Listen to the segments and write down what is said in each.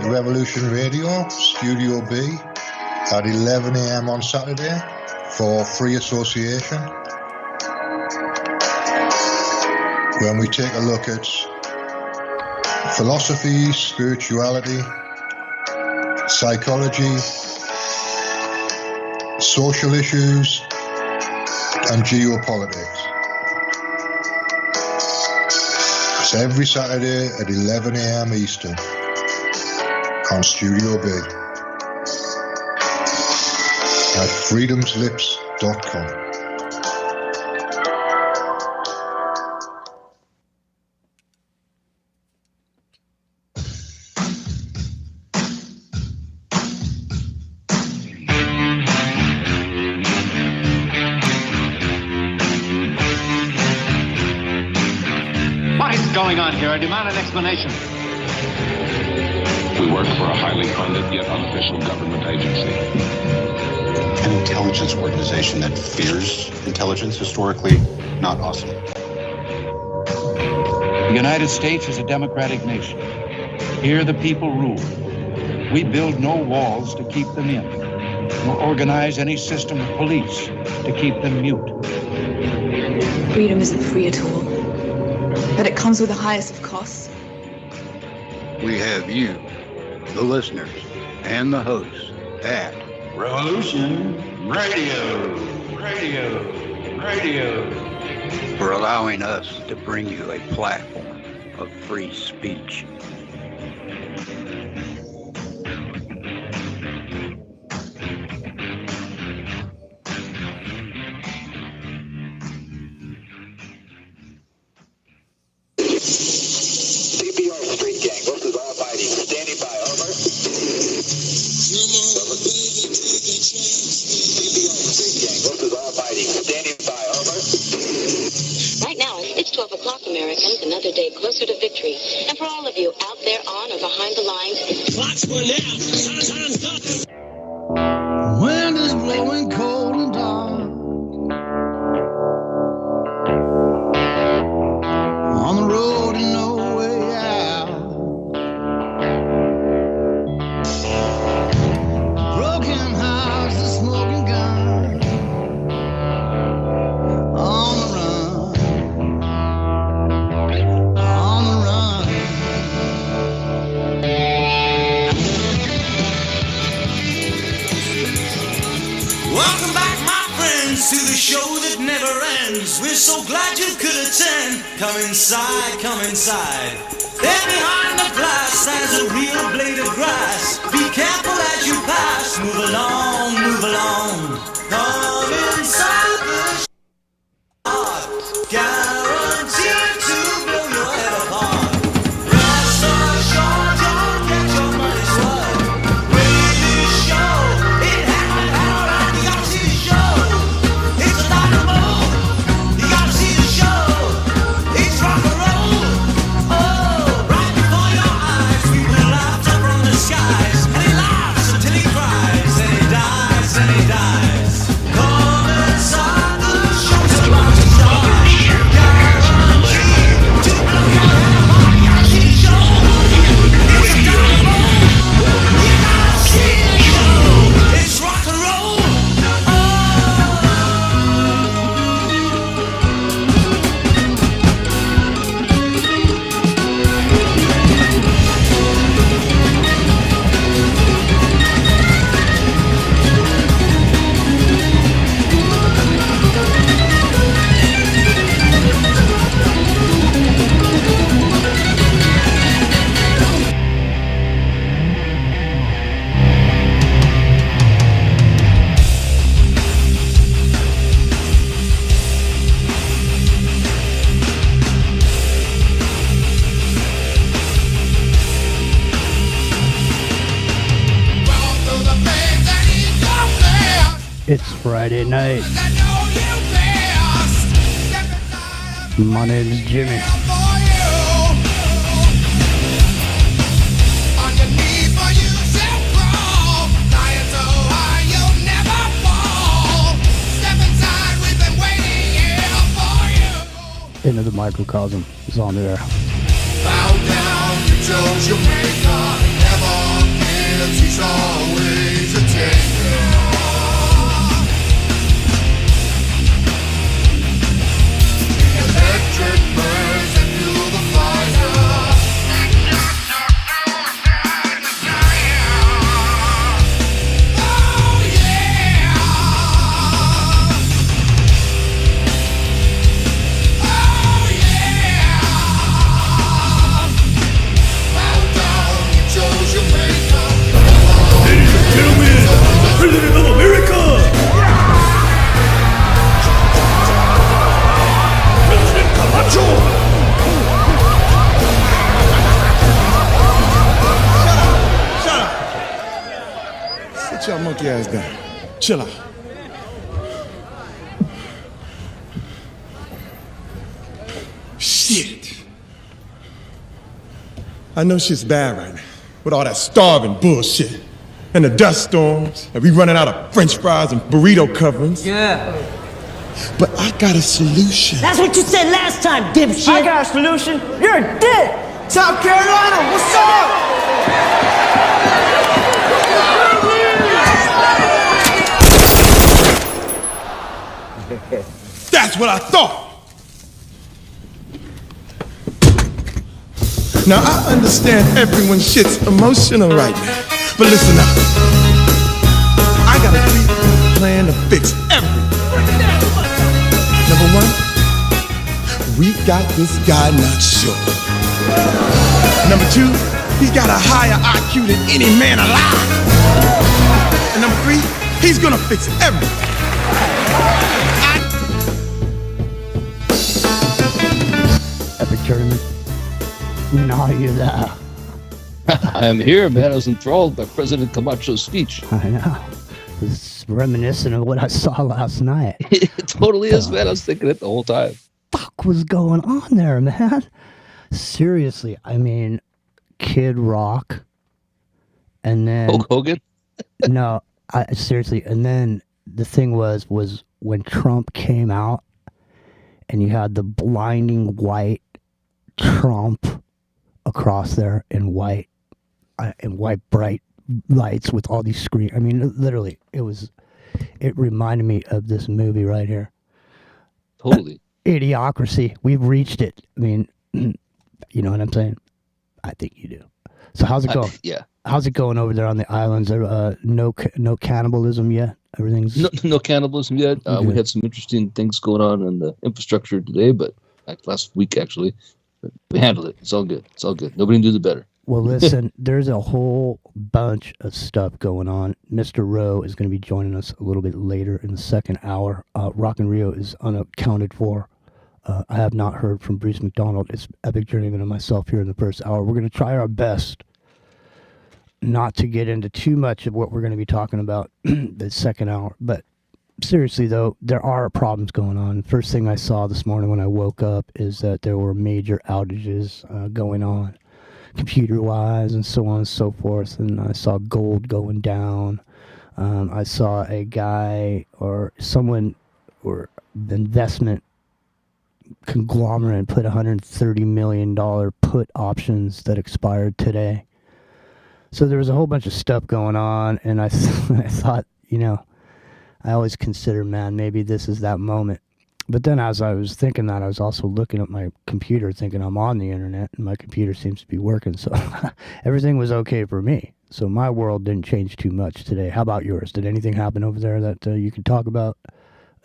Revolution Radio, Studio B, at 11 a.m. on Saturday for free association, when we take a look at philosophy, spirituality, psychology, social issues, and geopolitics. It's every Saturday at 11 a.m. Eastern on Studio B at freedomslips.com. Going on here? I demand an explanation. We work for a highly funded yet unofficial government agency. An intelligence organization that fears intelligence, historically not awesome. The United States is a democratic nation. Here the people rule. We build no walls to keep them in, nor organize any system of police to keep them mute. Freedom isn't free at all. But it comes with the highest of costs. We have you, the listeners, and the hosts at Revolution Radio for allowing us to bring you a platform of free speech. Another day closer to victory. And for all of you out there on or behind the lines, clocks for now. Wind is blowing cold and dark. On the road and no way out. Broken house, the smoking gun. On the run. Welcome back, my friends, to the show that never ends. We're so glad you could attend. Come inside, come inside. There behind the glass stands a real blade of grass. Be careful as you pass. Move along, move along. Come inside the shot. Guaranteed to blow your head apart. Rest assured you'll get your money's worth. Really show it happened out at the RHO show. It's a dynamo. You gotta see the show. It's rock and roll. Oh, right before your eyes, we will laugh up from the skies. And he laughs until he cries. And he dies, and he dies. Come inside the show. It's about to start. Guaranteed to blow your head apart. You gotta see the show. It's a dynamo. You gotta see the show. It's rock and roll. It's Friday night. My name's Jimmy. Into the microcosm is on there. Bow down, you chose your maker, never Get your monkey ass down. Chill out. Shit. I know shit's bad right now with all that starving bullshit and the dust storms and we running out of French fries and burrito coverings. Yeah. But I got a solution. That's what you said last time, dipshit. I got a solution. You're a dick. South Carolina, what's up? That's what I thought. Now I understand everyone's shit's emotional right now, but listen up. I got a 3-point plan to fix everything. Number 1, we got this guy not sure. Number 2, he's got a higher IQ than any man alive. And number 3, he's gonna fix everything. Epic tournament. Now you're there. I'm here, man. I was enthralled by President Camacho's speech. I know. It's reminiscent of what I saw last night. It totally is, man. I was thinking it the whole time. Fuck was going on there, man? Seriously, I mean, Kid Rock, and then Hulk Hogan. No, seriously, and then the thing was when Trump came out, and you had the blinding white Trump across there in white bright lights with all these screens. I mean, literally, it reminded me of this movie right here. Totally. Idiocracy. We've reached it. I mean, you know what I'm saying? I think you do. So how's it going? Yeah. How's it going over there on the islands? No cannibalism yet? Everything's... No cannibalism yet. We had some interesting things going on in the infrastructure today, but like last week, actually. But we handled it. It's all good. It's all good. Nobody can do the better. Well, listen, there's a whole bunch of stuff going on. Mr. Rowe is going to be joining us a little bit later in the second hour. Rock and Rio is unaccounted for. I have not heard from Bruce Macdonald. It's Epic Journeyman and myself here in the first hour. We're going to try our best not to get into too much of what we're going to be talking about the second hour. But seriously, though, there are problems going on. First thing I saw this morning when I woke up is that there were major outages going on, computer-wise and so on and so forth. And I saw gold going down. I saw a guy or someone or investment conglomerate put $130 million put options that expired today. So there was a whole bunch of stuff going on, and I thought, you know, I always consider, man, maybe this is that moment. But then as I was thinking that, I was also looking at my computer thinking I'm on the internet, and my computer seems to be working, so everything was okay for me. So my world didn't change too much today. How about yours? Did anything happen over there that you could talk about?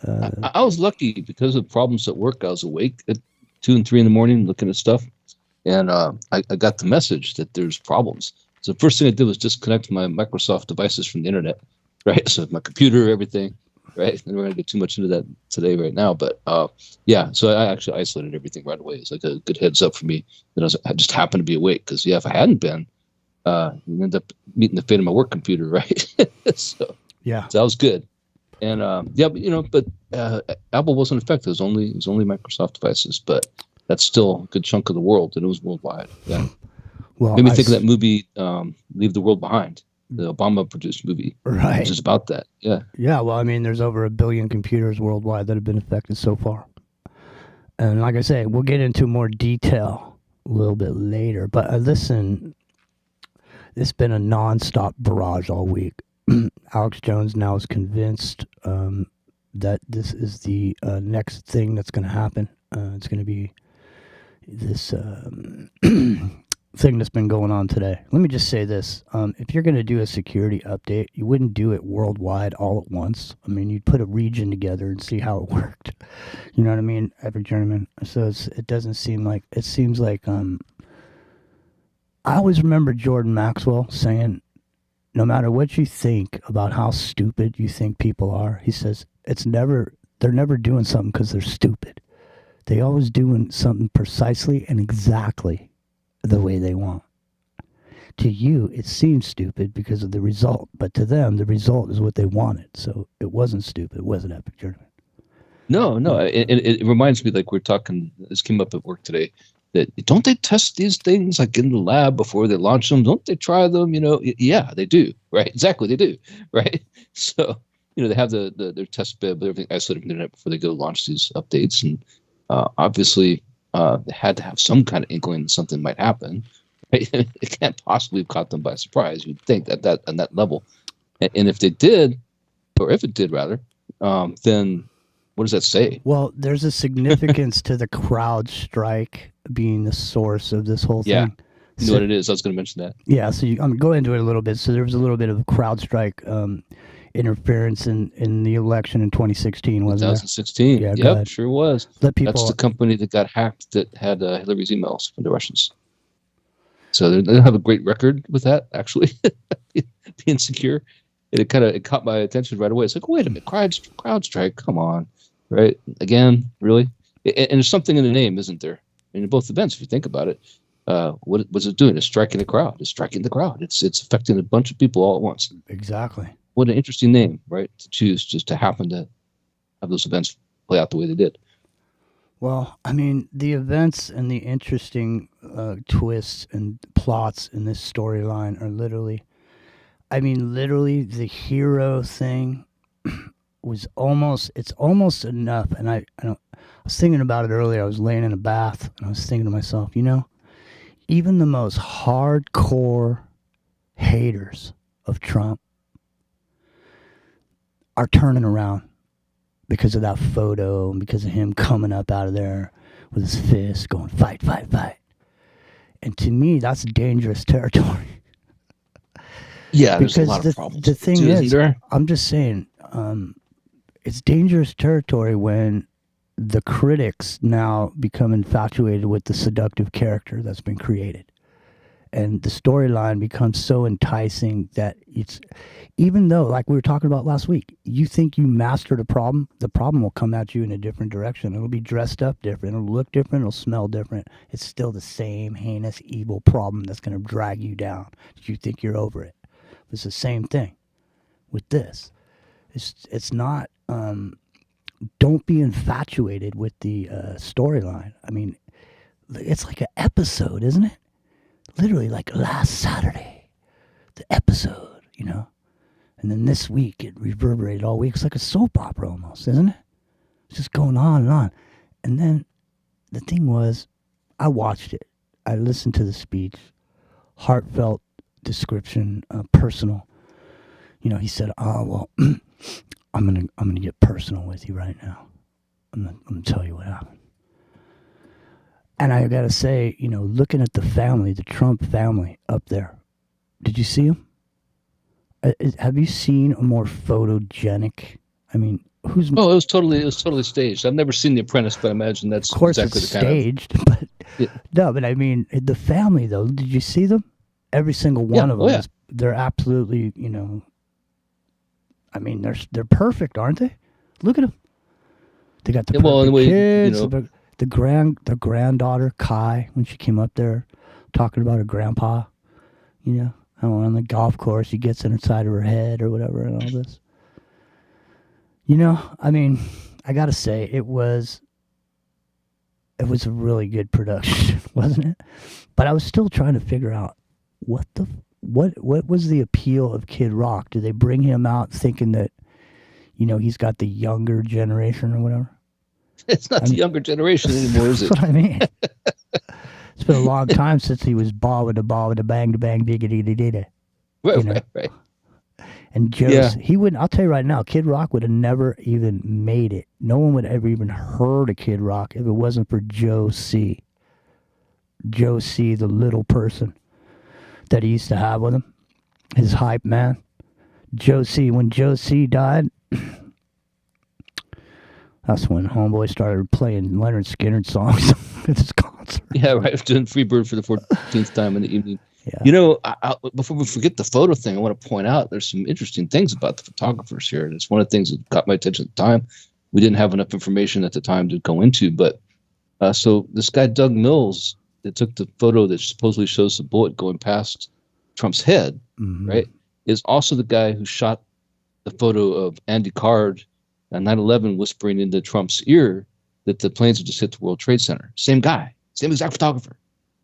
I was lucky because of problems at work. I was awake at 2 and 3 in the morning looking at stuff, and I got the message that there's problems. So the first thing I did was disconnect my Microsoft devices from the internet, right? So my computer, everything, right? And we're going to get too much into that today right now. But yeah, so I actually isolated everything right away. It's like a good heads up for me that I just happened to be awake. Because, yeah, if I hadn't been, you end up meeting the fate of my work computer, right? So that was good. And yeah, but, you know, but Apple wasn't affected. It was only Microsoft devices, but that's still a good chunk of the world, and it was worldwide. Yeah. Well, made me think of that movie, Leave the World Behind, the Obama-produced movie. Right. Which is about that. Yeah. Yeah, well, I mean, there's over 1 billion computers worldwide that have been affected so far. And like I say, we'll get into more detail a little bit later. But listen, it's been a nonstop barrage all week. Alex Jones now is convinced that this is the next thing that's going to happen. It's going to be this thing that's been going on today. Let me just say this. If you're going to do a security update, you wouldn't do it worldwide all at once. I mean, you'd put a region together and see how it worked. You know what I mean? Epic Journeyman. So it doesn't seem like, it seems like, I always remember Jordan Maxwell saying, no matter what you think about how stupid you think people are, he says, they're never doing something because they're stupid. They always doing something precisely and exactly the way they want. to you, it seems stupid because of the result, but to them, the result is what they wanted. So it wasn't stupid. It wasn't epic journeyman. No. It reminds me, like we're talking, this came up at work today, that don't they test these things like in the lab before they launch them? Don't they try them? Yeah, they do. Right. Exactly. They do. Right. So, they have their test bed, but everything isolated from the internet before they go launch these updates. And obviously they had to have some kind of inkling that something might happen. Right? It can't possibly have caught them by surprise. You'd think that on that level. And if they did, or if it did rather, then what does that say? Well, there's a significance to the CrowdStrike being the source of this whole Yeah. thing. You know what it is? I was going to mention that. Yeah, so go into it a little bit. So there was a little bit of CrowdStrike interference in the election in 2016, wasn't 2016. there? Yeah, yep, sure was. Let people, that's the company that got hacked that had Hillary's emails from the Russians. So they don't have a great record with that, actually, being secure. And it caught my attention right away. It's like, wait a minute, CrowdStrike, come on, right? Again, really? And there's something in the name, isn't there? In both events, if you think about it, what was it doing? It's striking the crowd. It's striking the crowd. It's affecting a bunch of people all at once. Exactly. What an interesting name, right? To choose just to happen to have those events play out the way they did. Well, I mean, the events and the interesting twists and plots in this storyline are literally the hero thing it's almost enough. And I was thinking about it earlier. I was laying in a bath and I was thinking to myself, even the most hardcore haters of Trump are turning around because of that photo and because of him coming up out of there with his fist going, fight, fight, fight. And to me, that's dangerous territory. Yeah, there's a lot of problems. The thing is, I'm just saying, it's dangerous territory when the critics now become infatuated with the seductive character that's been created. And the storyline becomes so enticing that it's, even though, like we were talking about last week, you think you mastered a problem, the problem will come at you in a different direction. It'll be dressed up different. It'll look different. It'll smell different. It's still the same heinous, evil problem that's going to drag you down. You think you're over it. It's the same thing with this. It's not, don't be infatuated with the storyline. I mean, it's like an episode, isn't it? Literally like last Saturday, the episode, And then this week, it reverberated all week. It's like a soap opera almost, isn't it? It's just going on and on. And then the thing was, I watched it. I listened to the speech, heartfelt description, personal. He said, "Oh well, I'm gonna get personal with you right now. I'm gonna tell you what happened." And I gotta say, looking at the family, the Trump family up there, did you see them? Have you seen a more photogenic? I mean, who's? Oh, it was totally staged. I've never seen The Apprentice, but I imagine that's of course exactly it's the kind staged. But no, but I mean, the family though. Did you see them? Every single one of them. They're absolutely, I mean, they're perfect, aren't they? Look at them. They got the perfect kids. The granddaughter Kai, when she came up there talking about her grandpa, on the golf course, he gets inside of her head or whatever and all this. I mean, I gotta say, it was a really good production, wasn't it? But I was still trying to figure out what was the appeal of Kid Rock? Did they bring him out thinking that, he's got the younger generation or whatever? It's not the younger generation anymore, is it? That's what I mean. It's been a long time since he was ball with a bang to bang diggity dida. Right. And Joe, he wouldn't. I'll tell you right now, Kid Rock would have never even made it. No one would have ever even heard of Kid Rock if it wasn't for Joe C. Joe C, the little person that he used to have with him, his hype man. Joe C. When Joe C died, that's when Homeboy started playing Leonard Skinner songs at his concert. Yeah, right. Doing Freebird for the 14th time in the evening. Yeah. Before we forget the photo thing, I want to point out there's some interesting things about the photographers here. And it's one of the things that got my attention at the time. We didn't have enough information at the time to go into, but so this guy, Doug Mills, that took the photo that supposedly shows the bullet going past Trump's head, right, is also the guy who shot the photo of Andy Card on 9/11 whispering into Trump's ear that the planes would just hit the World Trade Center. Same guy, same exact photographer,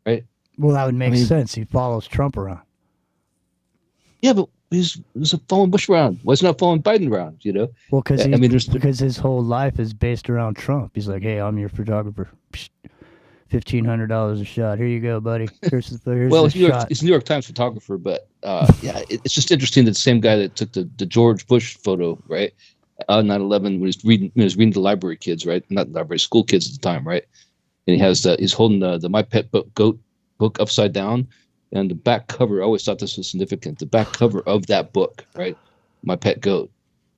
right? Well, that would make sense. He follows Trump around. Yeah, but he's following Bush around. Why is he not following Biden around, you know? Well, because his whole life is based around Trump. He's like, hey, I'm your photographer. $1,500 a shot. Here you go, buddy. Here's well, the shot. It's a New York Times photographer, but yeah, it's just interesting that the same guy that took the George Bush photo, right, on 9/11 when he was reading to library kids, right, not library, school kids at the time, right, and he has he's holding the My Pet Goat book upside down, and the back cover. I always thought this was significant. The back cover of that book, right, My Pet Goat,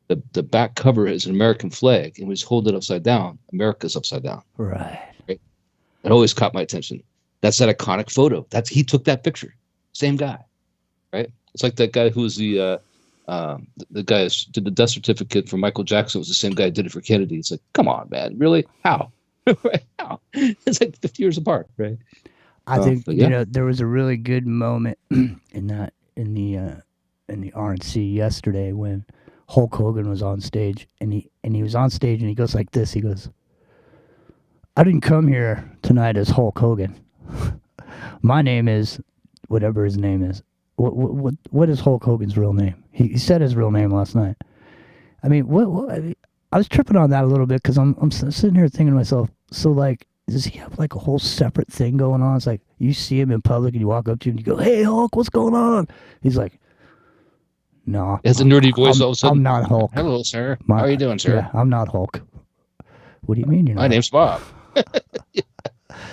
the back cover is an American flag, and when he's holding it upside down, America's upside down. Right. It always caught my attention. That's that iconic photo. He took that picture. Same guy, right? It's like that guy who was the guy who did the death certificate for Michael Jackson was the same guy who did it for Kennedy. It's like, come on, man, really? How? Right? How? It's like 50 years apart, right? I think there was a really good moment in the RNC yesterday when Hulk Hogan was on stage, and he was on stage and he goes like this. He goes, I didn't come here tonight as Hulk Hogan. My name is whatever his name is. What is Hulk Hogan's real name? He said his real name last night. I mean, I was tripping on that a little bit because I'm sitting here thinking to myself, so like, does he have like a whole separate thing going on? It's like you see him in public and you walk up to him and you go, "Hey Hulk, what's going on?" He's like, "No." It's a nerdy voice all of a sudden. I'm not Hulk. Hello, sir. How are you doing, sir? Yeah, I'm not Hulk. What do you mean you're not? My name's Bob.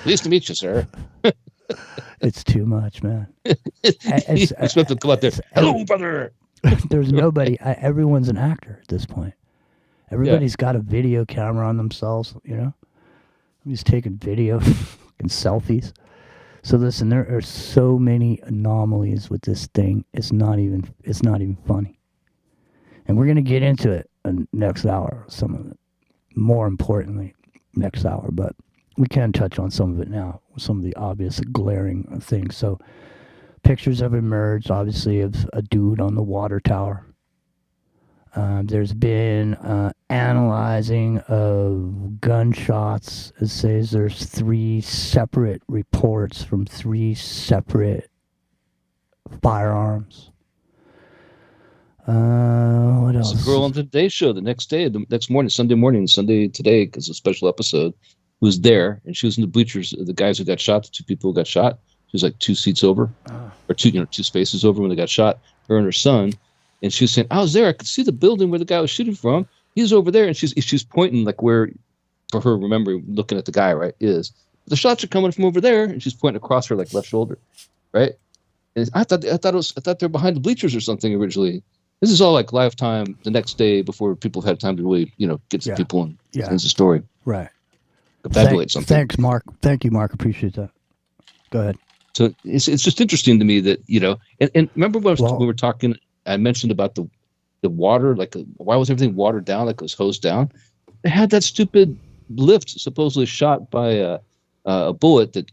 Pleased to meet you, sir. It's too much, man. It's supposed to come out there. Hello, brother. There's nobody. Everyone's an actor at this point. Everybody's got a video camera on themselves, you know? He's taking video and selfies. So listen, there are so many anomalies with this thing. It's not even funny. And we're gonna get into it next hour, some of it. More importantly, next hour, but we can touch on some of it now, some of the obvious glaring things. So pictures have emerged, obviously, of a dude on the water tower. There's been analyzing of gunshots. It says there's 3 separate reports from 3 separate firearms. What else? There's a girl on the Today Show the next morning, Sunday today, because it's a special episode, who's there, and she was in the bleachers. The guys who got shot, the 2 people who got shot, she was like 2 seats over, or 2 spaces over when they got shot, her and her son. And she was saying, I was there. I could see the building where the guy was shooting from. He's over there. And she's pointing like where, for her, remember, looking at the guy, right, is. The shots are coming from over there. And she's pointing across her like left shoulder, right? And I thought they're behind the bleachers or something originally. This is all like Lifetime the next day before people have had time to really, get to people and get the story. Right. Evaluate something. Thanks, Mark. Thank you, Mark. Appreciate that. Go ahead. So it's just interesting to me that, and remember when we were talking, I mentioned about the water, like why was everything watered down, like it was hosed down? They had that stupid lift supposedly shot by a bullet that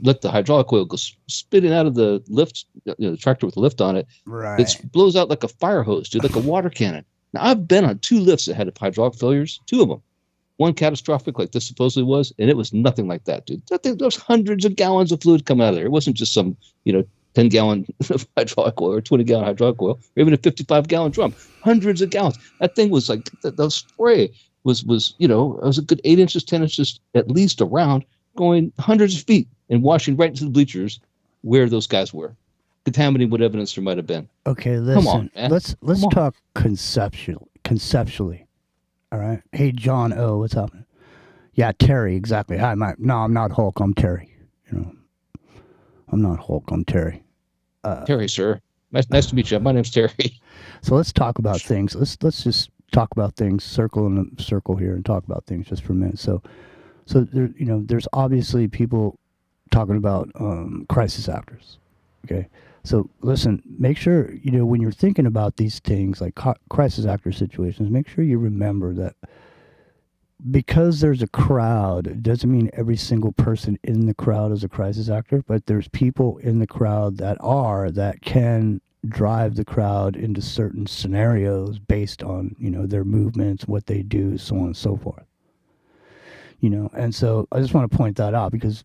let the hydraulic oil go spitting out of the lift, the tractor with the lift on it. Right. It blows out like a fire hose, dude, like a water cannon. Now, I've been on 2 lifts that had hydraulic failures, 2 of them. One catastrophic, like this supposedly was, and it was nothing like that, dude. There was hundreds of gallons of fluid coming out of there. It wasn't just some, 10-gallon hydraulic oil or 20-gallon hydraulic oil, or even a 55-gallon drum. Hundreds of gallons. That thing was like, the spray was it was a good 8 inches, 10 inches at least around, going hundreds of feet and washing right into the bleachers where those guys were, contaminating what evidence there might have been. Okay, listen. Come on, man. Let's talk conceptually. All right. Hey, John O, what's happening? Yeah, Terry, exactly. Hi, Mike. No, I'm not Hulk. I'm Terry. I'm not Hulk. I'm Terry. Terry, sir. Nice to meet you. My name's Terry. So let's talk about things. Let's just talk about things. Circle in a circle here and talk about things just for a minute. So there, there's obviously people talking about crisis actors. Okay. So listen, make sure, when you're thinking about these things like crisis actor situations, make sure you remember that because there's a crowd, it doesn't mean every single person in the crowd is a crisis actor, but there's people in the crowd that can drive the crowd into certain scenarios based on, their movements, what they do, so on and so forth. And so I just want to point that out because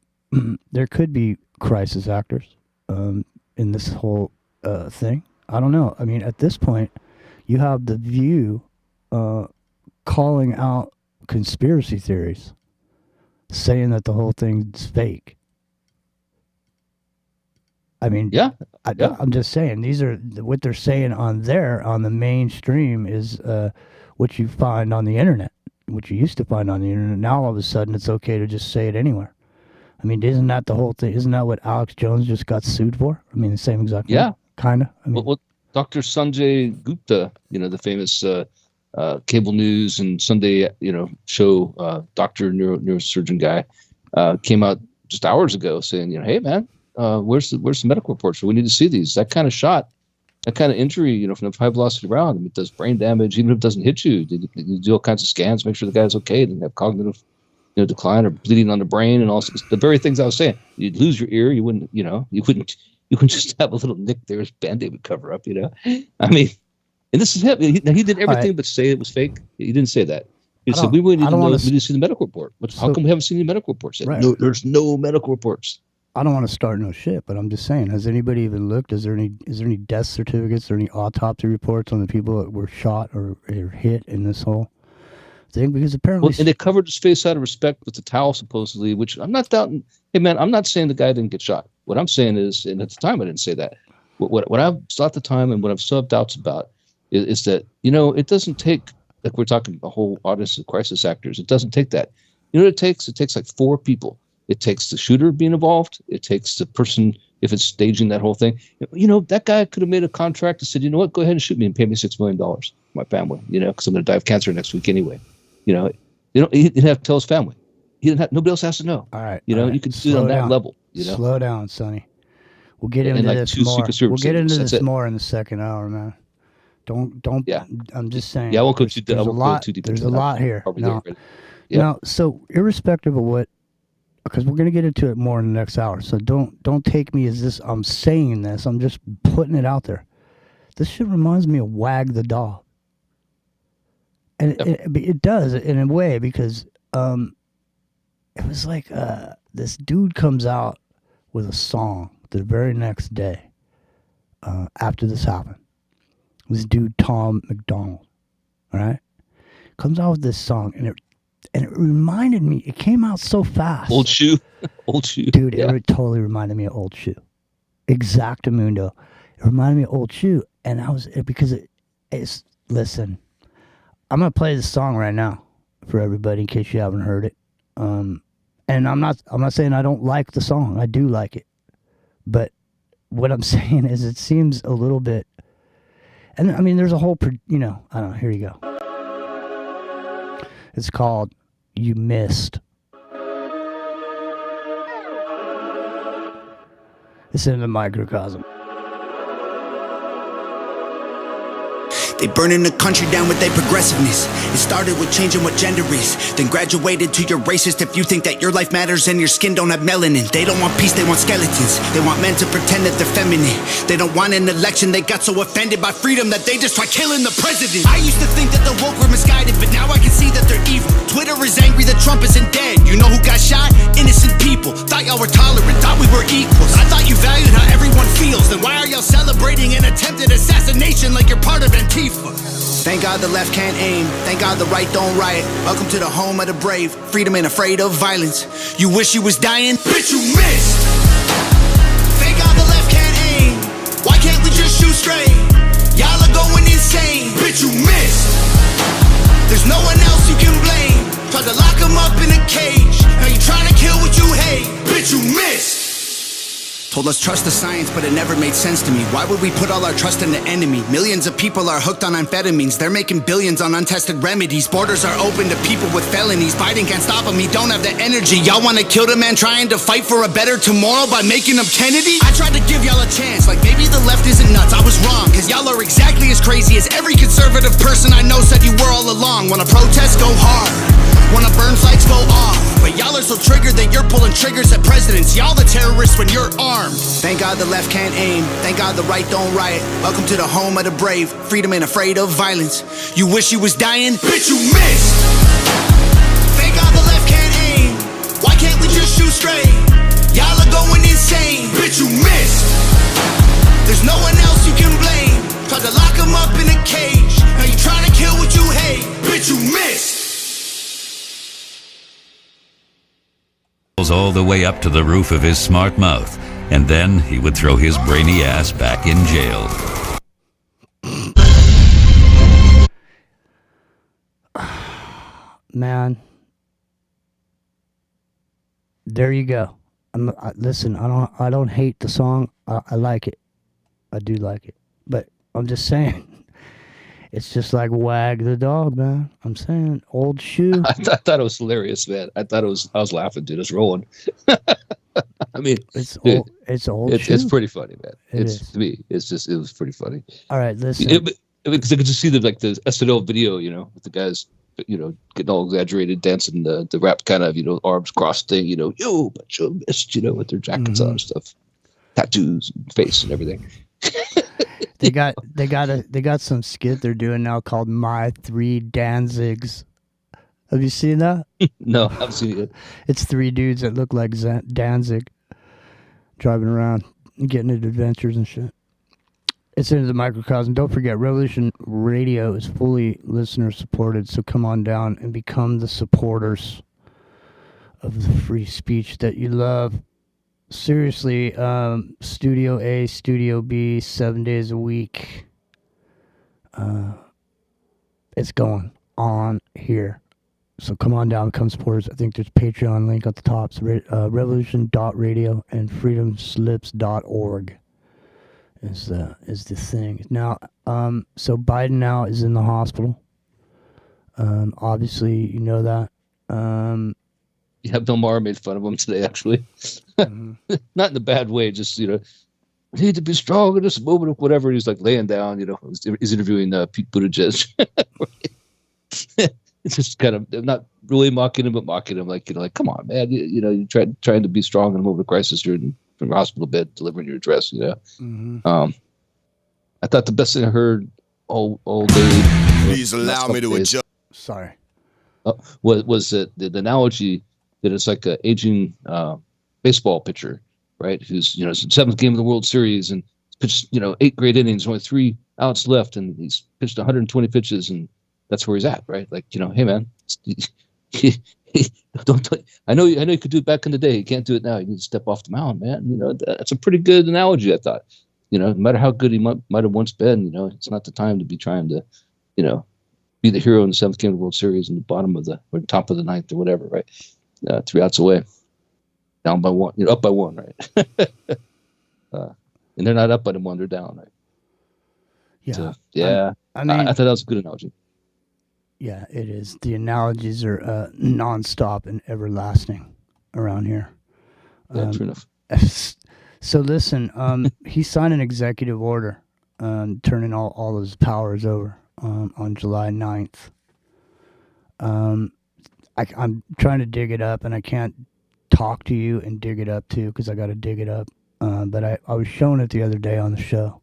there could be crisis actors in this whole thing. I don't know. I mean, at this point, you have The View calling out conspiracy theories, saying that the whole thing's fake. I mean, I'm just saying, these are what they're saying on the mainstream is what you find on the internet, what you used to find on the internet. Now all of a sudden it's okay to just say it anywhere. I mean, isn't that the whole thing? Isn't that what Alex Jones just got sued for? I mean, the same exact thing. Kind of. I mean, well, Dr. Sanjay Gupta, the famous cable news and Sunday, show doctor, neurosurgeon guy, came out just hours ago saying, hey, man, where's the medical reports? We need to see these. That kind of shot, that kind of injury, from the high velocity round, it does brain damage, even if it doesn't hit you. You do all kinds of scans, make sure the guy's okay, didn't have cognitive decline or bleeding on the brain and all the very things I was saying. You'd lose your ear, you wouldn't just have a little nick there as Band-Aid would cover up, I mean, and this is him. He did everything but say it was fake. He didn't say that. He said, we need to see the medical report. How come we haven't seen the medical reports yet? Right. No, there's no medical reports. I don't want to start no shit, but I'm just saying, has anybody even looked? Is there any death certificates? Is there any autopsy reports on the people that were shot or hit in this whole thing? Because apparently... and they covered his face out of respect with the towel, supposedly, which I'm not doubting. Hey, man, I'm not saying the guy didn't get shot. What I'm saying is, and at the time I didn't say that, what I've thought at the time and what I've still have doubts about is that, it doesn't take, like we're talking a whole audience of crisis actors, it doesn't take that. You know what it takes? It takes like 4 people. It takes the shooter being involved. It takes the person, if it's staging that whole thing. That guy could have made a contract and said, you know what, go ahead and shoot me and pay me $6 million for my family, because I'm going to die of cancer next week anyway. He didn't have to tell his family. Nobody else has to know. All right. You can do it on that level. Slow down, Sonny. We'll get into this more. We'll get into this more in the second hour, man. Don't. Yeah. I'm just saying. Yeah, I won't go too deep. There's a lot here. Now, so irrespective of what, because we're going to get into it more in the next hour. So don't take me as this. I'm saying this. I'm just putting it out there. This shit reminds me of Wag the Dog, and it does in a way because it was like this dude comes out with a song the very next day after this happened. This dude Tom McDonald, all right, comes out with this song, and it reminded me. It came out so fast. Old Shoe, dude. Yeah. It totally reminded me of Old Shoe. Exactamundo. It reminded me of Old Shoe, and it's. Listen, I'm gonna play this song right now for everybody in case you haven't heard it. And I'm not saying I don't like the song. I do like it, but what I'm saying is it seems a little bit. And I mean, there's a whole, I don't know. Here you go. It's called "You Missed." It's in the microcosm. They burning the country down with their progressiveness. It started with changing what gender is, then graduated to your racist if you think that your life matters and your skin don't have melanin. They don't want peace, they want skeletons. They want men to pretend that they're feminine. They don't want an election, they got so offended by freedom that they just try killing the president. I used to think that the woke were misguided, but now I can see that they're evil. Twitter is angry that Trump isn't dead. You know who got shot? Innocent people. Thought y'all were tolerant, thought we were equals. I thought you valued how everyone feels. Then why are y'all celebrating an attempted assassination like you're part of Antifa? Thank God the left can't aim. Thank God the right don't riot. Welcome to the home of the brave. Freedom ain't afraid of violence. You wish you was dying? Bitch, you missed. Thank God the left can't aim. Why can't we just shoot straight? Y'all are going insane. Bitch, you missed. There's no one else you can blame. Tried to lock him up in a cage. Now you trying to kill what you hate. Bitch, you missed. Told us trust the science, but it never made sense to me. Why would we put all our trust in the enemy? Millions of people are hooked on amphetamines. They're making billions on untested remedies. Borders are open to people with felonies. Biden can't stop them, he don't have the energy. Y'all wanna kill the man trying to fight for a better tomorrow by making him Kennedy? I tried to give y'all a chance, like maybe the left isn't nuts. I was wrong, cause y'all are exactly as crazy as every conservative person I know said you were all along. Wanna protest, go hard. Wanna burn flags, go off. But y'all are so triggered that you're pulling triggers at presidents. Y'all the terrorists when you're armed. Thank God the left can't aim. Thank God the right don't riot. Welcome to the home of the brave. Freedom ain't afraid of violence. You wish you was dying? Bitch, you missed. Thank God the left can't aim. Why can't we just shoot straight? Y'all are going insane. Bitch, you missed. There's no one else you can blame. Tried to lock him up in a cage. Now you trying to kill what you hate. Bitch, you missed. All the way up to the roof of his smart mouth, and then he would throw his brainy ass back in jail. Man, there you go. Listen, I don't hate the song. I like it. I do like it. But I'm just saying, it's just like Wag the Dog, man. I'm saying, old shoe. I thought it was hilarious, man. I was laughing, dude. It's rolling. I mean, it's dude, old. It's old. It's pretty funny, man. To me. It was pretty funny. All right, listen. Because I could just see the SNL video, with the guys, getting all exaggerated, dancing the rap kind of, arms crossed thing, yo, but you missed, with their jackets on and stuff, tattoos, and face and everything. They got some skit they're doing now called My Three Danzigs. Have you seen that? No, I haven't seen it. It's three dudes that look like Danzig driving around and getting into adventures and shit. It's into the microcosm. Don't forget, Revolution Radio is fully listener supported, so come on down and become the supporters of the free speech that you love. Seriously, Studio A, Studio B, 7 days a week. It's going on here. So come on down, become supporters. I think there's Patreon link at the top. So, revolution.radio and freedomslips.org is the thing. Now, so Biden now is in the hospital. Obviously, you know that. Yeah, Bill Maher made fun of him today, actually. Mm-hmm. Not in a bad way, just, we need to be strong in this moment of whatever. He's like laying down, he's interviewing Pete Buttigieg. It's just kind of not really mocking him, but mocking him, like come on, man, you trying to be strong in a moment of crisis. You're in a hospital bed delivering your address. Mm-hmm. I thought the best thing I heard all day. Please allow me to adjust. Sorry. Was the analogy that it's like an aging baseball pitcher, right? Who's seventh game of the World Series and pitched 8 great innings, only 3 outs left, and he's pitched 120 pitches, and that's where he's at, right? Like, hey man, don't. I know you could do it back in the day. You can't do it now. You need to step off the mound, man. That's a pretty good analogy, I thought. No matter how good he might have once been, it's not the time to be trying to, be the hero in the 7th game of the World Series in the bottom of or top of the 9th or whatever, right? 3 outs away, down by 1, up by 1, right? And they're not up by the 1, they're down, right? Yeah. So, yeah. I mean, I thought that was a good analogy. Yeah, it is. The analogies are nonstop and everlasting around here. Yeah, true enough. So listen, he signed an executive order turning all his powers over on July 9th. I'm trying to dig it up, and I can't talk to you and dig it up too because I got to dig it up. But I was showing it the other day on the show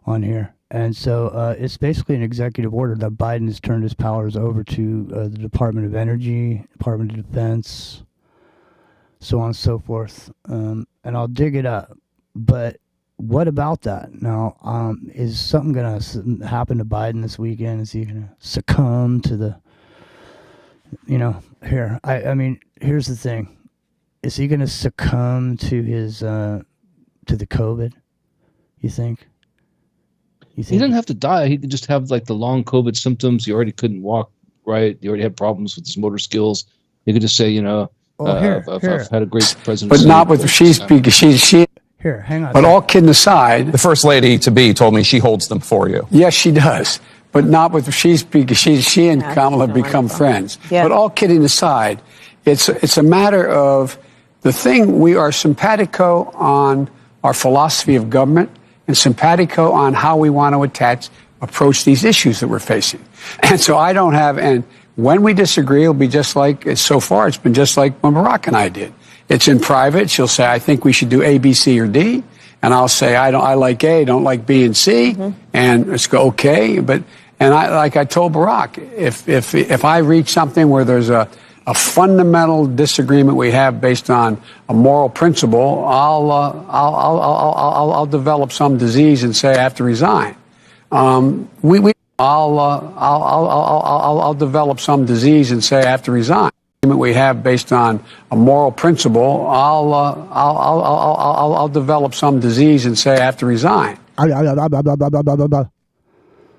on here. And so it's basically an executive order that Biden has turned his powers over to the Department of Energy, Department of Defense, so on and so forth. And I'll dig it up. But what about that? Now, is something going to happen to Biden this weekend? Is he going to succumb to the, here? I mean, here's the thing. Is he going to succumb to his, to the COVID, you think? He didn't have to die. He could just have like the long COVID symptoms. He already couldn't walk right. He already had problems with his motor skills. He could just say, I've had a great presidency. But not with she. Here, hang on. But all kidding aside, the first lady to be told me she holds them for you. Yes, she does, but not with she and Kamala have become friends. Yeah. But all kidding aside, it's a matter of the thing. We are simpatico on our philosophy of government and simpatico on how we want to approach these issues that we're facing. And so I don't have, and when we disagree, it'll be just like, so far, it's been just like when Barack and I did. It's in private. She'll say, I think we should do A, B, C, or D. And I'll say, I like A, don't like B and C. And it's go, okay. And I told Barack, if I reach something where there's a fundamental disagreement we have based on a moral principle, I'll develop some disease and say I have to resign. I'll develop some disease and say I have to resign. We have based on a moral principle, I'll develop some disease and say I have to resign.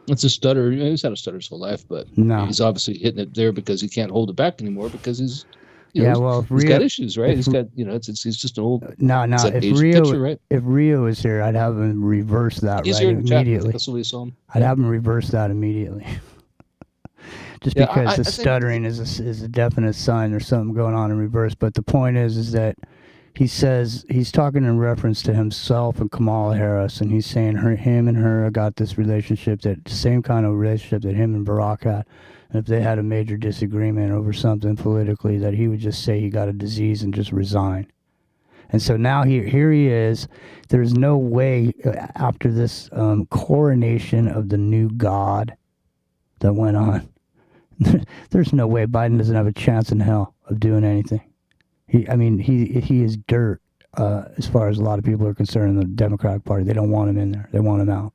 It's a stutter. He's had a stutter his whole life, but he's obviously hitting it there because he can't hold it back anymore because he's, he's got issues, right? He's got, he's just an old. No. If Rio is here, I'd have him reverse that immediately. That's what we saw him. I'd have him reverse that immediately. Just because the stuttering is a definite sign there's something going on in reverse. But the point is that he says he's talking in reference to himself and Kamala Harris, and he's saying him and her got this relationship, that same kind of relationship that him and Barack had. And if they had a major disagreement over something politically, that he would just say he got a disease and just resign. And so now here he is. There's no way after this coronation of the new God that went on. There's no way Biden doesn't have a chance in hell of doing anything. He is dirt as far as a lot of people are concerned in the Democratic Party. They don't want him in there. They want him out.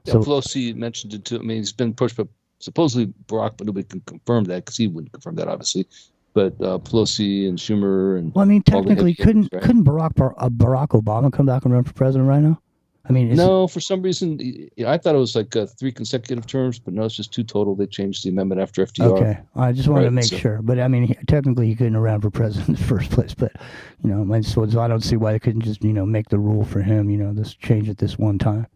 Yeah, Pelosi mentioned it too. I mean, he's been pushed by supposedly Barack, but nobody can confirm that because he wouldn't confirm that, obviously. But Pelosi and Schumer and technically, couldn't Barack Obama come back and run for president right now? I mean, no, for some reason, I thought it was like 3 consecutive terms, but no, it's just 2 total. They changed the amendment after FDR. Okay, I just wanted to make sure. But I mean, technically, he couldn't have ran for president in the first place. But so I don't see why they couldn't just make the rule for him. Just change it this one time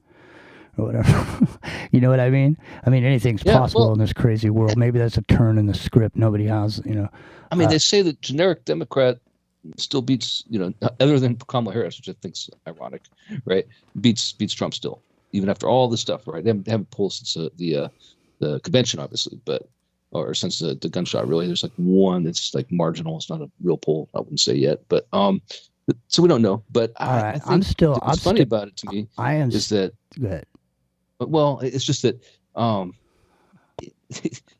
or whatever. You know what I mean? I mean, anything's possible in this crazy world. Maybe that's a turn in the script nobody has. I mean, they say that generic Democrat still beats, other than Kamala Harris, which I think's ironic, right? Beats Trump still, even after all this stuff, right? They haven't polled since the convention, obviously, or since the gunshot. Really, there's like one that's like marginal. It's not a real poll, I wouldn't say yet, but so we don't know. But I think what's funny about it to me is that. Go ahead. Well, it's just that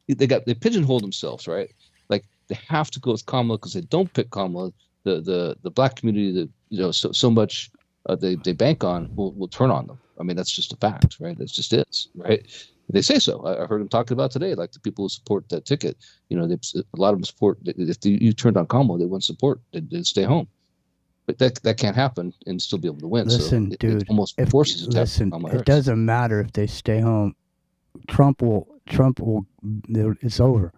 they pigeonholed themselves, right? Like they have to go with Kamala because they don't pick Kamala. The black community that so much they bank on will turn on them. I mean, that's just a fact, right? It just is, right? They say so. I heard them talking about today, like the people who support that ticket. A lot of them support. If you turned on Kamala, they wouldn't support. They'd stay home. But that can't happen and still be able to win. Listen, so dude, it almost forces Kamala Harris. It doesn't matter if they stay home. Trump will. It's over.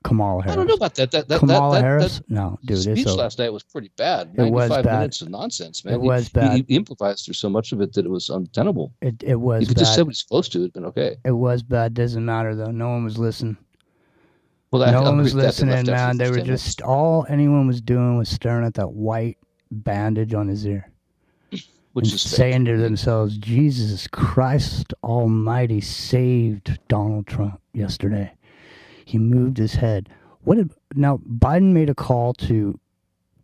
Kamala Harris. I don't know about that. Kamala Harris? No, dude. Speech last night was pretty bad. 95 minutes of nonsense, man. It was bad. He improvised through so much of it that it was untenable. It was If he bad. just said what he's supposed to, it'd been okay. It was bad. Doesn't matter, though. No one was listening. Well, no one was listening, man. They were just, all anyone was doing was staring at that white bandage on his ear. Which is saying to themselves, Jesus Christ Almighty saved Donald Trump yesterday. He moved his head. Now, Biden made a call to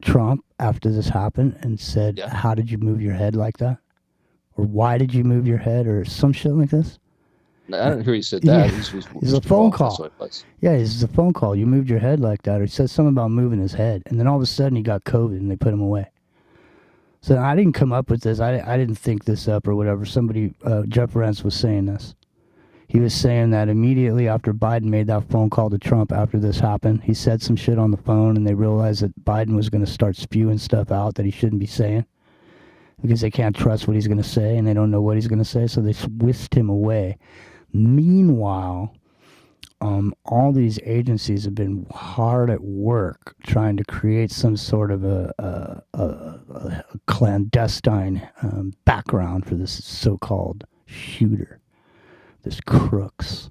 Trump after this happened and said, how did you move your head like that? Or why did you move your head? Or some shit like this? No, I didn't hear he said that. Yeah. It's a phone call. Yeah, it's a phone call. You moved your head like that. Or he said something about moving his head. And then all of a sudden he got COVID and they put him away. So I didn't come up with this. I didn't think this up or whatever. Somebody, Jeff Rentz was saying this. He was saying that immediately after Biden made that phone call to Trump after this happened, he said some shit on the phone and they realized that Biden was going to start spewing stuff out that he shouldn't be saying because they can't trust what he's going to say and they don't know what he's going to say, so they whisked him away. Meanwhile, all these agencies have been hard at work trying to create some sort of a clandestine background for this so-called shooter, this Crooks.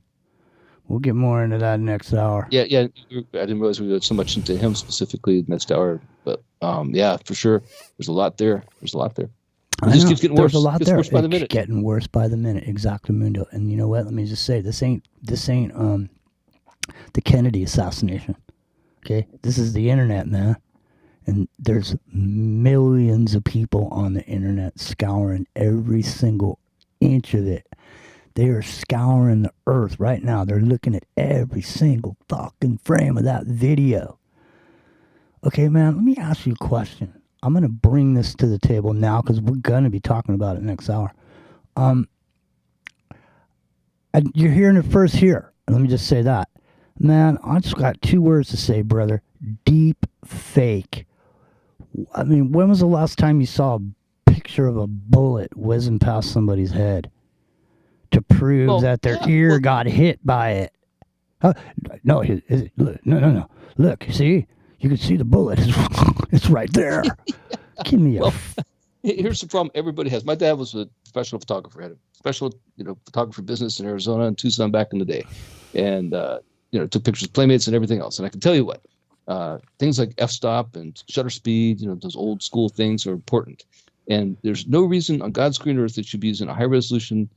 We'll get more into that next hour. Yeah. I didn't realize we would so much into him specifically next hour, but yeah, for sure. There's a lot there. It just keeps getting worse. There's a lot there. Worse by the minute. Getting worse by the minute. Exactamundo. And you know what? Let me just say, this ain't the Kennedy assassination. Okay, this is the internet, man. And there's millions of people on the internet scouring every single inch of it. They are scouring the earth right now. They're looking at every single fucking frame of that video. Okay, man, let me ask you a question. I'm going to bring this to the table now because we're going to be talking about it next hour. And you're hearing it first here. Let me just say that. Man, I just got 2 words to say, brother. Deep fake. I mean, when was the last time you saw a picture of a bullet whizzing past somebody's head to prove that their ear got hit by it? No. Look, see? You can see the bullet. It's right there. Give me a... Here's the problem everybody has. My dad was a professional photographer, had a special, photographer business in Arizona and Tucson back in the day. And, took pictures of Playmates and everything else. And I can tell you what, things like f-stop and shutter speed, those old school things are important. And there's no reason on God's green earth that should be using a high-resolution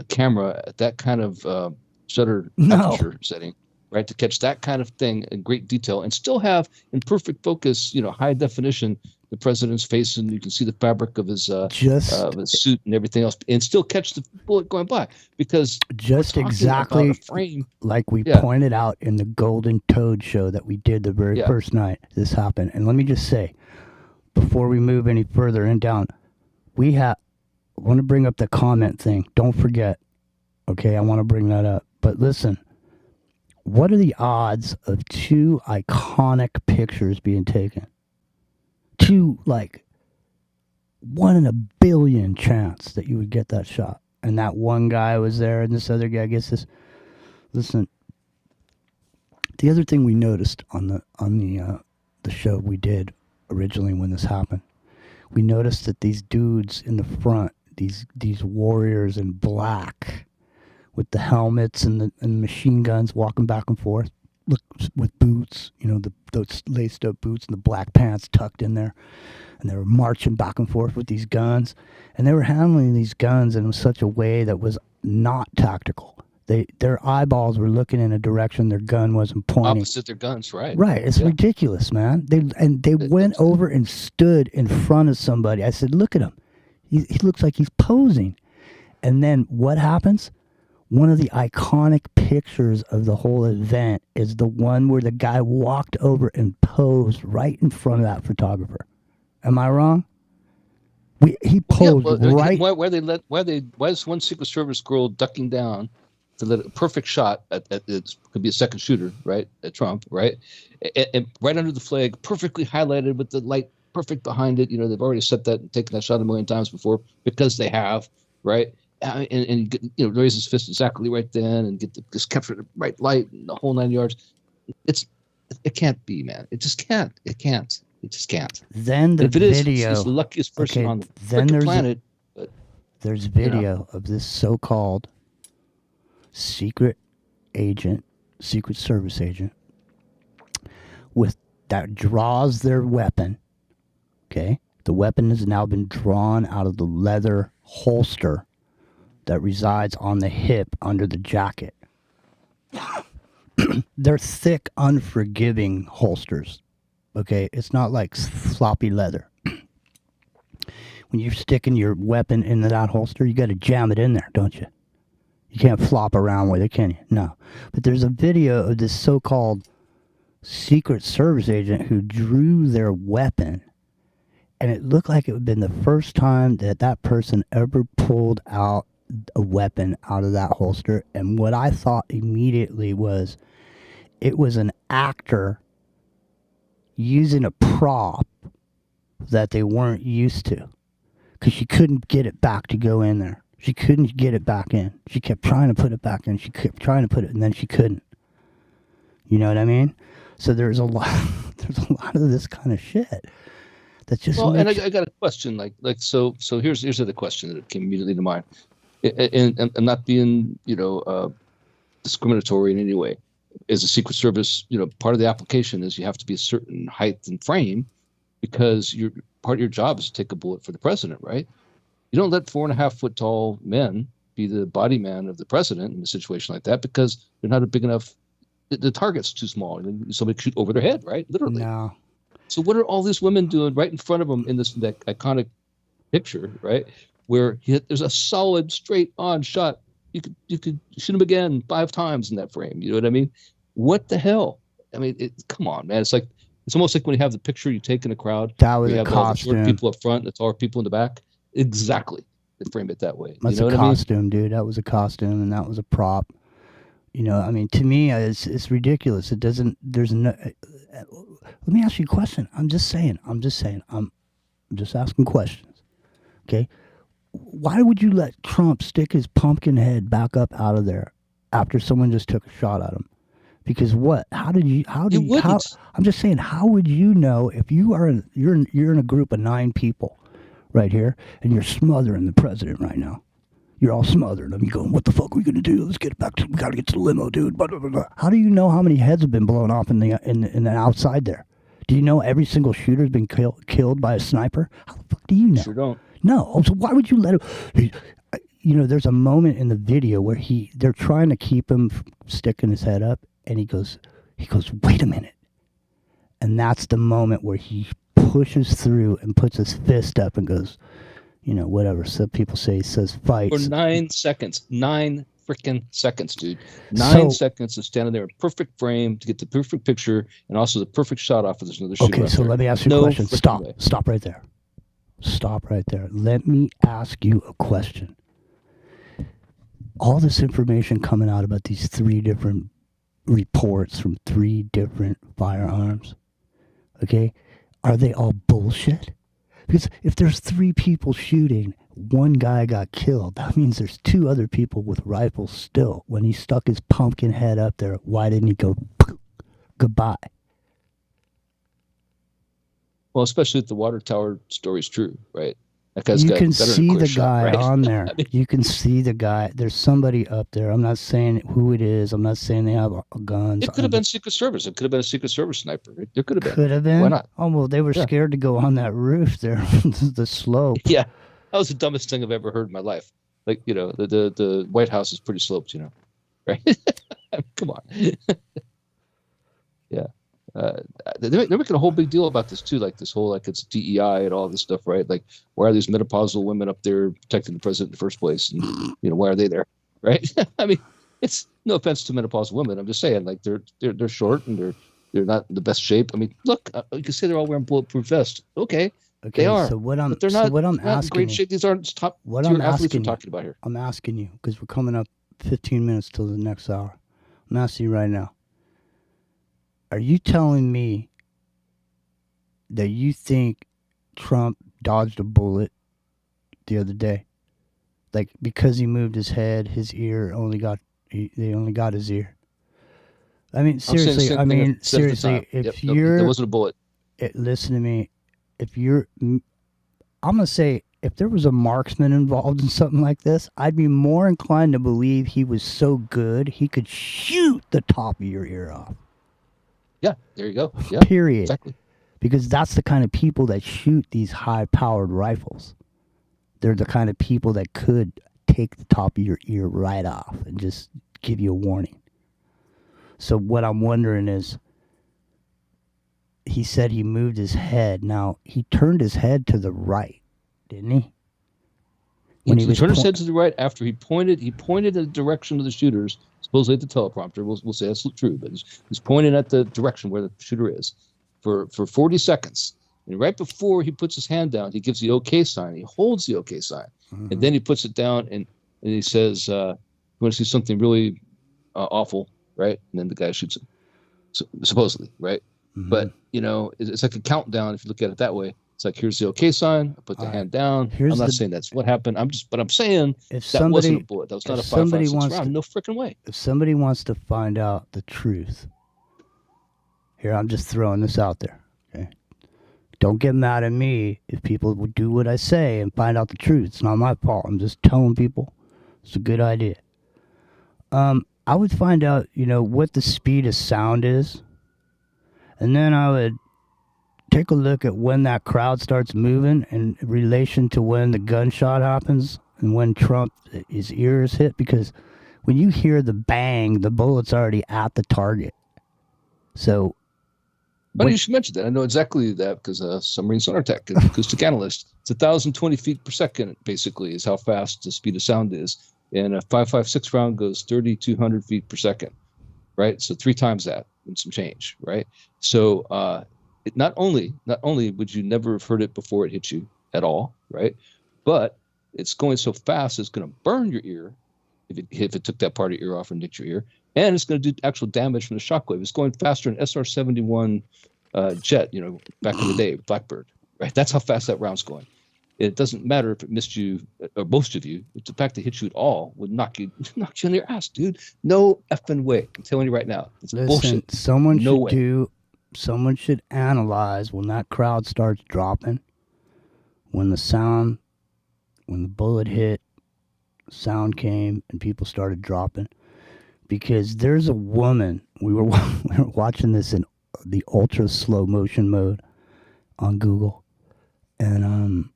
camera at that kind of shutter aperture setting, right, to catch that kind of thing in great detail and still have in perfect focus, high definition, the president's face, and you can see the fabric of his his suit and everything else, and still catch the bullet going by, because just exactly frame, like we pointed out in the Golden Toad show that we did the very first night this happened. And let me just say, before we move any further and down, I want to bring up the comment thing. Don't forget. Okay, I want to bring that up. But listen, what are the odds of 2 iconic pictures being taken? 2, 1 in a billion chance that you would get that shot. And that one guy was there and this other guy gets this. Listen, the other thing we noticed on the show we did originally when this happened, we noticed that these dudes in the front, these warriors in black with the helmets and the machine guns walking back and forth, look, with boots, those laced up boots and the black pants tucked in there, and they were marching back and forth with these guns, and they were handling these guns in such a way that was not tactical. Their eyeballs were looking in a direction their gun wasn't pointing. Opposite their guns, right? Right. It's ridiculous, man. They went over and stood in front of somebody. I said, look at him. He looks like he's posing. And then what happens? One of the iconic pictures of the whole event is the one where the guy walked over and posed right in front of that photographer. Am I wrong? He posed right. Why is one Secret Service girl ducking down to let a perfect shot at it could be a second shooter, right, at Trump, right, and right under the flag, perfectly highlighted with the light perfect behind it. They've already set that and taken that shot a million times before because they have, right. And raise his fist exactly right then and get this capture the right light and the whole 9 yards. It can't be, man. It just can't. It just can't. Then if it video, is, it's the luckiest person on the freaking planet. There's video of this so-called secret service agent, that draws their weapon. Okay, the weapon has now been drawn out of the leather holster that resides on the hip under the jacket. They're thick, unforgiving holsters. Okay, it's not like floppy leather. When you're sticking your weapon into that holster, you got to jam it in there, don't you? You can't flop around with it, can you? No. But there's a video of this so-called Secret Service agent who drew their weapon, and it looked like it would have been the first time that person ever pulled out a weapon out of that holster. And what I thought immediately was it was an actor using a prop that they weren't used to, because she couldn't get it back to go in there. She couldn't get it back in. She kept trying to put it back in. She kept trying to put it, and then she couldn't. You know what I mean? So there's a lot of this kind of shit that just. Well, and I got a question. So here's the question that came immediately to mind, and I'm not being discriminatory in any way. As a Secret Service, part of the application is you have to be a certain height and frame, because part of your job is to take a bullet for the president, right? You don't let 4.5 foot tall men be the body man of the president in a situation like that, because they're not a big enough. The target's too small. Somebody could shoot over their head, right? Literally. No. So what are all these women doing right in front of them in that iconic picture, right? Where there's a solid straight on shot. You could shoot him again 5 times in that frame. You know what I mean? What the hell? I mean, come on, man. It's almost like when you have the picture you take in a crowd. That was you a have costume. All the short people up front and the taller people in the back. Exactly. They frame it that way. That's you know a costume, dude. That was a costume, and that was a prop. I mean, to me, it's ridiculous. It doesn't. There's no. Let me ask you a question. I'm just saying. I'm just asking questions. Okay. Why would you let Trump stick his pumpkin head back up out of there after someone just took a shot at him? Because what? I'm just saying. How would you know if you're in a group of 9 people, right here, and you're smothering the president right now? You're all smothering him. You're going, what the fuck are we going to do? Let's get back to, we got to get to the limo, dude. Blah, blah, blah, blah. How do you know how many heads have been blown off in the outside there? Do you know every single shooter's been killed by a sniper? How the fuck do you know? Sure don't. No. So why would you let him? There's a moment in the video where they're trying to keep him from sticking his head up, and he goes, wait a minute. And that's the moment where he pushes through and puts his fist up and goes, whatever. Some people say he says fight. For 9 seconds. 9 freaking seconds, dude. 9 seconds of standing there in perfect frame to get the perfect picture and also the perfect shot off of this another shooter. Okay, so let me ask you a question. Stop right there. Stop right there. Let me ask you a question. All this information coming out about these 3 different reports from 3 different firearms, okay, are they all bullshit? Because if there's 3 people shooting, 1 guy got killed. That means there's 2 other people with rifles still. When he stuck his pumpkin head up there, why didn't he go goodbye? Well, especially if the water tower story's true, right? That guy's you can see the guy right? on there. You can see the guy. There's somebody up there. I'm not saying who it is. I'm not saying they have guns. It could have been Secret Service. It could have been a Secret Service sniper. There could have been. Could have been. Why not? Oh, well, they were scared to go on that roof there, the slope. Yeah, that was the dumbest thing I've ever heard in my life. The White House is pretty sloped, right? Come on. Yeah. They're making a whole big deal about this too, like this whole it's DEI and all this stuff, right? Like, why are these menopausal women up there protecting the president in the first place? And why are they there, right? I mean, it's no offense to menopausal women. I'm just saying, like they're short and they're not in the best shape. I mean, look, you can say they're all wearing bulletproof vests. Okay, they are. So what I'm but they're not. What I'm not asking in great shape. These aren't top. What I'm athletes asking we're talking about here. I'm asking you because we're coming up 15 minutes till the next hour. I'm asking you right now. Are you telling me that you think Trump dodged a bullet the other day? Like, because he moved his head, his ear they only got his ear. I mean, seriously, if you're... There wasn't a bullet. Listen to me. I'm going to say, if there was a marksman involved in something like this, I'd be more inclined to believe he was so good he could shoot the top of your ear off. Yeah, there you go. Yeah, period. Exactly. Because that's the kind of people that shoot these high-powered rifles. They're the kind of people that could take the top of your ear right off and just give you a warning. So what I'm wondering is, he said he moved his head. Now, he turned his head to the right, didn't he? When he turned his head to the right after he pointed in the direction of the shooters, supposedly at the teleprompter. We'll say that's true, but he's pointing at the direction where the shooter is for 40 seconds. And right before he puts his hand down, he gives the OK sign. He holds the OK sign. Mm-hmm. And then he puts it down and he says, you want to see something really awful, right? And then the guy shoots him, supposedly, right? Mm-hmm. But, it's like a countdown if you look at it that way. It's like, here's the OK sign. I put the hand down. I'm not saying that's what happened. But I'm saying that wasn't a bullet. That was not a 5.56 round. No freaking way. If somebody wants to find out the truth, Here, I'm just throwing this out there. Okay. Don't get mad at me if people would do what I say and find out the truth. It's not my fault. I'm just telling people it's a good idea. I would find out, what the speed of sound is. And then I would take a look at when that crowd starts moving in relation to when the gunshot happens and when his ears hit. Because when you hear the bang, the bullet's already at the target. So... Funny you should mention that. I know exactly that because submarine sonar tech and acoustic analyst. It's 1,020 feet per second, basically, is how fast the speed of sound is. And a 5.56 round goes 3,200 feet per second, right? So 3 times that and some change, right? So not only would you never have heard it before it hit you at all, right? But it's going so fast it's going to burn your ear if it took that part of your ear off and nicked your ear. And it's going to do actual damage from the shockwave. It's going faster than SR-71 jet, back in the day, Blackbird, right? That's how fast that round's going. It doesn't matter if it missed you or most of you. The fact that it hit you at all would knock you in your ass, dude. No effing way. I'm telling you right now. It's bullshit. Someone should analyze when that crowd starts dropping, when the bullet hit, sound came, and people started dropping. Because there's a woman, we were watching this in the ultra slow motion mode on Google, and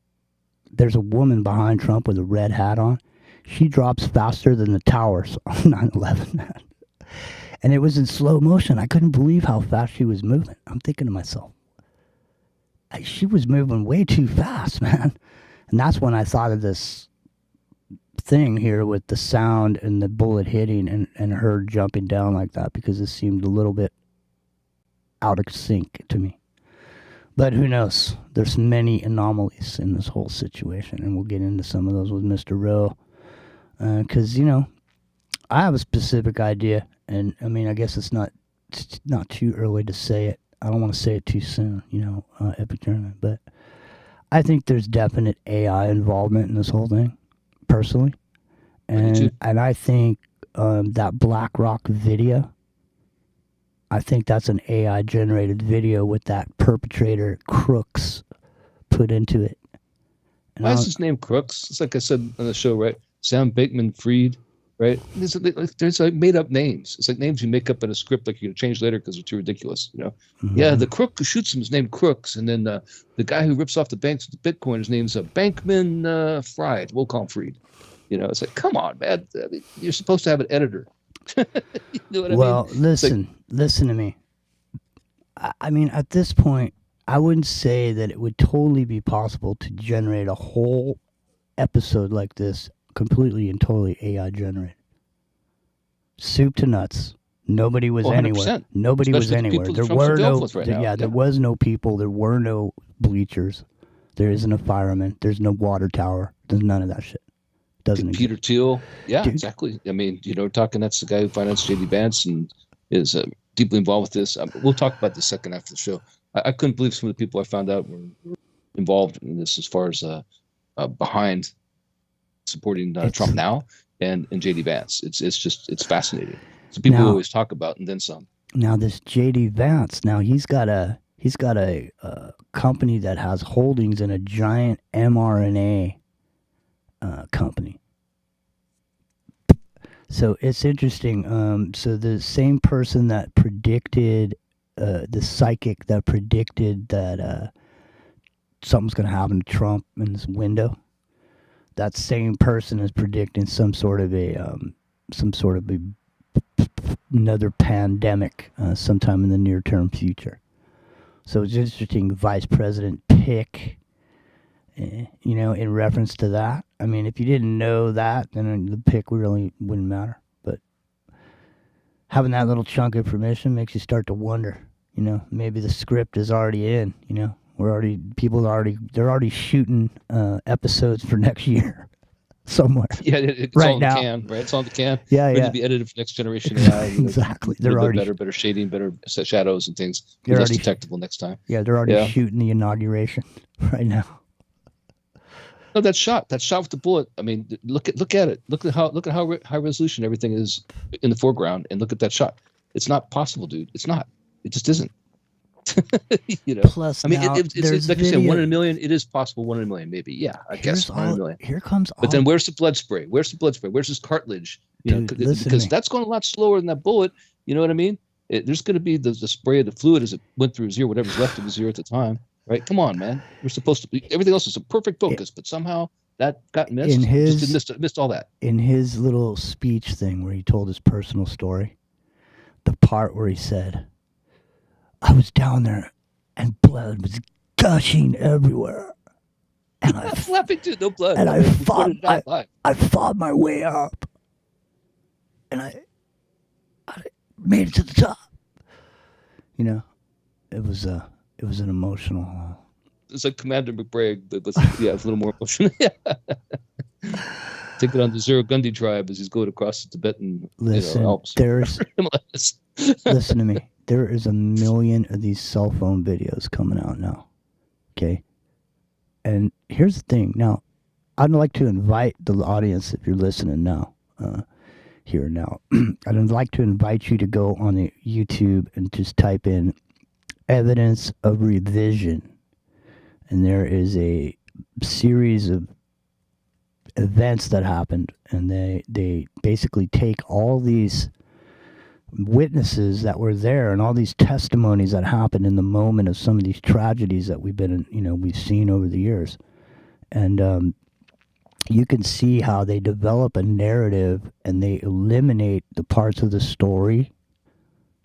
there's a woman behind Trump with a red hat on. She drops faster than the towers on 9/11, man. And it was in slow motion. I couldn't believe how fast she was moving. I'm thinking to myself, she was moving way too fast, man. And that's when I thought of this thing here with the sound and the bullet hitting and her jumping down like that, because it seemed a little bit out of sync to me. But who knows? There's many anomalies in this whole situation, and we'll get into some of those with Mr. Rowe. Because, I have a specific idea, and I mean, I guess it's not too early to say it. I don't want to say it too soon, Epic Journey, but I think there's definite AI involvement in this whole thing. Personally, and I think that BlackRock video, I think that's an AI generated video with that perpetrator Crooks put into it. And why is his name Crooks? It's like I said on the show, right? Sam Bankman-Fried, right? There's like made up names. It's like names you make up in a script like you're gonna change later because they're too ridiculous, Mm-hmm. Yeah, the crook who shoots him is named Crooks, and then the guy who rips off the banks with the Bitcoin, his name's Bankman Fried. We'll call him Fried. It's like, come on, man. I mean, you're supposed to have an editor. You know what I mean? Listen to me. I mean, at this point, I wouldn't say that it would totally be possible to generate a whole episode like this completely and totally AI generated. Soup to nuts. Nobody was anywhere. Nobody was anywhere. There were no. There was no people. There were no bleachers. There isn't a fireman. There's no water tower. There's none of that shit. Doesn't Peter exist. Thiel. Yeah, Dude. Exactly. I mean, talking. That's the guy who financed J.D. Vance and is deeply involved with this. We'll talk about this second after the show. I couldn't believe some of the people I found out were involved in this as far as behind supporting Trump now and J.D. Vance. It's fascinating. So people always talk about and then some. Now this J.D. Vance, he's got a company that has holdings in a giant mRNA company. So it's interesting. So the same person that predicted, the psychic that predicted that something's going to happen to Trump in this window, that same person is predicting some sort of another pandemic sometime in the near term future. So it's interesting. Vice President pick, in reference to that. I mean, if you didn't know that, then the pick really wouldn't matter. But having that little chunk of information makes you start to wonder, maybe the script is already in, they're already shooting episodes for next year somewhere. Yeah, it's right all now. The can, right? It's on the can. Yeah, ready yeah. to be edited for next generation AI. Exactly. They're already better shading, better shadows and things. They're Less already detectable next time. Yeah, they're already shooting the inauguration right now. No, that shot with the bullet. I mean, look at it. Look at how high resolution everything is in the foreground, and look at that shot. It's not possible, dude. It's not. It just isn't. You know, Plus, I mean, now it's there's like I said, video- 1 in a million. It is possible, 1 in a million, maybe. Yeah, I guess 1 in a million. Here comes. But then, where's the blood spray? Where's the blood spray? Where's his cartilage? You know, Dude, listen to because me. that's going a lot slower than that bullet. You know what I mean? There's going to be the spray of the fluid as it went through his ear, whatever's left of his ear at the time, right? Come on, man. We're supposed to be. Everything else is a perfect focus, but somehow that got missed. In his- Just missed all that. In his little speech thing where he told his personal story, the part where he said, "I was down there, and blood was gushing everywhere, and I I'm laughing too. No blood. and I We fought put it out live. I fought my way up, and I made it to the top." You know, it was an emotional. It's like Commander McBride, but with a little more emotion. Take it on the Zero Gundy tribe as he's going across the Tibetan Listen, Alps. there's Himalayas. listen to me. There is a million of these cell phone videos coming out now. Okay, and here's the thing. Now, I'd like to invite the audience, if you're listening now, here now, I'd like to invite you to go on the YouTube and just type in evidence of revision. And there is a series of events that happened, and they basically take all these witnesses that were there and all these testimonies that happened in the moment of some of these tragedies that we've seen over the years. And you can see how they develop a narrative and they eliminate the parts of the story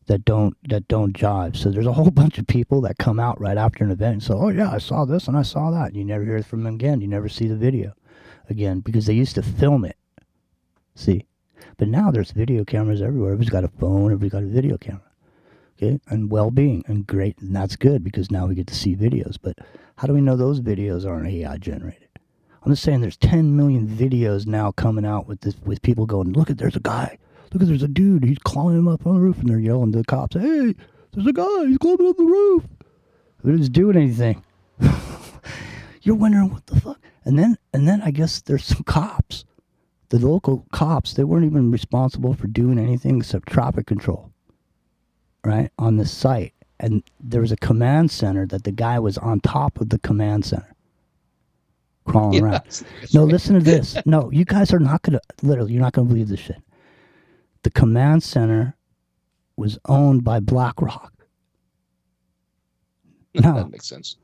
that don't jive. So there's a whole bunch of people that come out right after an event and say, "Oh yeah, I saw this and I saw that." And you never hear from them again. You never see the video again because they used to film it. See? But now there's video cameras everywhere. Everybody's got a phone, everybody's got a video camera. Okay? And well-being and great, and that's good because now we get to see videos. But how do we know those videos aren't AI generated? I'm just saying there's 10 million videos now coming out with people going, "Look at, there's a guy. Look at, there's a dude. He's climbing up on the roof," and they're yelling to the cops, "Hey, there's a guy. He's climbing up the roof." They're just doing anything. You're wondering what the fuck. And then I guess there's some cops. The local cops, they weren't even responsible for doing anything except traffic control, right, on this site. And there was a command center that the guy was on top of the command center, crawling around. No, listen to this. No, you guys are not going to, literally, you're not going to believe this shit. The command center was owned by BlackRock. No. That makes sense.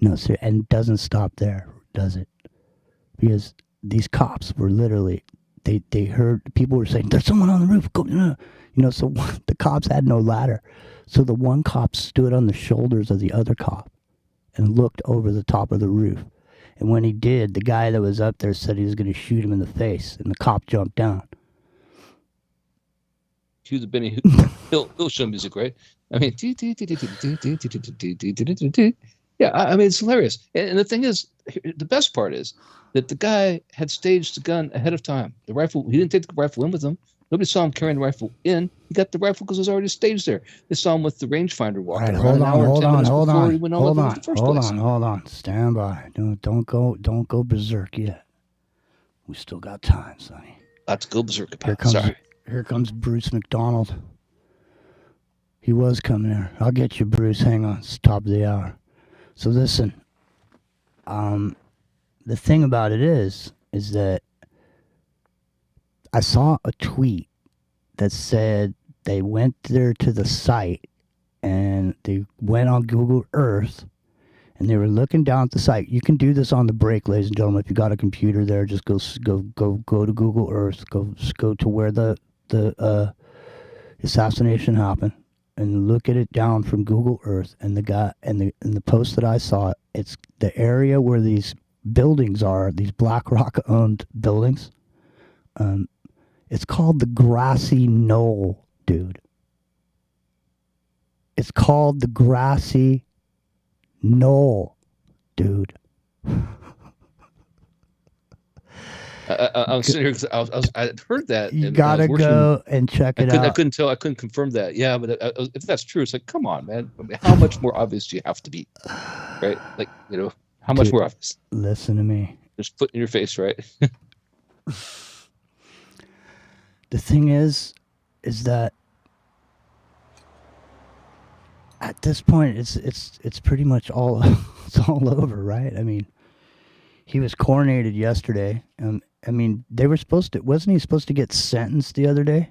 No, sir, and it doesn't stop there, does it? Because these cops were literally, they heard, people were saying, "There's someone on the roof." Go, no. You know, so the cops had no ladder. So the one cop stood on the shoulders of the other cop and looked over the top of the roof. And when he did, the guy that was up there said he was going to shoot him in the face, and the cop jumped down. Cue the Benny Hill show music, right? I mean, yeah, I mean, it's hilarious. And the thing is, the best part is that the guy had staged the gun ahead of time. The rifle, he didn't take the rifle in with him. Nobody saw him carrying the rifle in. He got the rifle because it was already staged there. They saw him with the rangefinder walking around. Hold on. Stand by. Don't go berserk yet. We still got time, Sonny. Let's go berserk about it. Here comes Bruce Macdonald. He was coming here. I'll get you, Bruce. Hang on. It's top of the hour. So listen. The thing about it is that I saw a tweet that said they went there to the site and they went on Google Earth and they were looking down at the site. You can do this on the break, ladies and gentlemen. If you got a computer there, just go to Google Earth. Go to where the assassination happened and look at it down from Google Earth. And the guy and the post that I saw, it's the area where these buildings are, these BlackRock owned buildings. It's called the grassy knoll, dude. It's called the grassy knoll, dude. I was sitting here because I heard that. You gotta go and check it out. I couldn't tell. I couldn't confirm that. Yeah, but if that's true, it's like, come on, man. I mean, how much more obvious do you have to be, right? Like, how much more obvious? Listen to me. Just put in your face, right? The thing is that at this point, it's pretty much all it's all over, right? I mean, he was coronated yesterday. I mean, they were supposed to. Wasn't he supposed to get sentenced the other day?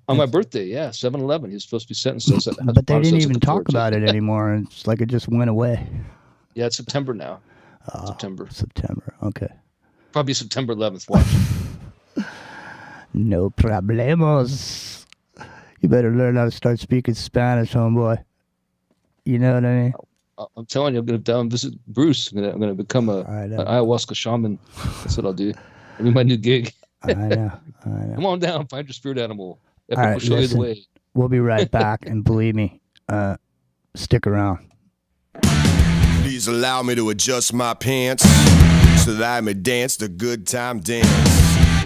On my birthday, yeah, 7/11. He was supposed to be sentenced. But they didn't even talk about it anymore. It's like it just went away. Yeah, it's September now. September. Okay. Probably September 11th. Watch. No problemos. You better learn how to start speaking Spanish, homeboy. You know what I mean? I'm telling you, I'm going to down visit Bruce. I'm going to become an ayahuasca shaman. That's what I'll do. It'll be my new gig. I know. Come on down, find your spirit animal. Epic All right, will show you the way. We'll be right back, and believe me, stick around. Please allow me to adjust my pants so that I may dance the good time dance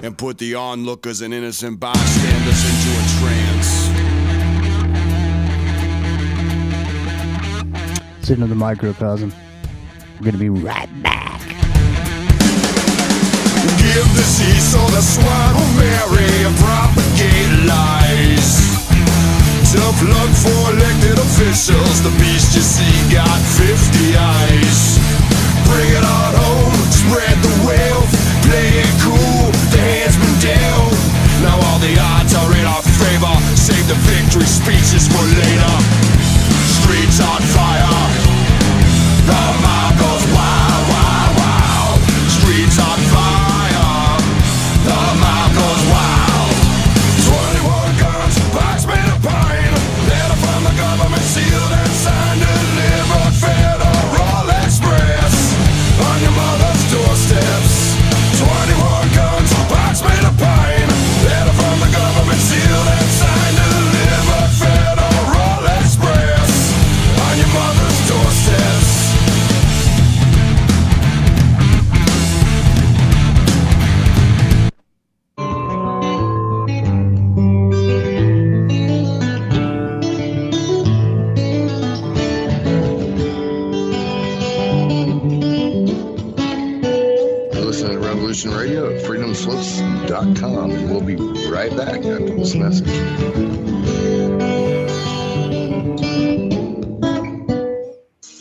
and put the onlookers and innocent bystanders into a trance. Sitting in the microcosm. We're going to be right back. Give the sea so the swine will marry and propagate lies. Tough luck for elected officials. The beast you see got 50 eyes. Bring it on home, spread the wealth, play it cool, the hand's been dealt. Now all the odds are in our favor. Save the victory speeches for later. Streets on fire, the mob goes wild, wild, wild. Streets on fire, the mob goes wild. 21 guns, box made of pine. Letter from the government, sealed and signed, delivered Federal Express on your mother's doorsteps. 21 guns, box made of pine. Letter from the government, sealed and signed, delivered Federal Express on your mother's doorsteps. Listen to Revolution Radio at freedomslips.com, and we'll be right back after this message.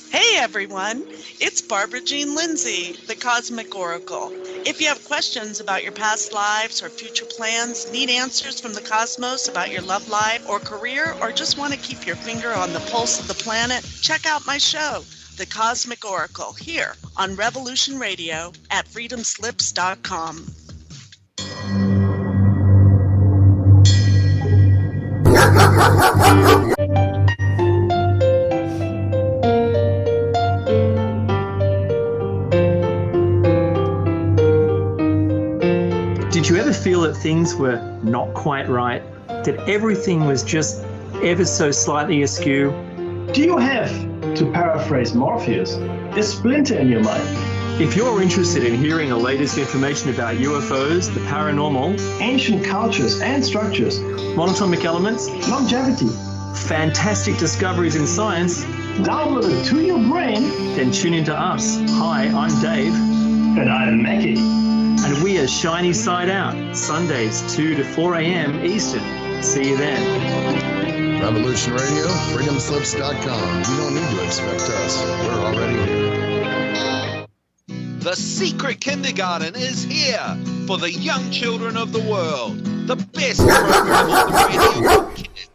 Hey everyone, it's Barbara Jean Lindsay, the Cosmic Oracle. If you have questions about your past lives or future plans, need answers from the cosmos about your love life or career, or just want to keep your finger on the pulse of the planet, check out my show, The Cosmic Oracle, here on Revolution Radio at freedomslips.com. Did you ever feel that things were not quite right? That everything was just ever so slightly askew? Do you have, to paraphrase Morpheus, a splinter in your mind? If you're interested in hearing the latest information about UFOs, the paranormal, ancient cultures and structures, monatomic elements, longevity, fantastic discoveries in science, downloaded to your brain, then tune into us. Hi, I'm Dave. And I'm Mackie. And we are Shiny Side Out, Sundays 2 to 4 a.m. Eastern. See you then. Revolution Radio, freedomslips.com. You don't need to expect us. We're already here. The secret kindergarten is here for the young children of the world. The best program on the radio for kids.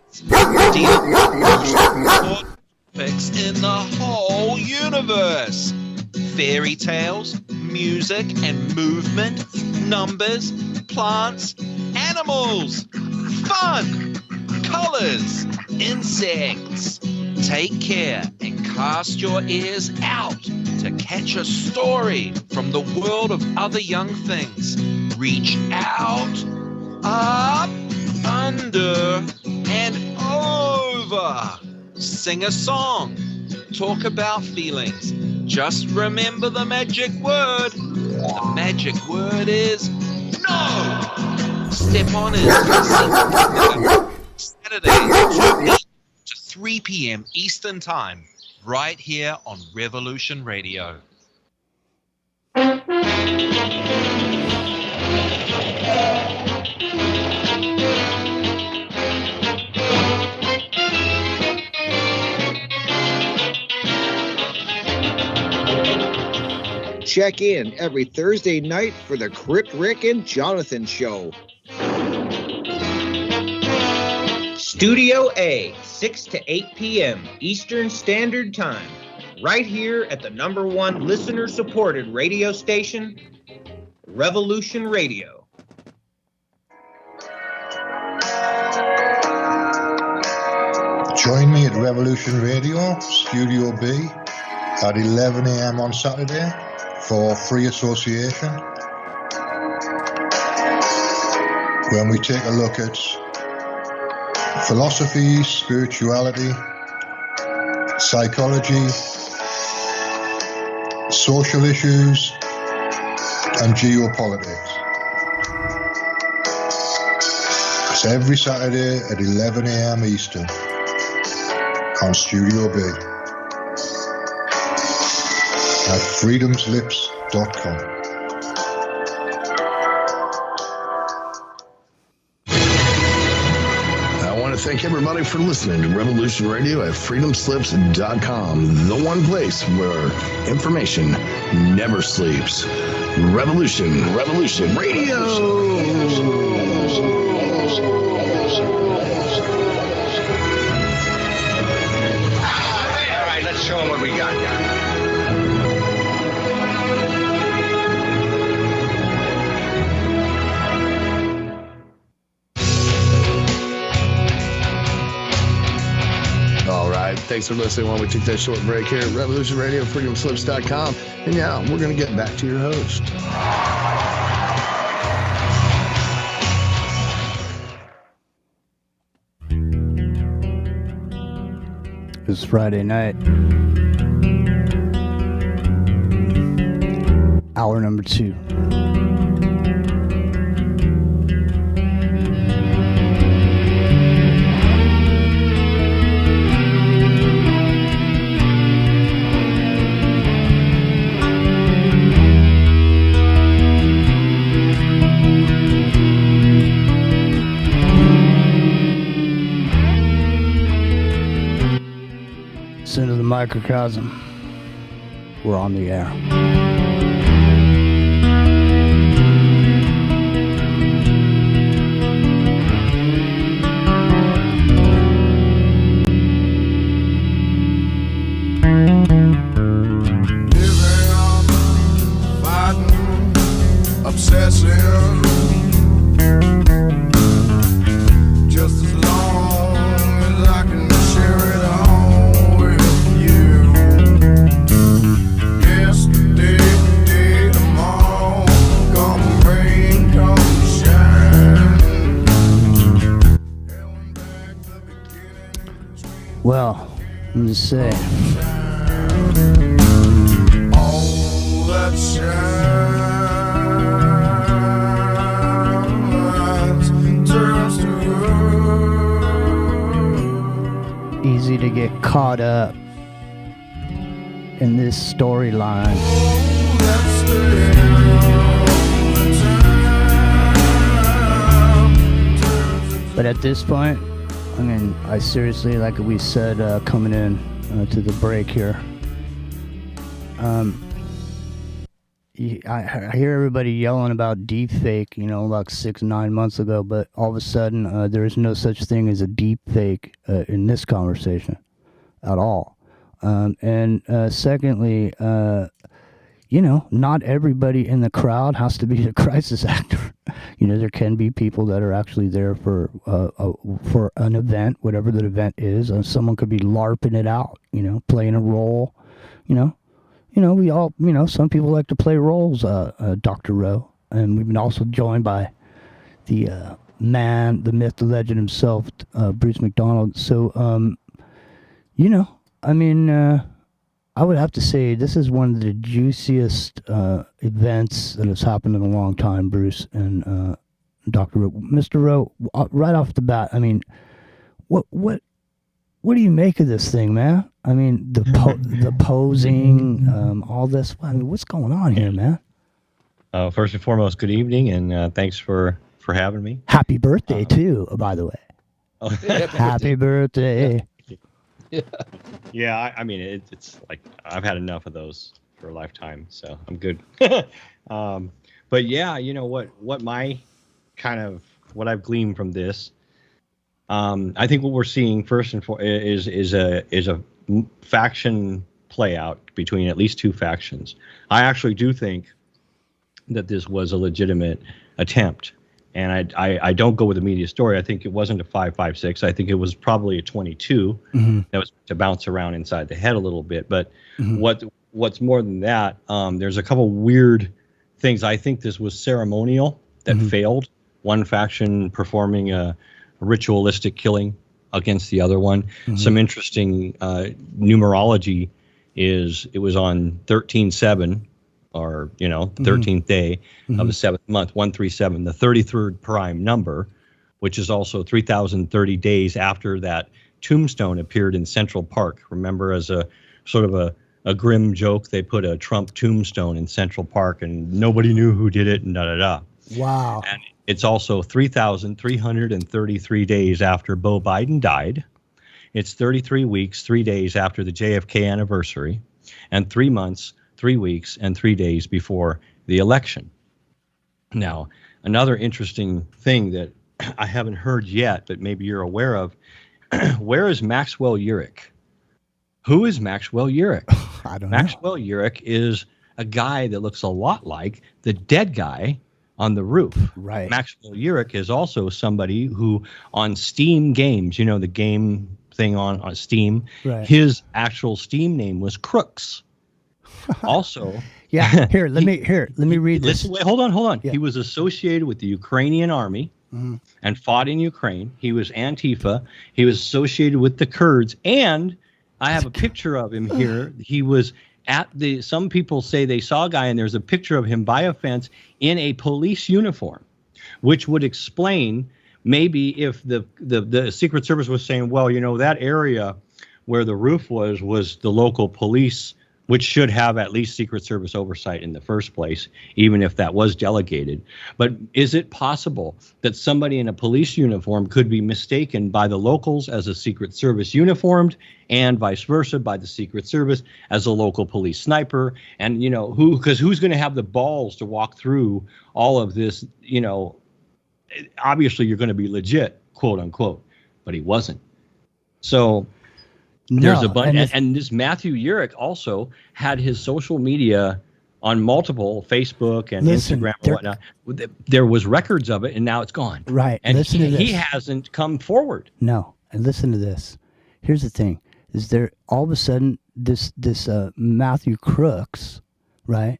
Topics in the whole universe. Fairy tales, music and movement, numbers, plants, animals, fun, colors, insects. Take care and cast your ears out to catch a story from the world of other young things. Reach out, up, under, and over. Sing a song. Talk about feelings. Just remember the magic word. The magic word is no. Step on in. Saturday, 2 to 3 p.m. Eastern Time, right here on Revolution Radio. check in every Thursday night for the Crypt Rick and Jonathan Show. Studio A, 6 to 8 p.m. Eastern Standard Time, right here at the #1 listener-supported radio station, Revolution Radio. Join me at Revolution Radio, Studio B, at 11 a.m. on Saturday for Free Association, when we take a look at philosophy, spirituality, psychology, social issues, and geopolitics. It's every Saturday at 11 a.m. Eastern on Studio B at freedomslips.com. Thank everybody for listening to Revolution Radio at freedomslips.com, the one place where information never sleeps. Revolution Radio. All right, let's show them what we got. Thanks for listening while we take that short break here at Revolution Radio, freedomslips.com. And yeah, we're going to get back to your host. It's Friday night. Hour number 2. Into the microcosm. We're on the air. Fighting, obsessing, just as long as I can share it all. Well, let me just say. All that shines turns to gold. Easy to get caught up in this storyline. But at this point, I mean, I seriously, like we said, coming in to the break here, I hear everybody yelling about deepfake, like 6-9 months ago, but all of a sudden, there is no such thing as a deepfake in this conversation at all. And secondly, not everybody in the crowd has to be a crisis actor. There can be people that are actually there for an event, whatever the event is. Someone could be LARPing it out, playing a role. We all, some people like to play roles, Dr. Rowe. And we've been also joined by the man, the myth, the legend himself, Bruce Macdonald. So, I would have to say this is one of the juiciest events that has happened in a long time, Bruce and Dr. Rowe. Mr. Rowe, right off the bat, what do you make of this thing, man? The posing, all this. What's going on here, man? First and foremost, good evening, and thanks for having me. Happy birthday, too, by the way. Happy birthday. Yeah, it's like I've had enough of those for a lifetime, so I'm good. But yeah, you know what my kind of what I've gleaned from this, I think what we're seeing first and foremost is a faction play out between at least two factions. I actually do think that this was a legitimate attempt, and I don't go with the media story. I think it wasn't a 5.56. I think it was probably a 22 that was to bounce around inside the head a little bit. But what's more than that, there's a couple weird things. I think this was ceremonial that failed. One faction performing a ritualistic killing against the other one. Some interesting numerology is it was on 13/7, or the 13th day of the 7th month, 137, the 33rd prime number, which is also 3,030 days after that tombstone appeared in Central Park. Remember, as a sort of a grim joke, they put a Trump tombstone in Central Park and nobody knew who did it and da-da-da. Wow. And it's also 3,333 days after Beau Biden died. It's 33 weeks, 3 days after the JFK anniversary, and 3 months, 3 weeks, and 3 days before the election. Now, another interesting thing that I haven't heard yet, but maybe you're aware of, where is Maxwell Urich? Who is Maxwell Urich? I don't know. Maxwell Urich is a guy that looks a lot like the dead guy on the roof. Right. Maxwell Urich is also somebody who on Steam games, the game thing on Steam, right. His actual Steam name was Crooks. Also, yeah. Here, let me read this. Wait, hold on. Yeah. He was associated with the Ukrainian army and fought in Ukraine. He was Antifa. He was associated with the Kurds, and I have a picture of him here. He was at some people say they saw a guy, and there's a picture of him by a fence in a police uniform, which would explain maybe if the Secret Service was saying, well, that area where the roof was the local police, which should have at least Secret Service oversight in the first place, even if that was delegated. But is it possible that somebody in a police uniform could be mistaken by the locals as a Secret Service uniformed, and vice versa by the Secret Service as a local police sniper? And, because who's going to have the balls to walk through all of this? Obviously you're going to be legit, quote unquote, but he wasn't. So there's a bunch, and this Matthew Urich also had his social media on multiple Facebook and Instagram and whatnot. There was records of it, and now it's gone. Right. And he hasn't come forward. No. And listen to this. Here's the thing: is there all of a sudden this Matthew Crooks, right?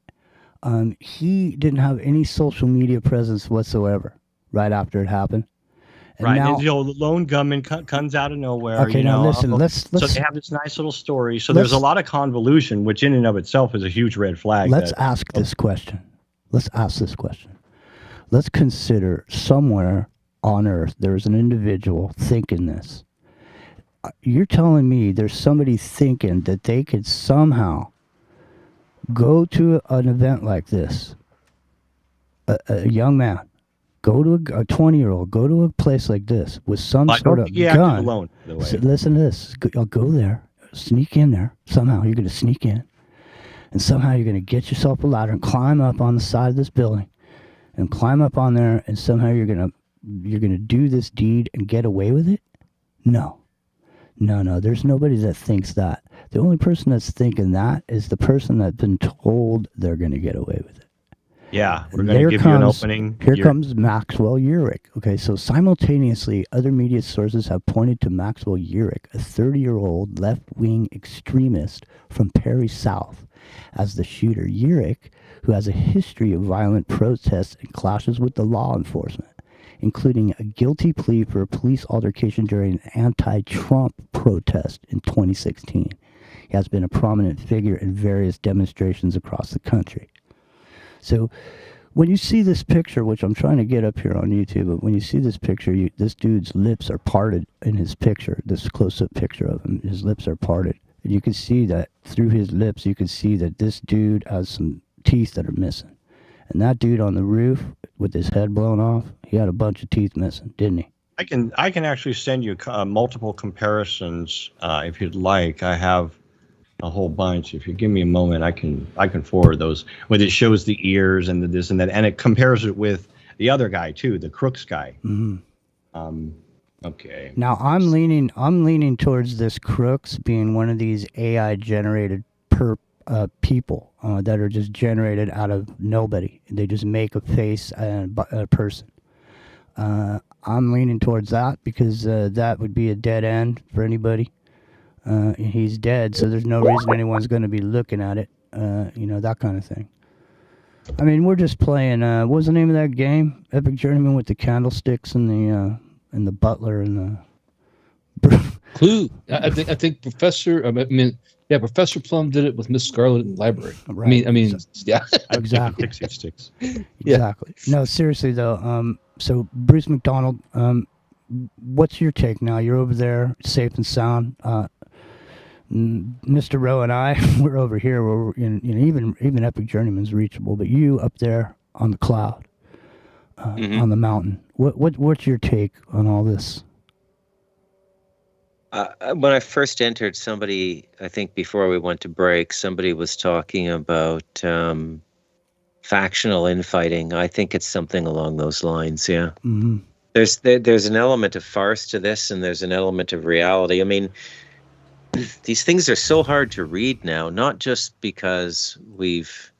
He didn't have any social media presence whatsoever right after it happened. And right, now, and the lone gunman comes out of nowhere. Okay, now listen. Let's. So they have this nice little story. So there's a lot of convolution, which in and of itself is a huge red flag. Let's ask this question. Let's consider somewhere on Earth there's an individual thinking this. You're telling me there's somebody thinking that they could somehow go to an event like this, a young man. Go to a 20-year-old, go to a place like this with some sort of gun. Alone, listen to this. I'll go there, sneak in there. Somehow you're going to sneak in. And somehow you're going to get yourself a ladder and climb up on the side of this building. And climb up on there, and somehow you're going to do this deed and get away with it? No. There's nobody that thinks that. The only person that's thinking that is the person that's been told they're going to get away with it. Yeah, we're going to give you an opening. Here comes Maxwell Urich. Okay, so simultaneously, other media sources have pointed to Maxwell Urich, a 30-year-old left-wing extremist from Perry South, as the shooter. Urich, who has a history of violent protests and clashes with the law enforcement, including a guilty plea for a police altercation during an anti-Trump protest in 2016. He has been a prominent figure in various demonstrations across the country. So when you see this picture, which I'm trying to get up here on YouTube, but when you see this picture, this dude's lips are parted in his picture, this close-up picture of him. His lips are parted. And you can see that through his lips, you can see that this dude has some teeth that are missing. And that dude on the roof with his head blown off, he had a bunch of teeth missing, didn't he? I can actually send you multiple comparisons if you'd like. I have a whole bunch. If you give me a moment, I can forward those. When it shows the ears and the this and that, and it compares it with the other guy too, the Crooks guy. Okay. Now I'm leaning towards this Crooks being one of these AI generated people that are just generated out of nobody. They just make a face and a person. I'm leaning towards that because that would be a dead end for anybody. He's dead, so there's no reason anyone's going to be looking at it. That kind of thing. I mean, we're just playing. What was the name of that game? Epic Journeyman with the candlesticks and the butler and the Clue. I think Professor. Professor Plum did it with Miss Scarlet in the library. Right. I mean, yeah. Exactly. Pixie sticks. Exactly. No, seriously though. So Bruce Macdonald, what's your take now? You're over there, safe and sound. Mr. Rowe and I, we're over here. We're even Epic Journeyman's reachable, but you up there on the cloud, on the mountain. What's your take on all this? When I first entered, somebody, I think before we went to break, somebody was talking about factional infighting. I think it's something along those lines. Yeah. Mm-hmm. There's an element of farce to this, and there's an element of reality. I mean, these things are so hard to read now, not just because we've,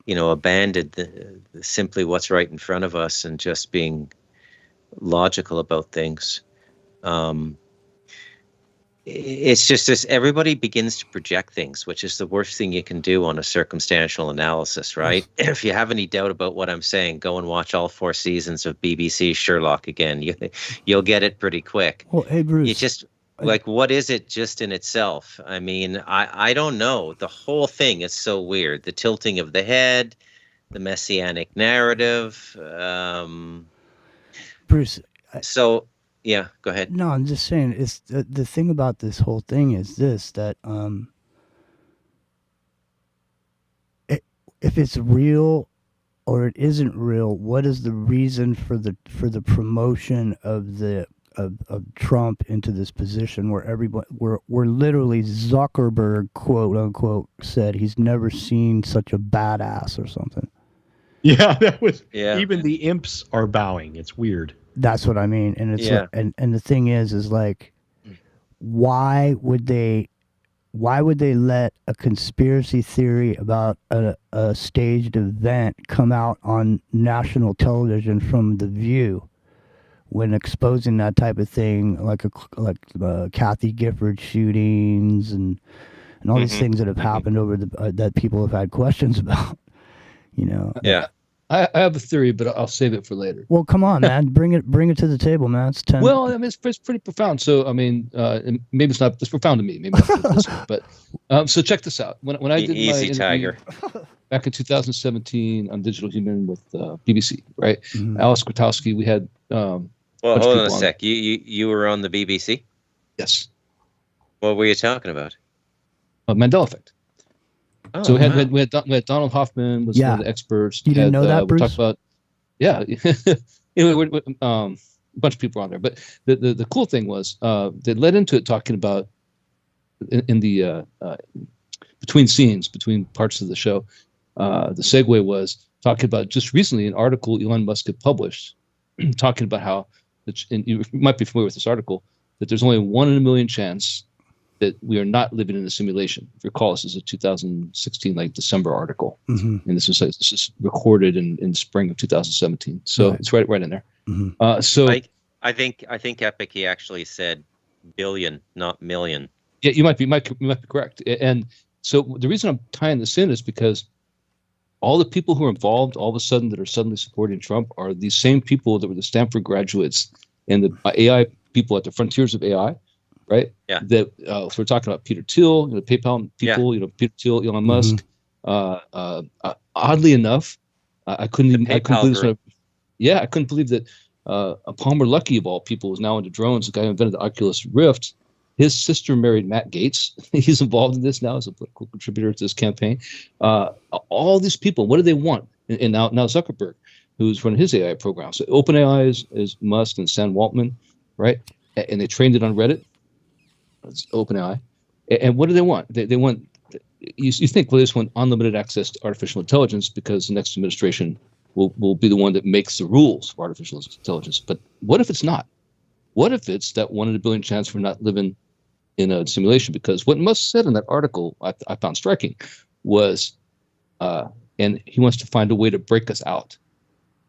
abandoned simply what's right in front of us and just being logical about things. It's just this, everybody begins to project things, which is the worst thing you can do on a circumstantial analysis, right? If you have any doubt about what I'm saying, go and watch all 4 seasons of BBC Sherlock again. You'll get it pretty quick. Well, hey, Bruce. You just, what is it just in itself? I mean, I don't know. The whole thing is so weird. The tilting of the head, the messianic narrative. Bruce. So... Yeah, go ahead. No, I'm just saying, it's the thing about this whole thing is this, that if it's real or it isn't real, what is the reason for the promotion of Trump into this position where everybody, we're literally Zuckerberg, quote unquote, said he's never seen such a badass or something. Yeah, that was. Yeah. Even the imps are bowing. It's weird. That's what I mean, and it's and the thing is like, why would they let a conspiracy theory about a staged event come out on national television from The View, when exposing that type of thing, like Kathy Gifford shootings and all these things that have happened over that people have had questions about, Yeah. I have a theory, but I'll save it for later. Well, come on, man, bring it to the table, man. It's 10. Well, I mean, it's pretty profound. So, I mean, maybe it's not. It's profound to me. Maybe not this one, but so check this out. When I did Easy, my Tiger. Back in 2017 on Digital Human with BBC, right? Alice Grotowski. We had. Well, hold on a sec. You were on the BBC? Yes. What were you talking about? Mandela effect. Oh, so we had Donald Hoffman was one of the experts. You didn't know that, Bruce? We talked about, anyway, a bunch of people were on there. But the cool thing was they led into it talking about in the between scenes, between parts of the show. The segue was talking about just recently an article Elon Musk had published, talking about how, and you might be familiar with this article, that there's only 1 in a million chance that we are not living in a simulation. If you recall, this is a 2016 December article, and this is recorded in spring of 2017. So it's right in there. So I think Epic, he actually said billion, not million. Yeah, you might be correct. And so the reason I'm tying this in is because all the people who are involved, all of a sudden, that are suddenly supporting Trump, are these same people that were the Stanford graduates and the AI people at the frontiers of AI. Right. Yeah. That so we're talking about Peter Thiel, PayPal people. Peter Thiel, Elon Musk. Oddly enough, I couldn't believe that Palmer Luckey of all people is now into drones. The guy who invented the Oculus Rift. His sister married Matt Gaetz. He's involved in this now as a political contributor to this campaign. All these people, what do they want? And now Zuckerberg, who's running his AI program. So OpenAI is Musk and Sam Altman, right? And they trained it on Reddit. It's OpenAI. And what do they want? They want, you think, well, they just want unlimited access to artificial intelligence because the next administration will be the one that makes the rules for artificial intelligence. But what if it's not? What if it's that 1 in a billion chance for not living in a simulation? Because what Musk said in that article I found striking was, and he wants to find a way to break us out.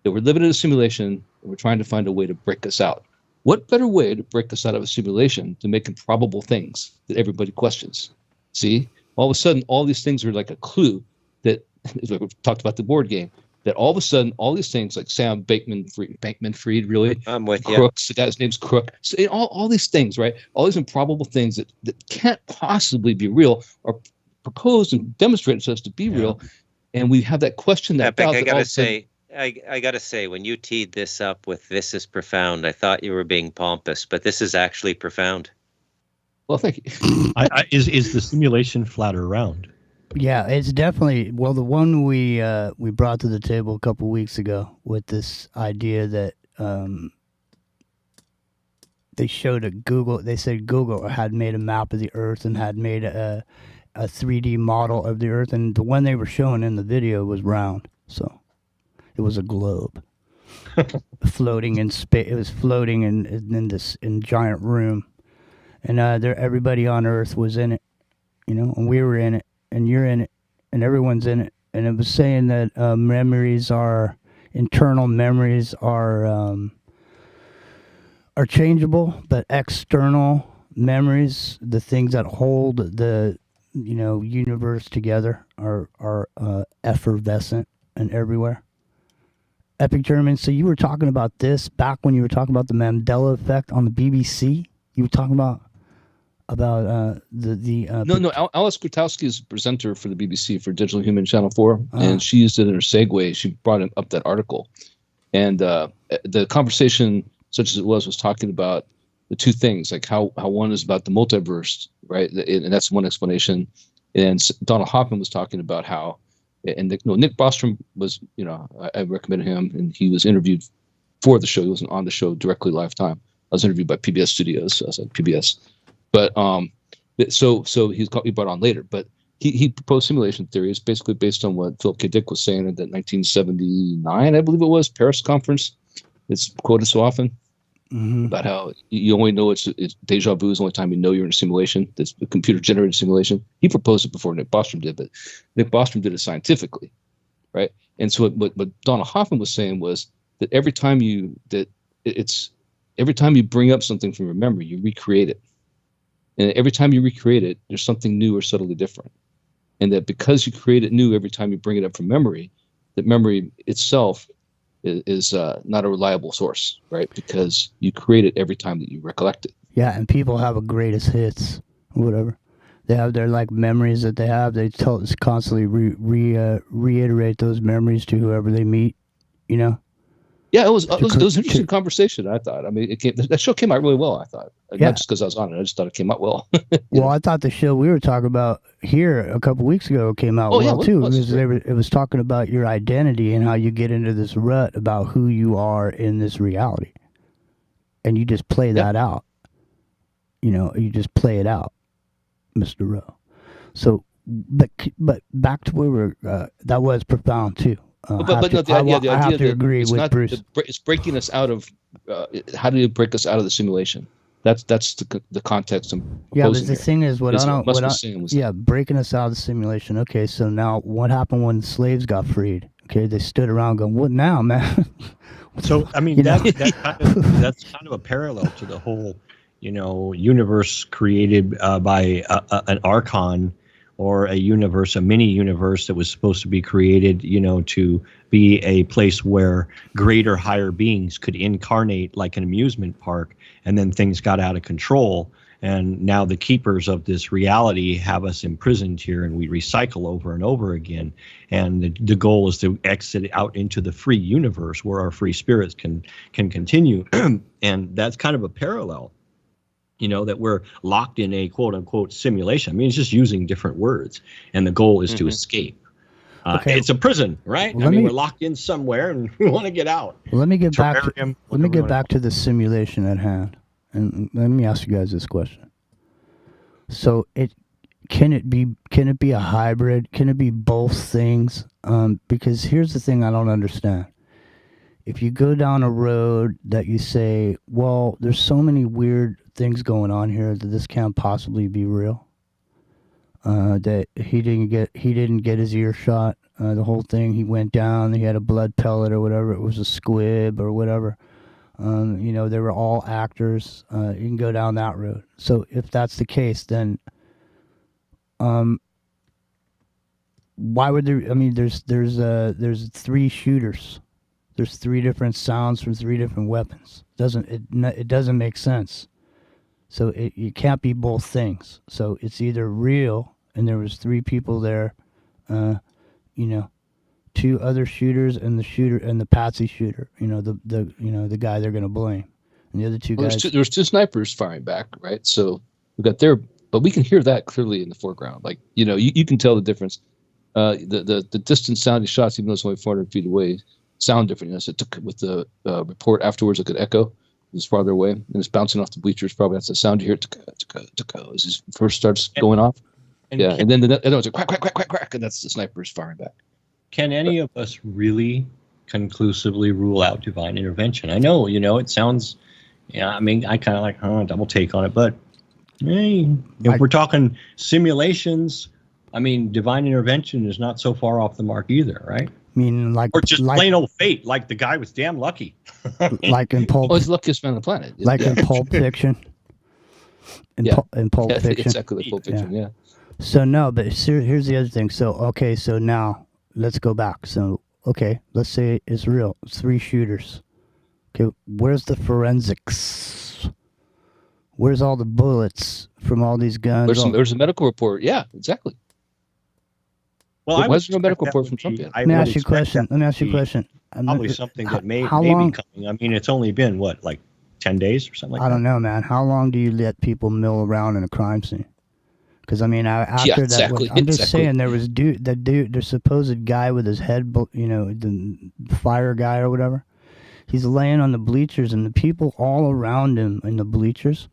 That we're living in a simulation, and we're trying to find a way to break us out. What better way to break us out of a simulation than make improbable things that everybody questions? See, all of a sudden, all these things are like a clue that, as we talked about the board game, that all of a sudden, all these things like Sam Bankman-Fried, really, I'm with you. Crooks, the guy's name's Crook, so all these things, right? All these improbable things that can't possibly be real are proposed and demonstrated to us to be real, and we have that question, that Epic, doubt. I gotta say, when you teed this up with "this is profound," I thought you were being pompous, but this is actually profound. Well, thank you. Is the simulation flat or round? Yeah, it's definitely, well, the one we brought to the table a couple weeks ago with this idea that they showed they said Google had made a map of the Earth and had made a 3D model of the Earth, and the one they were showing in the video was round, so it was a globe floating in space. It was floating in this giant room, and everybody on Earth was in it, and we were in it, and you're in it, and everyone's in it, and it was saying that internal memories are changeable, but external memories, the things that hold the universe together, are effervescent and everywhere. Epic German. So you were talking about this back when you were talking about the Mandela effect on the BBC. You were talking about No, Alice Grotowski is a presenter for the BBC for Digital Human Channel 4, and she used it in her segue. She brought up that article, and the conversation, such as it was talking about the two things, like how one is about the multiverse, right? And that's one explanation. And Donald Hoffman was talking about how, and Nick Bostrom was, I recommended him, and he was interviewed for the show. He wasn't on the show directly live time. I was interviewed by PBS Studios, so I was at PBS. But so he brought on later. But he proposed simulation theory. It's basically based on what Philip K. Dick was saying at that 1979, I believe it was, Paris conference. It's quoted so often. Mm-hmm. About how you only know it's deja vu is the only time you know you're in a simulation. That's a computer-generated simulation. He proposed it before Nick Bostrom did, but Nick Bostrom did it scientifically, right? And so what Donald Hoffman was saying was that every time you bring up something from your memory, you recreate it, and every time you recreate it, there's something new or subtly different, and that because you create it new every time you bring it up from memory, that memory itself is not a reliable source, right? Because you create it every time that you recollect it. Yeah, and people have a greatest hits, whatever. They have their memories that they have. They constantly reiterate those memories to whoever they meet, Yeah, it was an interesting conversation, I thought. I mean, that show came out really well, I thought. Yeah. Not just because I was on it. I just thought it came out well. Well, I thought the show we were talking about here a couple weeks ago came out too. It was talking about your identity and how you get into this rut about who you are in this reality. And you just play that out. You just play it out, Mr. Rowe. So, but back to where we're, that was profound too. I have to agree with Bruce. It's breaking us out of. How do you break us out of the simulation? That's the context. But the thing is, breaking us out of the simulation. Okay, so now what happened when slaves got freed? Okay, they stood around going, "What now, man?" So I mean, that's kind of a parallel to the whole, universe created by an archon. Or a mini universe that was supposed to be created, to be a place where greater, higher beings could incarnate like an amusement park, and then things got out of control. And now the keepers of this reality have us imprisoned here, and we recycle over and over again. And the goal is to exit out into the free universe where our free spirits can continue. And that's kind of a parallel. That we're locked in a quote unquote simulation. I mean, it's just using different words, and the goal is to escape. It's a prison, right? We're locked in somewhere, and we want to get out. Well, let me get back to the simulation at hand, and let me ask you guys this question. So can it be a hybrid? Can it be both things? Because here's the thing I don't understand. If you go down a road that you say, well, there's so many weird things going on here that this can't possibly be real. That he didn't get his ear shot. The whole thing, he went down, he had a blood pellet or whatever, it was a squib or whatever. They were all actors. You can go down that road. So if that's the case, then why would there? I mean, there's 3 shooters. There's 3 different sounds from 3 different weapons. It doesn't make sense. So it can't be both things. So it's either real and there was 3 people there, 2 other shooters and the shooter and the patsy shooter. The guy they're gonna blame, and the other 2 guys. There's 2 snipers firing back, right? So we got there, but we can hear that clearly in the foreground. Like you can tell the difference. The distant sounding shots, even though it's only 400 feet away, sound different. So it took with the report afterwards, it could echo. It was farther away, and it's bouncing off the bleachers. Probably that's the sound you hear. As it first starts going off. And then the other one's like crack, crack, crack, crack, crack, and that's the snipers firing back. Can any of us really conclusively rule out divine intervention? I know, it sounds, I mean, I kind of like, double take on it, but hey, if we're talking simulations, I mean, divine intervention is not so far off the mark either, right? I mean, or just plain old fate, like the guy was damn lucky. Like in Pulp. Oh, he's the luckiest man on the planet. Like in Pulp Fiction. In Pulp Fiction. Exactly, like Pulp Fiction. Yeah. So no, but here's the other thing. So so now let's go back. So let's say it's real. It's 3 shooters. Okay, where's the forensics? Where's all the bullets from all these guns? There's a medical report. Yeah, exactly. Well, why is there no medical report from Trump yet? Let me ask you a question. Probably something that may be coming. I mean, it's only been like 10 days or something like that. I don't know, man. How long do you let people mill around in a crime scene? Because I mean, after that, I'm just saying there was the supposed guy with his head, the fire guy or whatever. He's laying on the bleachers, and the people all around him in the bleachers,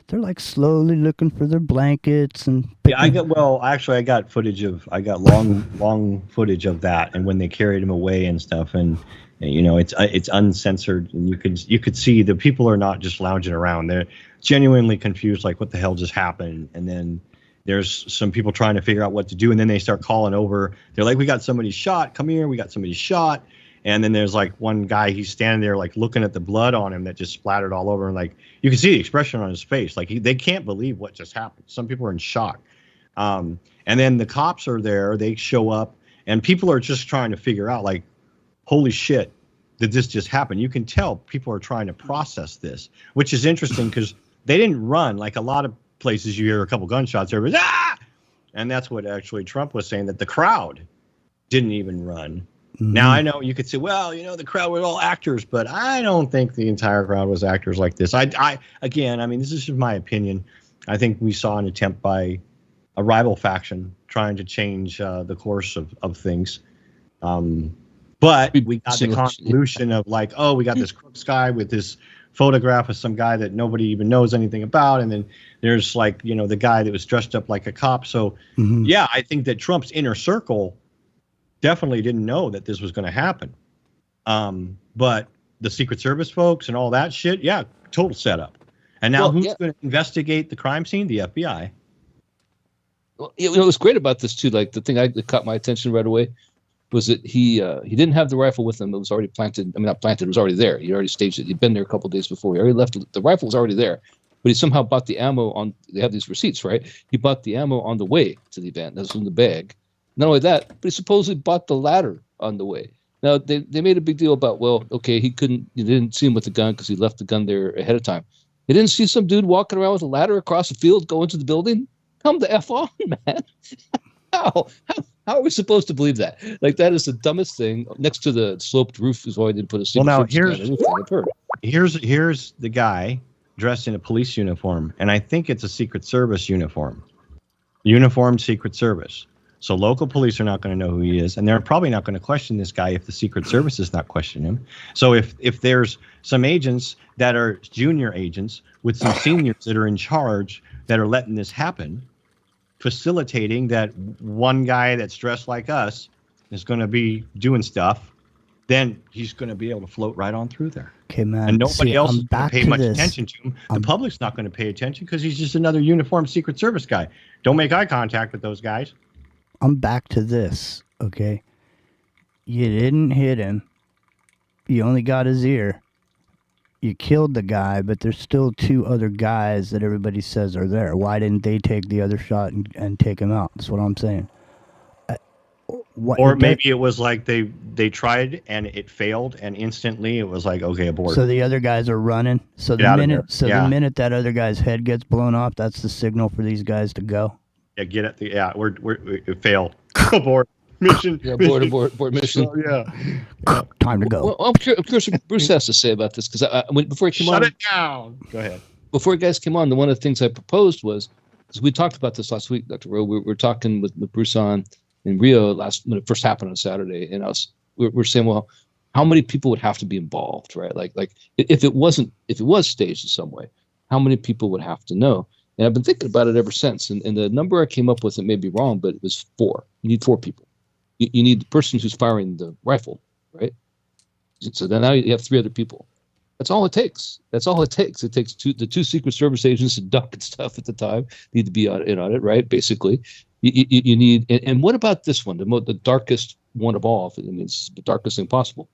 they're like slowly looking for their blankets and. Yeah, I got footage of. I got long footage of that, and when they carried him away and stuff, and it's uncensored, and you could see the people are not just lounging around; they're genuinely confused, like what the hell just happened, and then. There's some people trying to figure out what to do, and then they start calling over. They're like, we got somebody shot. Come here. We got somebody shot. And then there's like one guy, he's standing there like looking at the blood on him that just splattered all over. And like you can see the expression on his face. Like they can't believe what just happened. Some people are in shock. And then the cops are there. They show up, and people are just trying to figure out like, holy shit, did this just happen? You can tell people are trying to process this, which is interesting because they didn't run like a lot of places. You hear a couple gunshots, everybody's and that's what actually Trump was saying, that the crowd didn't even run. Mm-hmm. Now I know you could say, well, the crowd were all actors, but I don't think the entire crowd was actors like this. I mean, this is just my opinion. I think we saw an attempt by a rival faction trying to change the course of things. But we got the convolution of like, oh, we got this crooks guy with this photograph of some guy that nobody even knows anything about, and then there's like the guy that was dressed up like a cop. So yeah, I think that Trump's inner circle definitely didn't know that this was going to happen, but the Secret Service folks and all that shit, yeah, total setup. And now who's going to investigate the crime scene? The FBI. Well, what's great about this too, like the thing that caught my attention right away was that he didn't have the rifle with him. It was already planted. I mean, not planted. It was already there. He already staged it. He'd been there a couple of days before. He already left. The rifle was already there, but he somehow bought the ammo on. They have these receipts, right? He bought the ammo on the way to the event. That was in the bag. Not only that, but he supposedly bought the ladder on the way. Now they made a big deal about, well, okay, he didn't see him with the gun because he left the gun there ahead of time. He didn't see some dude walking around with a ladder across the field going to the building. Come the F on, man. How are we supposed to believe that? Like, that is the dumbest thing. Next to the sloped roof is why I didn't put a secret. Well, now here's the guy dressed in a police uniform, and I think it's a Secret Service uniform. Uniformed Secret Service. So local police are not going to know who he is, and they're probably not going to question this guy if the Secret Service is not questioning him. So if there's some agents that are junior agents with some seniors that are in charge that are letting this happen, facilitating that one guy that's dressed like us is going to be doing stuff, then he's going to be able to float right on through there. Okay, man. And nobody else is going to pay much this. attention to him. The public's not going to pay attention because he's just another uniformed Secret Service guy. Don't make eye contact with those guys. I'm back to this, okay? You didn't hit him. You only got his ear. You killed the guy, but there's still 2 other guys that everybody says are there. Why didn't they take the other shot and take him out? That's what I'm saying. Or maybe it was like they tried and it failed, and instantly it was like, okay, abort. So the other guys are running. So the minute that other guy's head gets blown off, that's the signal for these guys to go. Yeah, get it. We failed. Abort mission. Yeah, abort mission. So, yeah. Time to go. Well, I'm curious what Bruce has to say about this, because before he came on, shut it down. Go ahead. Before you guys came on, one of the things I proposed was, because we talked about this last week, Dr. Rowe. We were talking with Bruce on in Rio when it first happened on Saturday, and we're saying, well, how many people would have to be involved, right? Like if it was staged in some way, how many people would have to know? And I've been thinking about it ever since. And the number I came up with, it may be wrong, but it was 4. You need 4 people. You need the person who's firing the rifle, right? So then now you have 3 other people. That's all it takes. It takes the 2 Secret Service agents to duck and stuff at the time need to be in on it, right? Basically, you need. And what about this one? The darkest one of all. I mean, it's the darkest thing possible.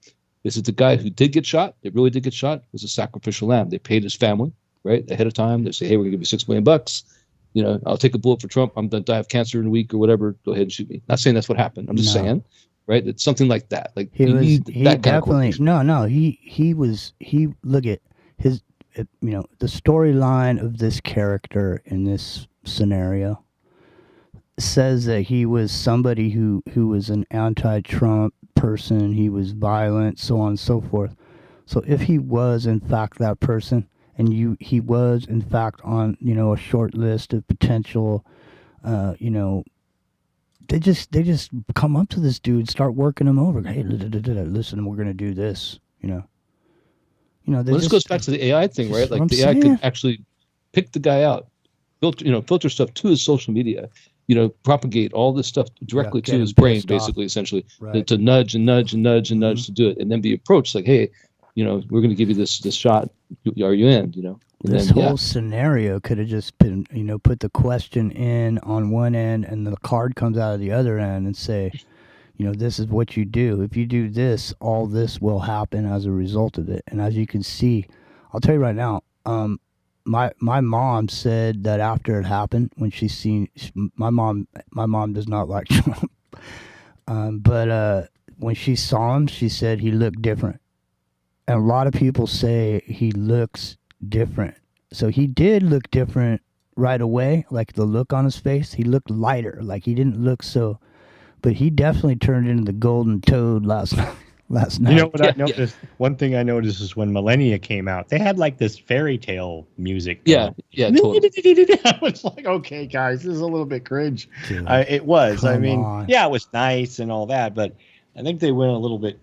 Is it the guy who did get shot? It really did get shot. Was a sacrificial lamb. They paid his family right ahead of time. They say, hey, we're gonna give you $6 million. I'll take a bullet for Trump. I'm gonna die of cancer in a week or whatever. Go ahead and shoot me. Not saying that's what happened. I'm just saying, right? It's something like that. Like he definitely he look at his the storyline of this character in this scenario says that he was somebody who was an anti-Trump person. He was violent, so on and so forth. So if he was in fact that person, and he was in fact on a short list of potential, they just come up to this dude, start working him over. Hey, listen, we're gonna do this. This goes back to the AI thing, right? Like the AI could actually pick the guy out, filter stuff to his social media, propagate all this stuff directly to his brain, basically, essentially, right. to nudge and nudge and nudge and nudge to do it, and then be approached like, hey, we're going to give you this shot. Are you in? This whole scenario could have just been, put the question in on one end, and the card comes out of the other end, and say, this is what you do. If you do this, all this will happen as a result of it. And as you can see, I'll tell you right now, my mom said that after it happened, when she seen my mom does not like Trump, but when she saw him, she said he looked different. And a lot of people say he looks different. So he did look different right away, like the look on his face. He looked lighter, like he didn't look so. But he definitely turned into the golden toad last night. You know what I noticed? Yeah. One thing I noticed is when Millennia came out, they had like this fairy tale music. Yeah, totally. I was like, okay, guys, this is a little bit cringe. It was. I mean, it was nice and all that, but I think they went a little bit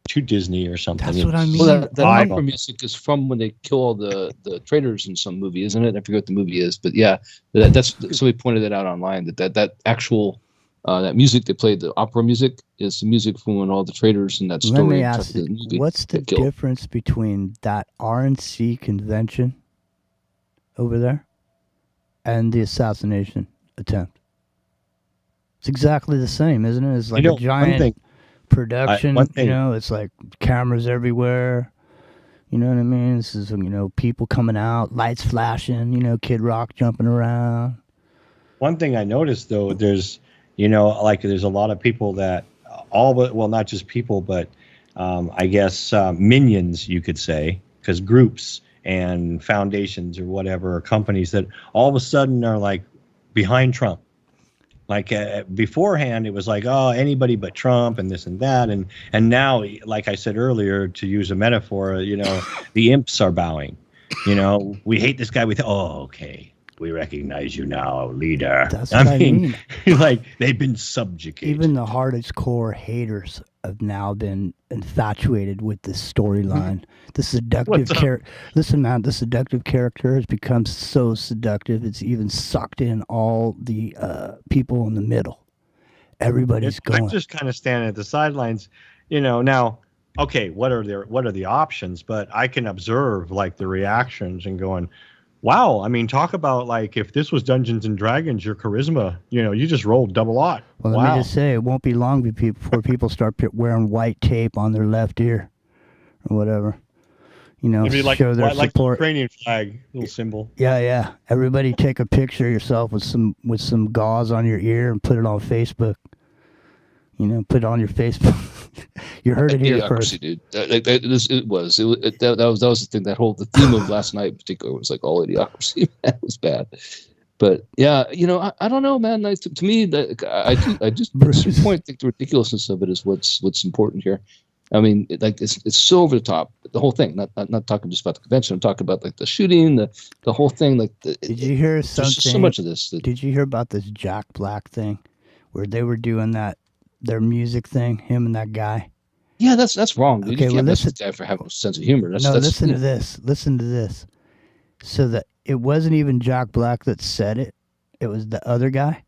too Disney or something. That's what I mean. Well, that opera music is from when they kill all the traitors in some movie, isn't it? I forget what the movie is, but yeah, that's somebody pointed that out online. That actual that music they played, the opera music, is the music from when all the traitors in that story. Let me ask you, what's the difference between that RNC convention over there and the assassination attempt? It's exactly the same, isn't it? It's like a giant production. It's like cameras everywhere. You know what I mean? This is people coming out, lights flashing. Kid Rock jumping around. One thing I noticed though, there's there's a lot of people that not just people, but I guess minions, you could say, because groups and foundations or whatever, or companies that all of a sudden are like behind Trump. Like beforehand, it was like, oh, anybody but Trump and this and that. And now, like I said earlier, to use a metaphor, the imps are bowing. We hate this guy. Okay. We recognize you now, leader. That's what I mean. Like they've been subjugated. Even the hardest core haters have now been infatuated with this storyline. This seductive character. Listen, man, this seductive character has become so seductive. It's even sucked in all the people in the middle. Everybody's going. I'm just kind of standing at the sidelines, now. Okay, what are the options? But I can observe like the reactions and going, wow. I mean, talk about like if this was Dungeons and Dragons, your charisma, you just rolled double aught. Well, let me just say, it won't be long before people start wearing white tape on their left ear or whatever. It'd be like, show their like support. The Ukrainian flag, little symbol. Yeah. Everybody take a picture of yourself with some gauze on your ear and put it on Facebook. Put it on your Facebook. You heard it here first, dude. That was the thing. The theme of last night in particular was like all idiocracy. That was bad. But yeah, I don't know, man. To me, I just think the ridiculousness of it is what's important here. I mean, it's so over the top. The whole thing. Not talking just about the convention. I'm talking about like the shooting, the whole thing. Did you hear something? There's so much of this. Did you hear about this Jack Black thing, where they were doing their music thing? Him and that guy. Yeah, that's wrong. Dude. Okay, you can't miss this guy for having a sense of humor. Listen to this. Listen to this. So that it wasn't even Jack Black that said it. It was the other guy.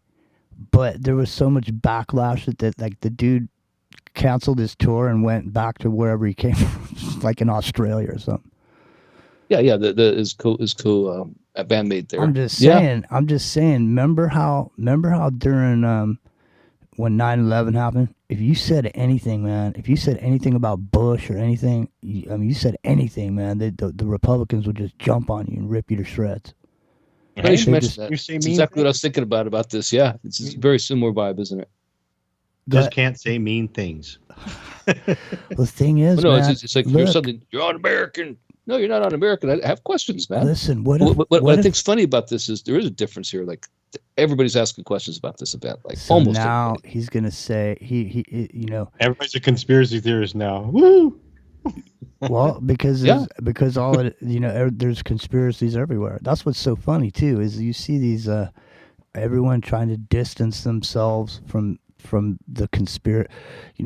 But there was so much backlash that like the dude canceled his tour and went back to wherever he came from, like in Australia or something. Yeah. His bandmate there. I'm just saying. Remember how during when 9/11 happened, if you said anything, man, if you said anything about Bush or anything, you said anything, man, the Republicans would just jump on you and rip you to shreds. You should mention that. That's exactly what I was thinking about this. Yeah, it's a very similar vibe, isn't it? Just can't say mean things. The thing is, man, it's like you're un-American. No, you're not un-American. I have questions, man. Listen, what I think's funny about this is there is a difference here. Like everybody's asking questions about this event. Like so almost now everybody. He's gonna say he everybody's a conspiracy theorist now. Woo! Well, because there's conspiracies everywhere. That's what's so funny too, is you see these everyone trying to distance themselves from the conspiracy.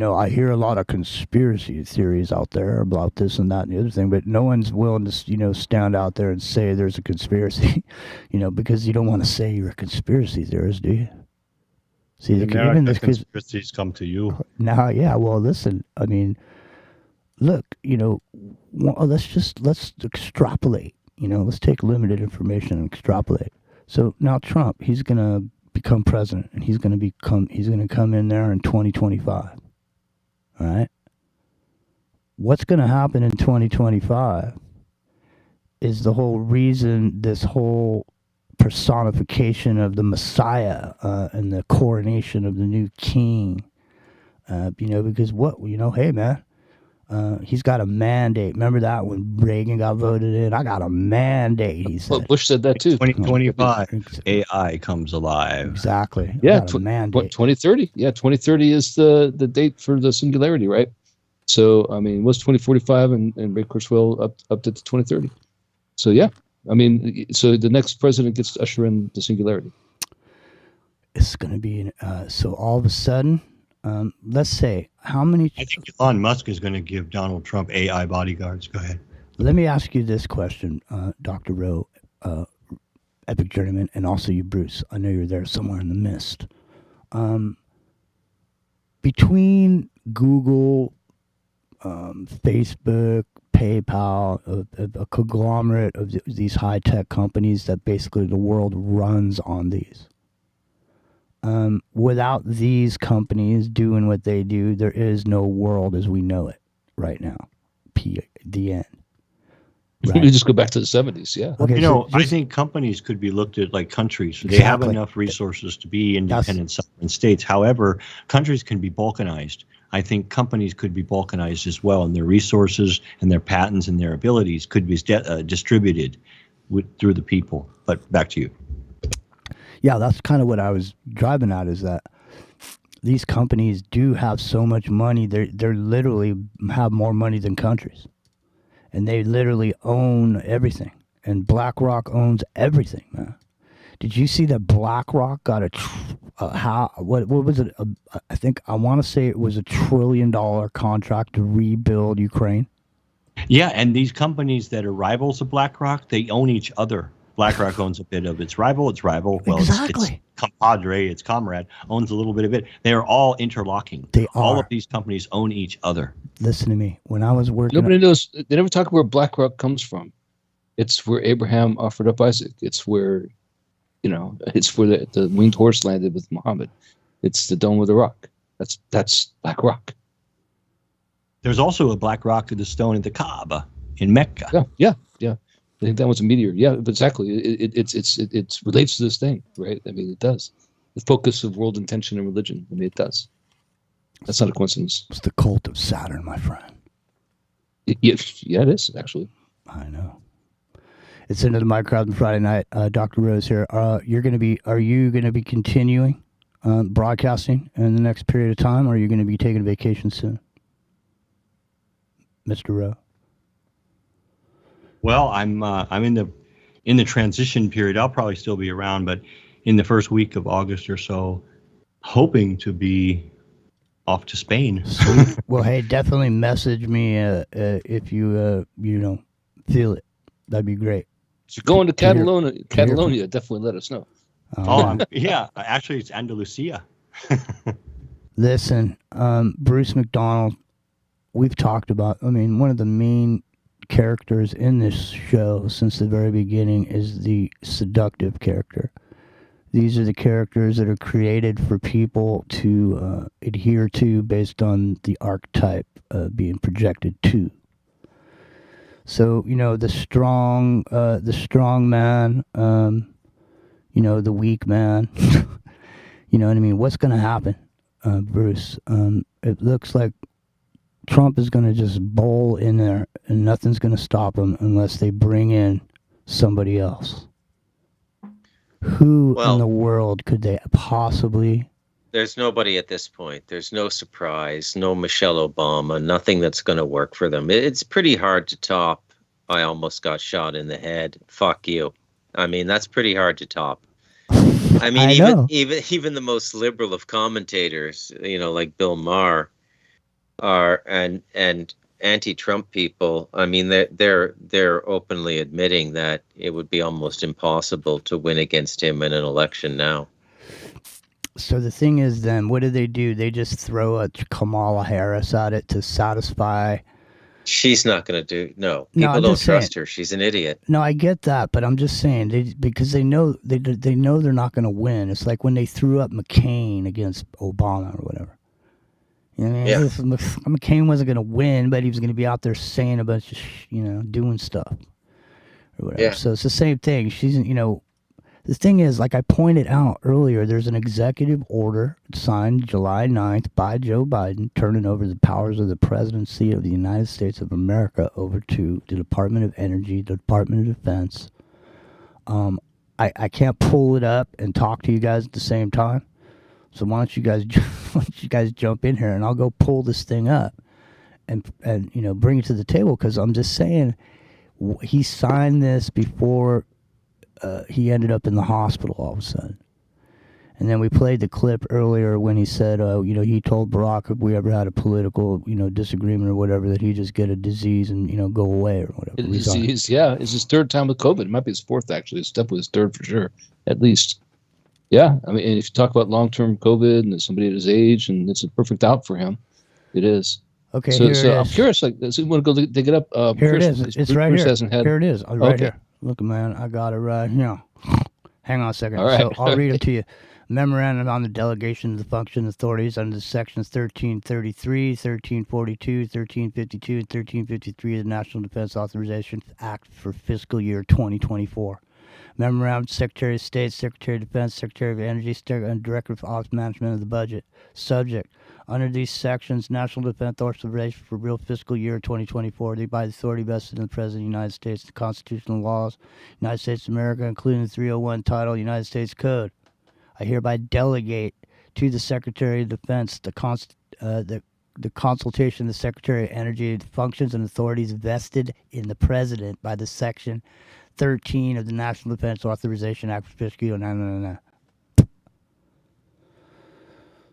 I hear a lot of conspiracy theories out there about this and that and the other thing, but no one's willing to stand out there and say there's a conspiracy. Because you don't want to say you're a conspiracy theorist, do you? See, even the conspiracies come to you now. Yeah, well, listen, I mean, look, let's extrapolate. Let's take limited information and extrapolate. So now Trump, he's gonna become president, and he's gonna come in there in 2025. All right. What's gonna happen in 2025 is the whole reason this whole personification of the Messiah and the coronation of the new king. Because hey man. He's got a mandate. Remember that when Reagan got voted in? I got a mandate, he said. Well, Bush said that too. 2025, AI comes alive. Exactly. Yeah, 2030. Yeah, 2030 is the date for the singularity, right? So, I mean, it was 2045 and Ray Kurzweil up to 2030. So, yeah. I mean, so the next president gets to usher in the singularity. It's going to be, so all of a sudden, let's say, how many... I think Elon Musk is going to give Donald Trump AI bodyguards. Go ahead. Let me ask you this question, Dr. Rowe, Epic Journeyman, and also you, Bruce. I know you're there somewhere in the mist. Between Google, Facebook, PayPal, a conglomerate of these high-tech companies that basically the world runs on these. Without these companies doing what they do, there is no world as we know it right now. The end. Right. We just go back to the 70s, yeah. Okay, I think companies could be looked at like countries. They have enough resources to be independent sovereign states. However, countries can be balkanized. I think companies could be balkanized as well, and their resources and their patents and their abilities could be distributed through the people. But back to you. Yeah, that's kind of what I was driving at, is that these companies do have so much money. They're literally have more money than countries. And they literally own everything. And BlackRock owns everything, man. Did you see that BlackRock got what was it? I think I want to say it was $1 trillion contract to rebuild Ukraine. Yeah, and these companies that are rivals of BlackRock, they own each other. BlackRock owns a bit of its rival. Well, exactly. Its compadre, its comrade, owns a little bit of it. They are all interlocking. They are. All of these companies own each other. Listen to me. When I was working, nobody knows. They never talk where BlackRock comes from. It's where Abraham offered up Isaac. It's where, it's where the winged horse landed with Muhammad. It's the dome of the rock. That's BlackRock. There's also a black rock of the stone at the Kaaba in Mecca. Yeah. I think that was a meteor. Yeah, but exactly. It relates to this thing, right? I mean, it does. The focus of world intention and religion. I mean, it does. That's not a coincidence. It's the cult of Saturn, my friend. Yeah, it is actually. I know. It's into the Microcosm Friday night. Dr. Rose here. Are you going to be continuing broadcasting in the next period of time, or are you going to be taking a vacation soon, Mr. Rowe? Well, I'm in the transition period. I'll probably still be around, but in the first week of August or so, hoping to be off to Spain. Sweet. Well, hey, definitely message me if you feel it. That'd be great. So going to Catalonia, definitely let us know. Yeah, actually it's Andalusia. Listen, Bruce Macdonald, we've talked about, one of the main characters in this show since the very beginning is the seductive character. These are the characters that are created for people to adhere to based on the archetype being projected to. So, the strong man, the weak man, you know what I mean? What's going to happen, Bruce? It looks like Trump is going to just bowl in there and nothing's going to stop him unless they bring in somebody else. Who in the world could they possibly? There's nobody at this point. There's no surprise, no Michelle Obama, nothing that's going to work for them. It's pretty hard to top. I almost got shot in the head. Fuck you. I mean, that's pretty hard to top. I mean, even the most liberal of commentators, like Bill Maher, and anti-Trump people. I mean, they're openly admitting that it would be almost impossible to win against him in an election now. So the thing is, then, what do? They just throw a Kamala Harris at it to satisfy. She's not going to do. No, people don't trust her. She's an idiot. No, I get that, but I'm just saying because they know they're not going to win. It's like when they threw up McCain against Obama or whatever. You know what I mean? Yeah. McCain wasn't going to win, but he was going to be out there saying a bunch of doing stuff or whatever. Yeah. So it's the same thing. She's the thing is, like I pointed out earlier, there's an executive order signed July 9th by Joe Biden turning over the powers of the presidency of the United States of America over to the Department of Energy, the Department of Defense. I can't pull it up and talk to you guys at the same time. So why don't you guys jump in here and I'll go pull this thing up and bring it to the table, because I'm just saying he signed this before he ended up in the hospital all of a sudden. And then we played the clip earlier when he said, he told Barack if we ever had a political, disagreement or whatever, that he just get a disease and, go away or whatever. It's his third time with COVID. It might be his fourth, actually. It's definitely his third for sure, at least. Yeah. I mean, if you talk about long-term COVID and somebody at his age, and it's a perfect out for him, it is. Okay. So I'm curious, like, does anyone go dig it up? Here it is. It's right here. Here it is. Right okay. Here. Look, man, I got it right here. Hang on a second. All right. So I'll read it to you. Memorandum on the delegation of the function authorities under sections 1333, 1342, 1352, and 1353 of the National Defense Authorization Act for fiscal year 2024. Memorandum, Secretary of State, Secretary of Defense, Secretary of Energy, and Director of Office Management of the Budget. Subject. Under these sections, National Defense Authorization for real fiscal year 2024, they by the authority vested in the President of the United States, the constitutional laws, United States of America, including the 301 title, United States Code. I hereby delegate to the Secretary of Defense the consultation of the Secretary of Energy, the functions and authorities vested in the President by the section 13 of the National Defense Authorization Act.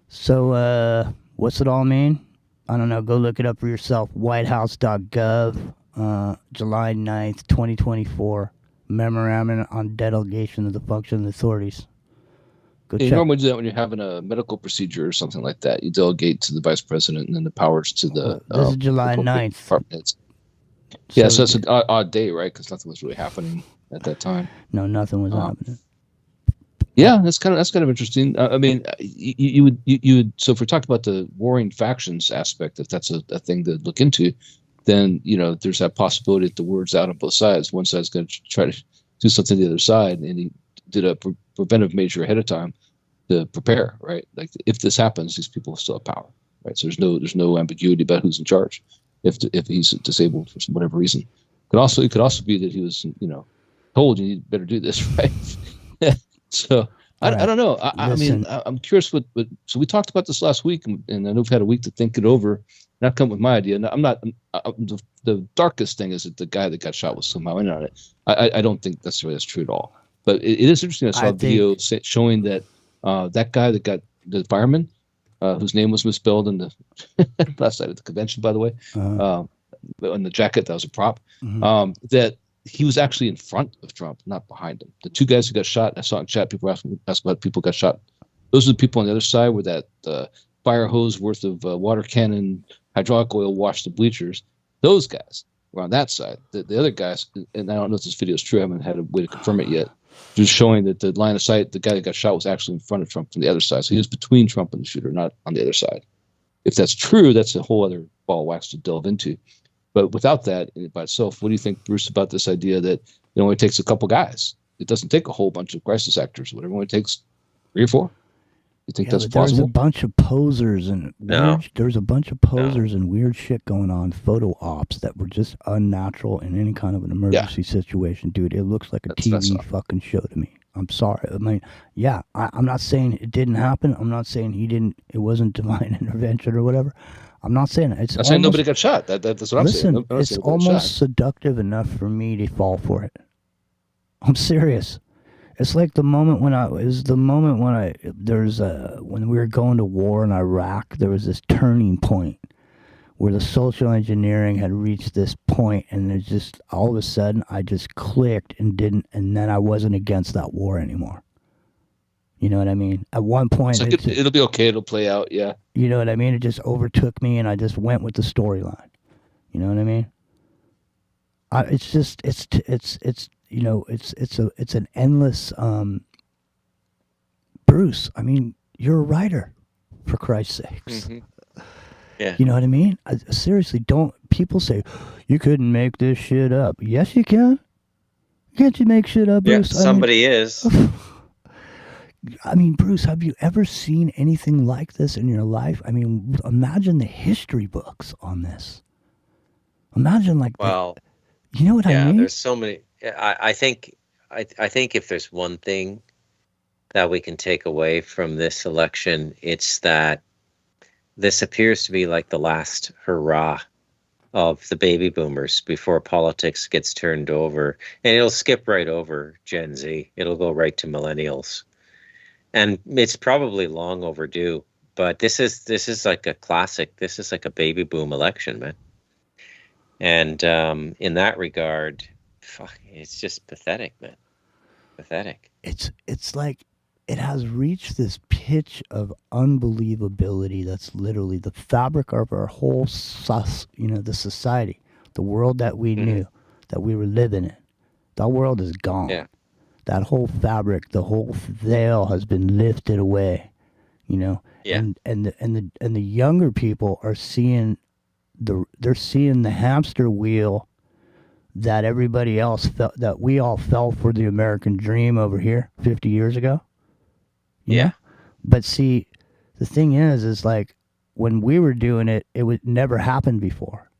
So, what's it all mean? I don't know. Go look it up for yourself. Whitehouse.gov, July 9th, 2024. Memorandum on delegation of the function of the authorities. Go You check. normally do that when you're having a medical procedure or something like that. You delegate to the vice president and then the powers to the This is July appropriate 9th. department heads. Yeah, so it's an odd day, right? Because nothing was really happening at that time. No, nothing was happening. Yeah, that's kind of interesting. I mean, you would. So if we're talking about the warring factions aspect, if that's a thing to look into, then there's that possibility that the word's out on both sides. One side's going to try to do something to the other side, and he did a preventive measure ahead of time to prepare, right? Like if this happens, these people still have power, right? So there's no ambiguity about who's in charge if he's disabled for whatever reason. It could also be that he was told you better do this, right? So I don't know. I mean, I'm curious what. So we talked about this last week, and I know we've had a week to think it over. And I've come with my idea. And I'm not. The darkest thing is that the guy that got shot was somehow in on it. I don't think necessarily that's true at all. But it is interesting. I saw a video showing that that guy that got the fireman, whose name was misspelled in the last night at the convention, by the way, on the jacket that was a prop, that he was actually in front of Trump, not behind him. The two guys who got shot, I saw in chat, people ask about people got shot. Those are the people on the other side where that fire hose worth of water cannon, hydraulic oil washed the bleachers. Those guys were on that side. The other guys, and I don't know if this video is true, I haven't had a way to confirm it yet, just showing that the line of sight, the guy that got shot was actually in front of Trump from the other side. So he was between Trump and the shooter, not on the other side. If that's true, that's a whole other ball of wax to delve into. But without that by itself, what do you think, Bruce, about this idea that it only takes a couple guys? It doesn't take a whole bunch of crisis actors or whatever. It only takes 3 or 4. You think that's plausible? There's a bunch of posers and there's a bunch of posers and weird shit going on, photo ops that were just unnatural in any kind of an emergency situation, dude. It looks like a TV fucking show to me. I'm sorry. I mean, I'm not saying it didn't happen. I'm not saying it wasn't divine intervention or whatever. I'm not saying it. I'm saying nobody got shot. That's what I'm saying. It's almost seductive enough for me to fall for it. I'm serious. It's like the moment when when we were going to war in Iraq, there was this turning point where the social engineering had reached this point, and there's just all of a sudden I just clicked and then I wasn't against that war anymore. You know what I mean? At one point, it'll be okay. It'll play out. Yeah. You know what I mean? It just overtook me, and I just went with the storyline. You know what I mean? It's an endless. Bruce, I mean, you're a writer, for Christ's sakes. Mm-hmm. Yeah. You know what I mean? Seriously, don't. People say you couldn't make this shit up. Yes, you can. Can't you make shit up, Bruce? Yeah, somebody is. I mean, Bruce, have you ever seen anything like this in your life? I mean, imagine the history books on this. Imagine you know what I mean? Yeah, there's so many. I think if there's one thing that we can take away from this election, it's that this appears to be like the last hurrah of the baby boomers before politics gets turned over, and it'll skip right over Gen Z. It'll go right to millennials. And it's probably long overdue, but this is like a classic. This is like a baby boom election, man. And in that regard, it's just pathetic, man. Pathetic. It's like it has reached this pitch of unbelievability that's literally the fabric of our whole the society, the world that we knew, that we were living in. That world is gone. Yeah. That whole fabric, the whole veil has been lifted away, Yeah. And the younger people are seeing they're seeing the hamster wheel that everybody else felt, that we all fell for the American dream over here 50 years ago. Yeah. But see, the thing is like when we were doing it, it would never happen before.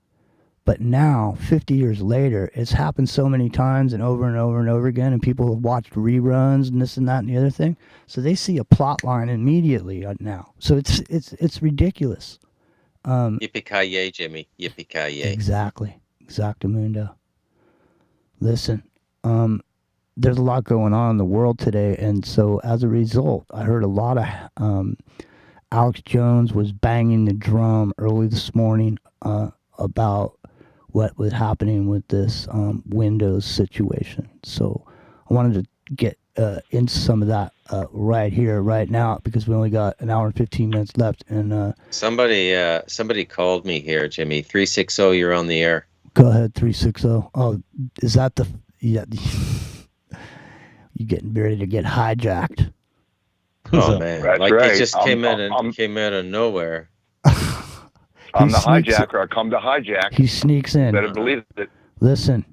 But now, 50 years later, it's happened so many times and over and over and over again, and people have watched reruns and this and that and the other thing. So they see a plot line immediately now. So it's ridiculous. Yippee-ki-yay, Jimmy. Yippee-ki-yay. Exactly. Exactamundo. Listen, there's a lot going on in the world today, and so as a result, I heard a lot of Alex Jones was banging the drum early this morning about what was happening with this Windows situation. So I wanted to get into some of that right here, right now, because we only got an hour and 15 minutes left. And somebody called me here, Jimmy. 360, you're on the air. Go ahead, 360. Oh, is that the... Yeah, you getting ready to get hijacked. Oh man! That's like right. he just came out of nowhere. I'm the hijacker. I come to hijack. He sneaks in. Better believe it. Listen.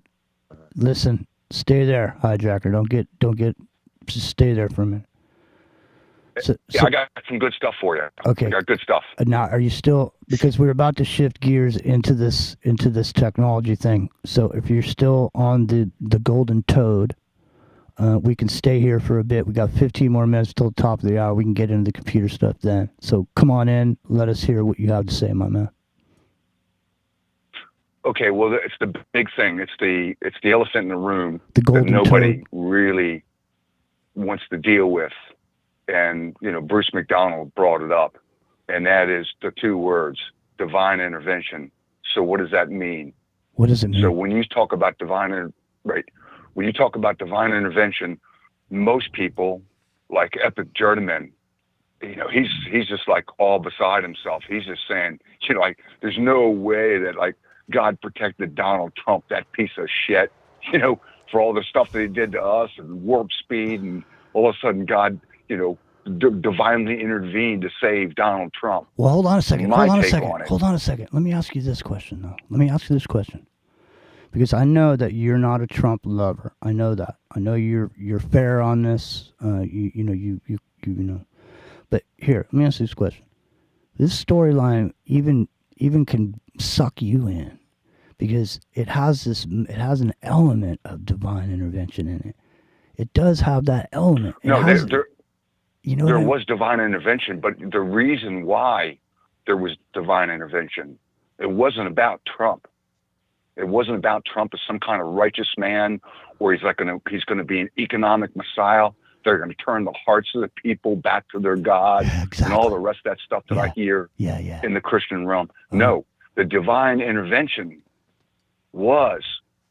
Stay there, hijacker. Don't get. Just stay there for a minute. I got some good stuff for you. Okay. I got good stuff. Now, are you still, because we're about to shift gears into this technology thing. So if you're still on the golden toad, we can stay here for a bit. We got 15 more minutes till the top of the hour. We can get into the computer stuff then. So come on in. Let us hear what you have to say, my man. Okay, well, it's the big thing. It's the elephant in the room that nobody toad. really wants to deal with. And, Bruce Macdonald brought it up, and that is the two words, divine intervention. So what does that mean? What does it mean? So when you talk about divine intervention, most people, like Epic Journeyman, he's just like all beside himself. He's just saying, there's no way that God protected Donald Trump, that piece of shit, for all the stuff that he did to us and warp speed, and all of a sudden God, divinely intervened to save Donald Trump. Well, hold on a second. Hold on a second. Let me ask you this question, though. Because I know that you're not a Trump lover. I know that. I know you're fair on this. You know. But here, let me ask you this question. This storyline even can suck you in, because it has an element of divine intervention in it. It does have that element. There was divine intervention, but the reason why there was divine intervention, it wasn't about Trump. It wasn't about Trump as some kind of righteous man, or he's going to be an economic messiah. They're going to turn the hearts of the people back to their God, and all the rest of that stuff that I hear in the Christian realm. No, the divine intervention was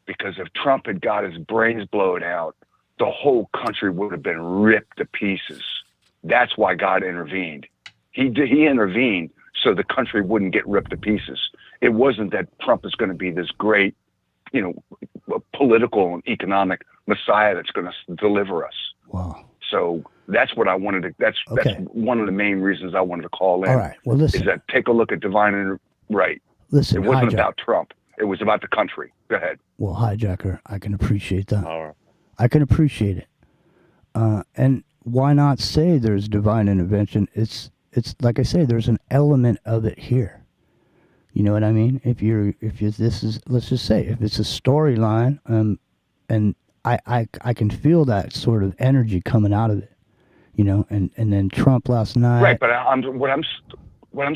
because if Trump had got his brains blown out, the whole country would have been ripped to pieces. That's why God intervened. He intervened so the country wouldn't get ripped to pieces. It wasn't that Trump is going to be this great, political and economic messiah that's going to deliver us. Wow. So that's what I wanted to. That's one of the main reasons I wanted to call in. All right. Well, listen. Is that take a look at divine right? Listen. It wasn't about Trump. It was about the country. Go ahead. Well, hijacker, I can appreciate that. All right. I can appreciate it. And why not say there's divine intervention? It's like I say, there's an element of it here. You know what I mean? Let's just say, if it's a storyline, and I can feel that sort of energy coming out of it, and then Trump last night. Right, but what I'm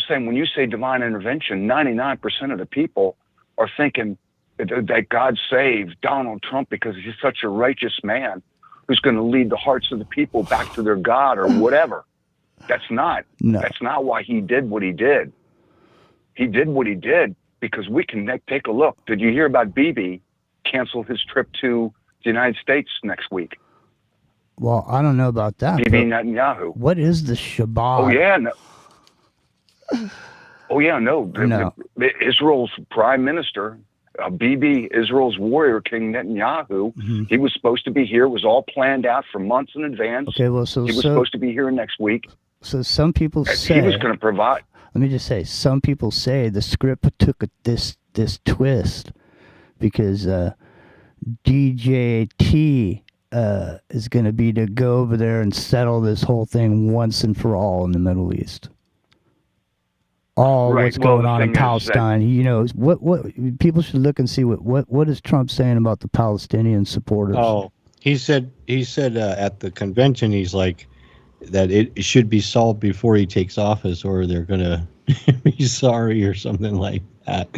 saying, when you say divine intervention, 99% of the people are thinking that God saved Donald Trump because he's such a righteous man who's going to lead the hearts of the people back to their God or whatever. That's not why he did what he did. He did what he did because we can take a look. Did you hear about Bibi canceled his trip to the United States next week? Well, I don't know about that. Bibi Netanyahu. What is the Shabbat? Oh yeah, no. Israel's prime minister, Bibi, Israel's warrior king Netanyahu, he was supposed to be here. It was all planned out for months in advance. Okay, well, he was supposed to be here next week. So some people say he was going to provide. Let me just say, some people say the script took this twist because DJT is going to be to go over there and settle this whole thing once and for all in the Middle East. What's going on in Palestine? What people should look and see what is Trump saying about the Palestinian supporters. Oh, he said at the convention, he's like that it should be solved before he takes office, or they're gonna be sorry or something like that.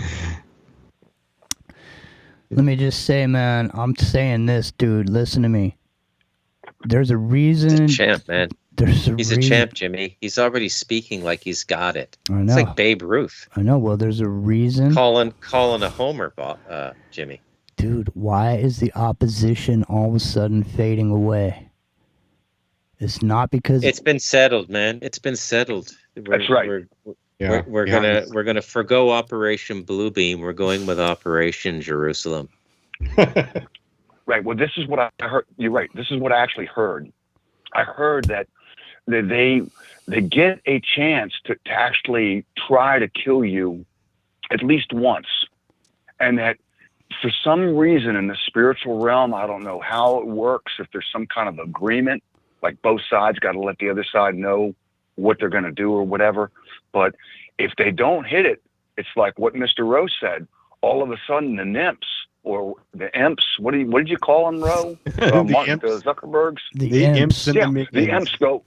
Let me just say, man, I'm saying this, dude. Listen to me. There's a reason. He's a champ, man. He's a champ, Jimmy. He's already speaking like he's got it. I know. It's like Babe Ruth. I know. Well, there's a reason. Calling a homer, Jimmy. Dude, why is the opposition all of a sudden fading away? It's not because it's been settled, man. It's been settled. That's right. We're gonna forgo Operation Bluebeam. We're going with Operation Jerusalem. Right. Well, this is what I heard. You're right. This is what I actually heard. I heard that they get a chance to actually try to kill you at least once, and that for some reason in the spiritual realm, I don't know how it works, if there's some kind of agreement, like both sides got to let the other side know what they're going to do or whatever. But if they don't hit it, it's like what Mr. Rowe said. All of a sudden, the nymphs or the imps, what did you call them, Rowe? The Zuckerbergs? The imps. The imps go,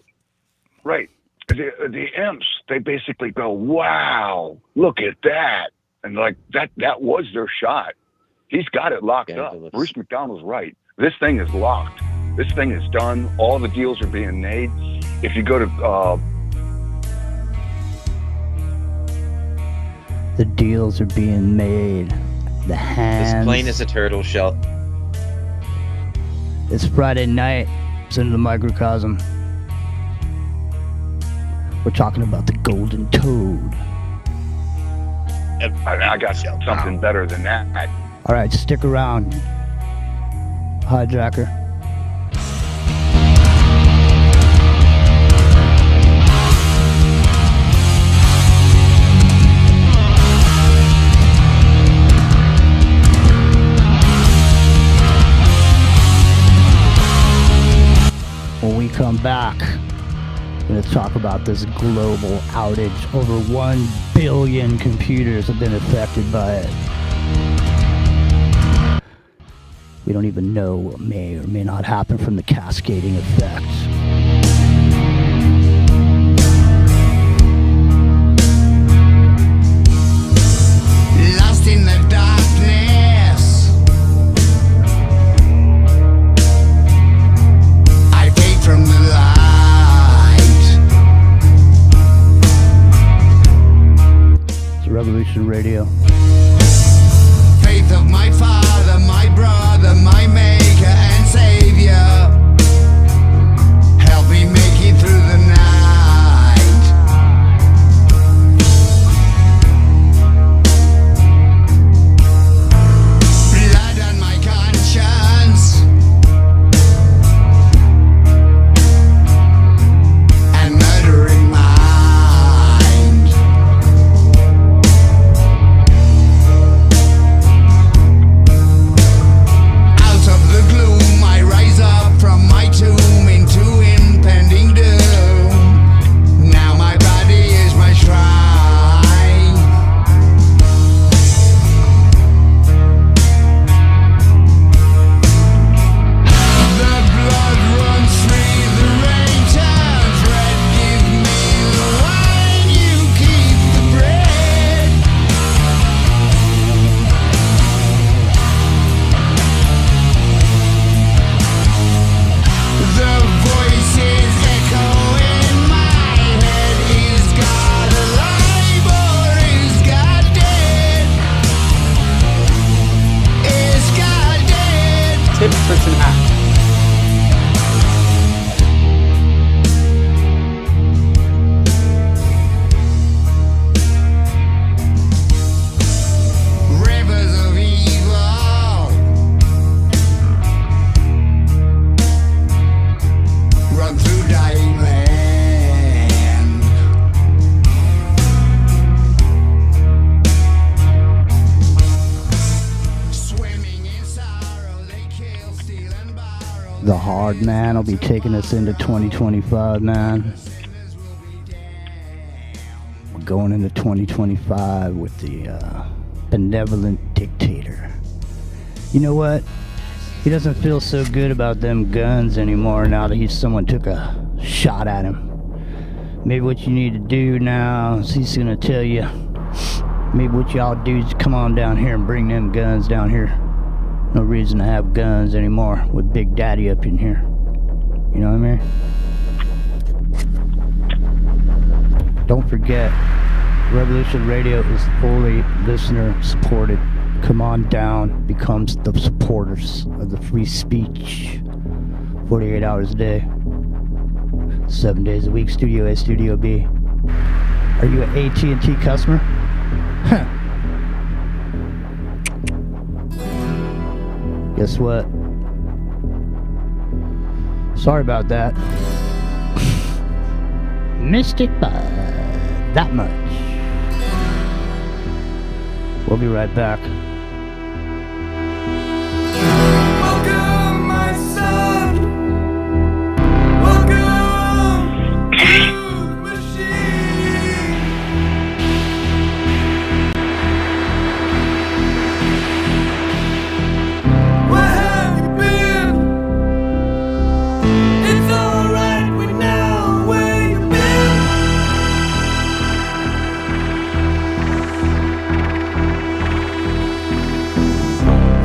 right. The imps, they basically go, wow, look at that. And like that was their shot. He's got it locked up. Bruce Macdonald's right. This thing is locked. This thing is done. All the deals are being made. If you go to the deals are being made. The hands. As plain as a turtle shell. It's Friday night. It's into the microcosm. We're talking about the golden toad. I got something better than that. All right, stick around, hijacker. When we come back, we're going to talk about this global outage. Over 1 billion computers have been affected by it. We don't even know what may or may not happen from the cascading effects. Lost in the darkness, I fade from the light. It's Revolution Radio. Faith of my father, my brother, my maker and savior. Help me make it through the night. Blood on my conscience and murdering mind. Out of the gloom I rise up from my tomb into impending doom. Now my body is my shrine. The blood runs free, the rain turns red. Give me the wine, you keep the bread. The voices echo in my head. Is God alive or is God dead? Is God dead? Tips for tonight. Rivers of evil run through dying land. Swimming in sorrow, they kill, steal, and borrow. The hard man will be taking us into 2025, man. We're going into 2025 with the benevolent dictator. You know what? He doesn't feel so good about them guns anymore now that someone took a shot at him. Maybe what you need to do now is he's gonna tell you, maybe what y'all do is come on down here and bring them guns down here. No reason to have guns anymore with Big Daddy up in here. You know what I mean? Don't forget, Revolution Radio is fully listener supported. Come on down, becomes the supporters of the free speech. 48 hours a day, 7 days a week. Studio A, Studio B. Are you an AT&T customer? Huh. Guess what? Sorry about that. Missed it by that much. We'll be right back. Welcome, my son. Welcome to the machine. Where have you been? It's alright, we know where you've been.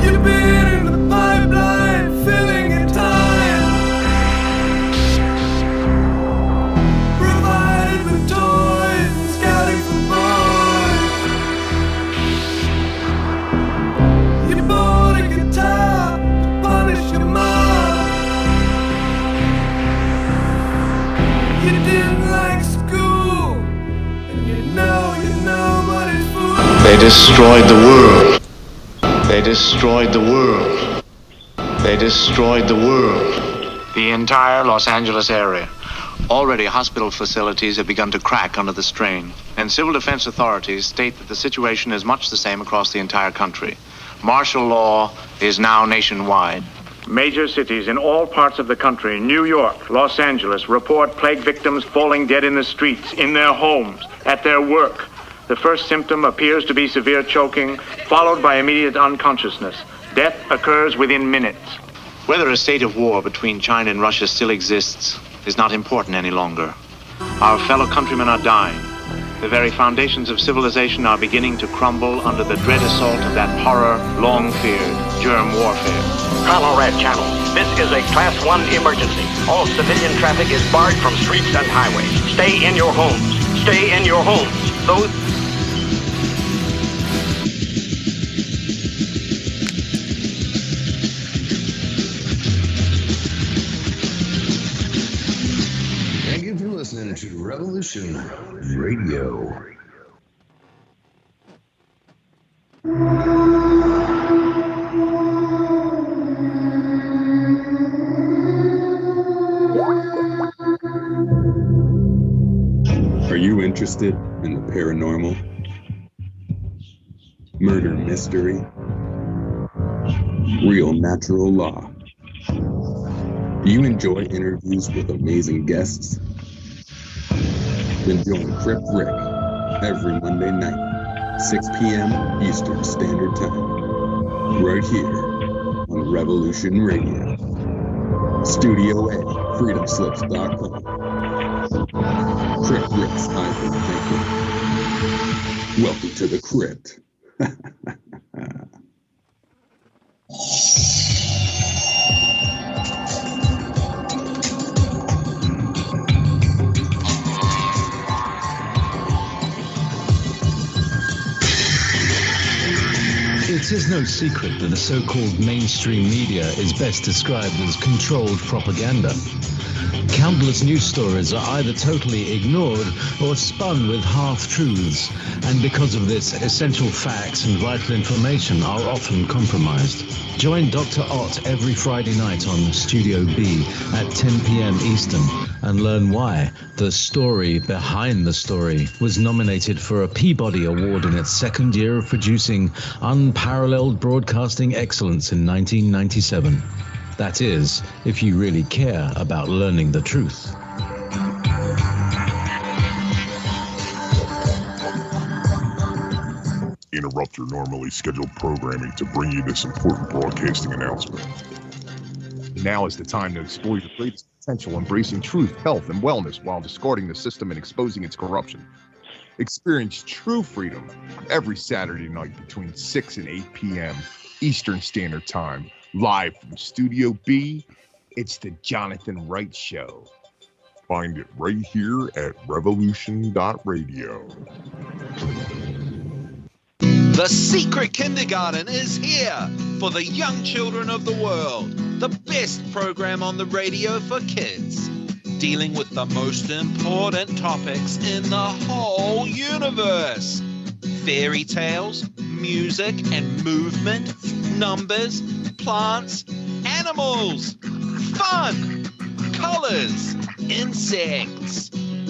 You've been in the pipeline, filling your time. Provided with toys and scouting for boys. You bought a guitar to punish your mom. You didn't like school, and you know nobody's fool. They destroyed the world. They destroyed the world. They destroyed the world. The entire Los Angeles area. Already hospital facilities have begun to crack under the strain, and civil defense authorities state that the situation is much the same across the entire country. Martial law is now nationwide. Major cities in all parts of the country, New York, Los Angeles, report plague victims falling dead in the streets, in their homes, at their work. The first symptom appears to be severe choking, followed by immediate unconsciousness. Death occurs within minutes. Whether a state of war between China and Russia still exists is not important any longer. Our fellow countrymen are dying. The very foundations of civilization are beginning to crumble under the dread assault of that horror long feared, germ warfare. Colonel Red Channel, this is a Class 1 emergency. All civilian traffic is barred from streets and highways. Stay in your homes. Stay in your homes. Those... Thank you for listening to Revolution Radio. Are you interested in the paranormal, murder mystery, real natural law? Do you enjoy interviews with amazing guests? Then join Crypt Rick every Monday night, 6 p.m. Eastern Standard Time, right here on Revolution Radio. Studio A, freedomslips.com. Crypt Rick's Hybrid Thinking. Welcome to the Crypt. It is no secret that the so-called mainstream media is best described as controlled propaganda. Countless news stories are either totally ignored or spun with half-truths, and because of this, essential facts and vital information are often compromised. Join Dr. Ott every Friday night on Studio B at 10 p.m. Eastern and learn why The Story Behind the Story was nominated for a Peabody Award in its second year of producing unparalleled broadcasting excellence in 1997. That is, if you really care about learning the truth. Interrupt your normally scheduled programming to bring you this important broadcasting announcement. Now is the time to explore your greatest potential, embracing truth, health, and wellness while discarding the system and exposing its corruption. Experience true freedom every Saturday night between 6 and 8 p.m. Eastern Standard Time. Live from Studio B, it's the Jonathan Wright Show. Find it right here at revolution.radio. The Secret Kindergarten is here for the young children of the world. The best program on the radio for kids. Dealing with the most important topics in the whole universe. Fairy tales, music and movement, numbers, plants, animals, fun, colors, insects.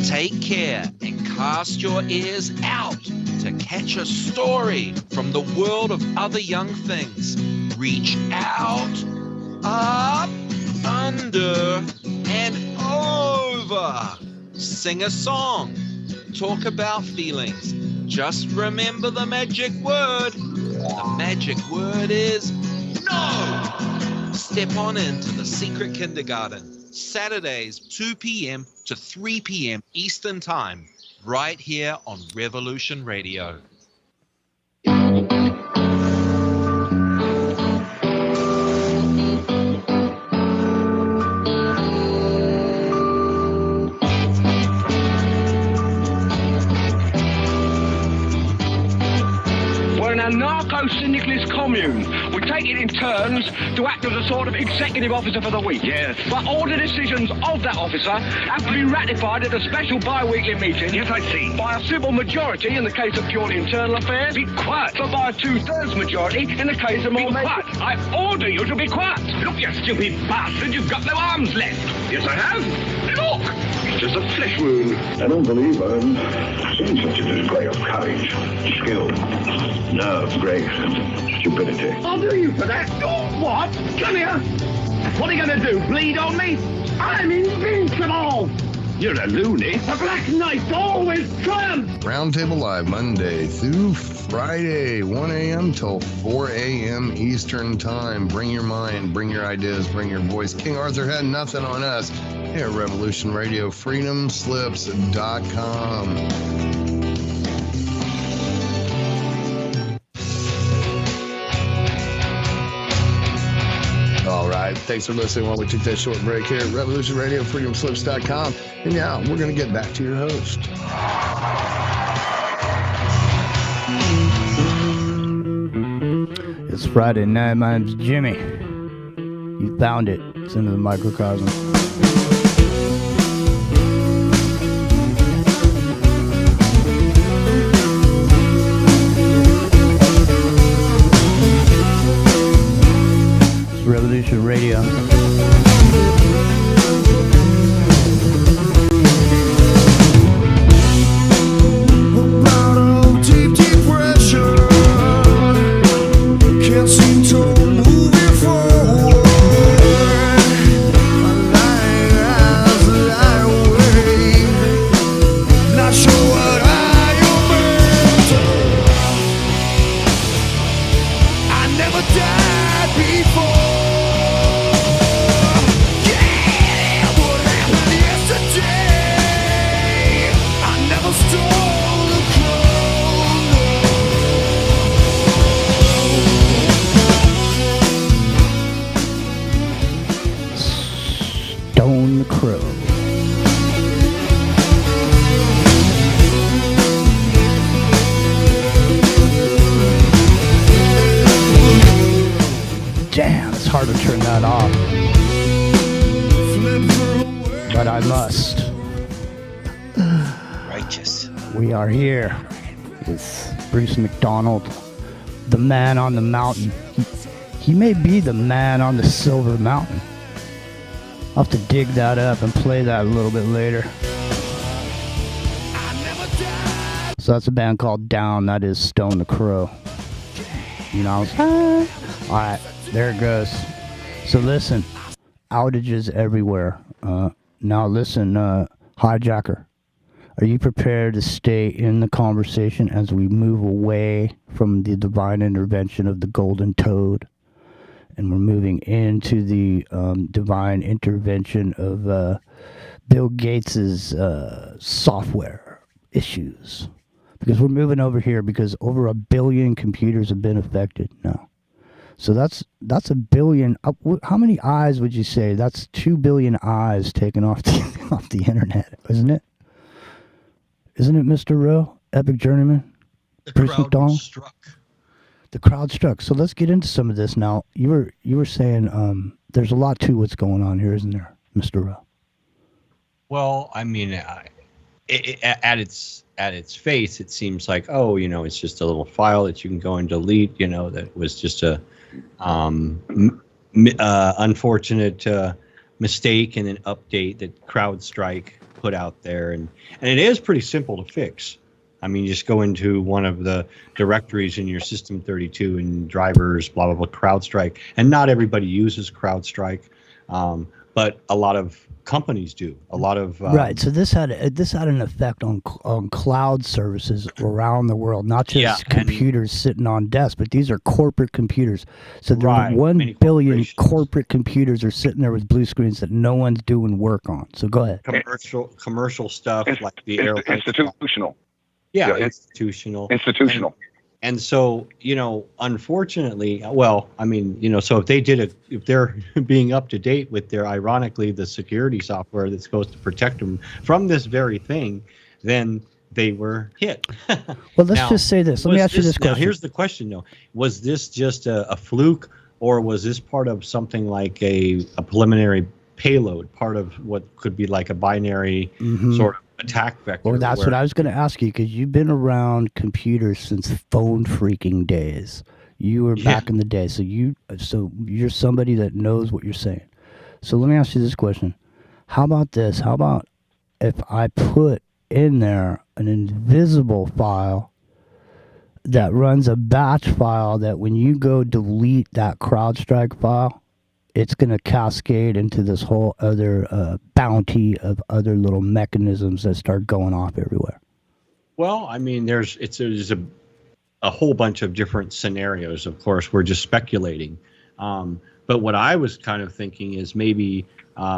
Take care and cast your ears out to catch a story from the world of other young things. Reach out, up, under, and over. Sing a song. Talk about feelings. Just remember the magic word. The magic word is no. Step on into the Secret Kindergarten. Saturdays, 2 p.m. to 3 p.m. Eastern Time. Right here on Revolution Radio. Anarcho-syndicalist commune. We take it in turns to act as a sort of executive officer for the week. Yes. But all the decisions of that officer have to be ratified at a special bi-weekly meeting. Yes, I see. By a simple majority in the case of purely internal affairs. Be quiet. But by a 2/3 majority in the case of more... Be quiet. I order you to be quiet. Look, you stupid bastard, you've got no arms left. Yes, I have. Look. It's just a flesh wound. I don't believe I've seen such a display of courage, skill, nerve, grace, and stupidity. I'll do you for that. Oh, what? Come here. What are you going to do, bleed on me? I'm invincible. You're a loony. The Black Knight always triumphs. Roundtable Live, Monday through Friday, 1 a.m. till 4 a.m. Eastern Time. Bring your mind, bring your ideas, bring your voice. King Arthur had nothing on us here at Revolution Radio, freedomslips.com. All right. Thanks for listening while we took that short break here at Revolution Radio, freedomslips.com. And now we're going to get back to your host. It's Friday night. My name's Jimmy. You found it. It's into the microcosm. Revolution Radio. Can't seem to move it forward. hard to turn that off. But I must. Righteous. We are here with Bruce Macdonald, the man on the mountain. He may be the man on the silver mountain. I'll have to dig that up and play that a little bit later. So that's a band called Down. That is Stone the Crow. You know, alright, there it goes. So listen, outages everywhere. Now listen, hijacker, are you prepared to stay in the conversation as we move away from the divine intervention of the golden toad? And we're moving into the divine intervention of Bill Gates's software issues. because we're moving over here because over 1 billion computers have been affected now. So that's 1 billion. How many eyes would you say? That's 2 billion eyes taken off the internet, isn't it? Isn't it, Mr. Rowe, Epic Journeyman? Bruce Macdonald? The crowd struck. So let's get into some of this now. You were saying there's a lot to what's going on here, isn't there, Mr. Rowe? Well, I mean, at its face, it seems like, oh, it's just a little file that you can go and delete. That was just a unfortunate mistake in an update that CrowdStrike put out there, and it is pretty simple to fix. I mean, you just go into one of the directories in your System 32 and drivers, blah, blah, blah, CrowdStrike. And not everybody uses CrowdStrike, but a lot of companies do. A lot of right. So this had an effect on cloud services around the world, not just computers sitting on desks, but these are corporate computers. So there are 1 billion corporate computers are sitting there with blue screens that no one's doing work on. So go ahead. Commercial stuff like the airline. Institutional. Yeah, institutional. And so, unfortunately, well, I mean, so if they're being up to date with ironically, the security software that's supposed to protect them from this very thing, then they were hit. Well, let's just say this. Let me ask you this question. Now, here's the question, though. Was this just a fluke, or was this part of something like a preliminary payload, part of what could be like a binary sort of attack vector? Well, that's what I was going to ask you, because you've been around computers since phone freaking days. You were back in the day, so you're somebody that knows what you're saying. So let me ask you this question: how about this? How about if I put in there an invisible file that runs a batch file that when you go delete that CrowdStrike file, it's going to cascade into this whole other bounty of other little mechanisms that start going off everywhere? Well, I mean, there's a whole bunch of different scenarios. Of course, we're just speculating. But what I was kind of thinking is maybe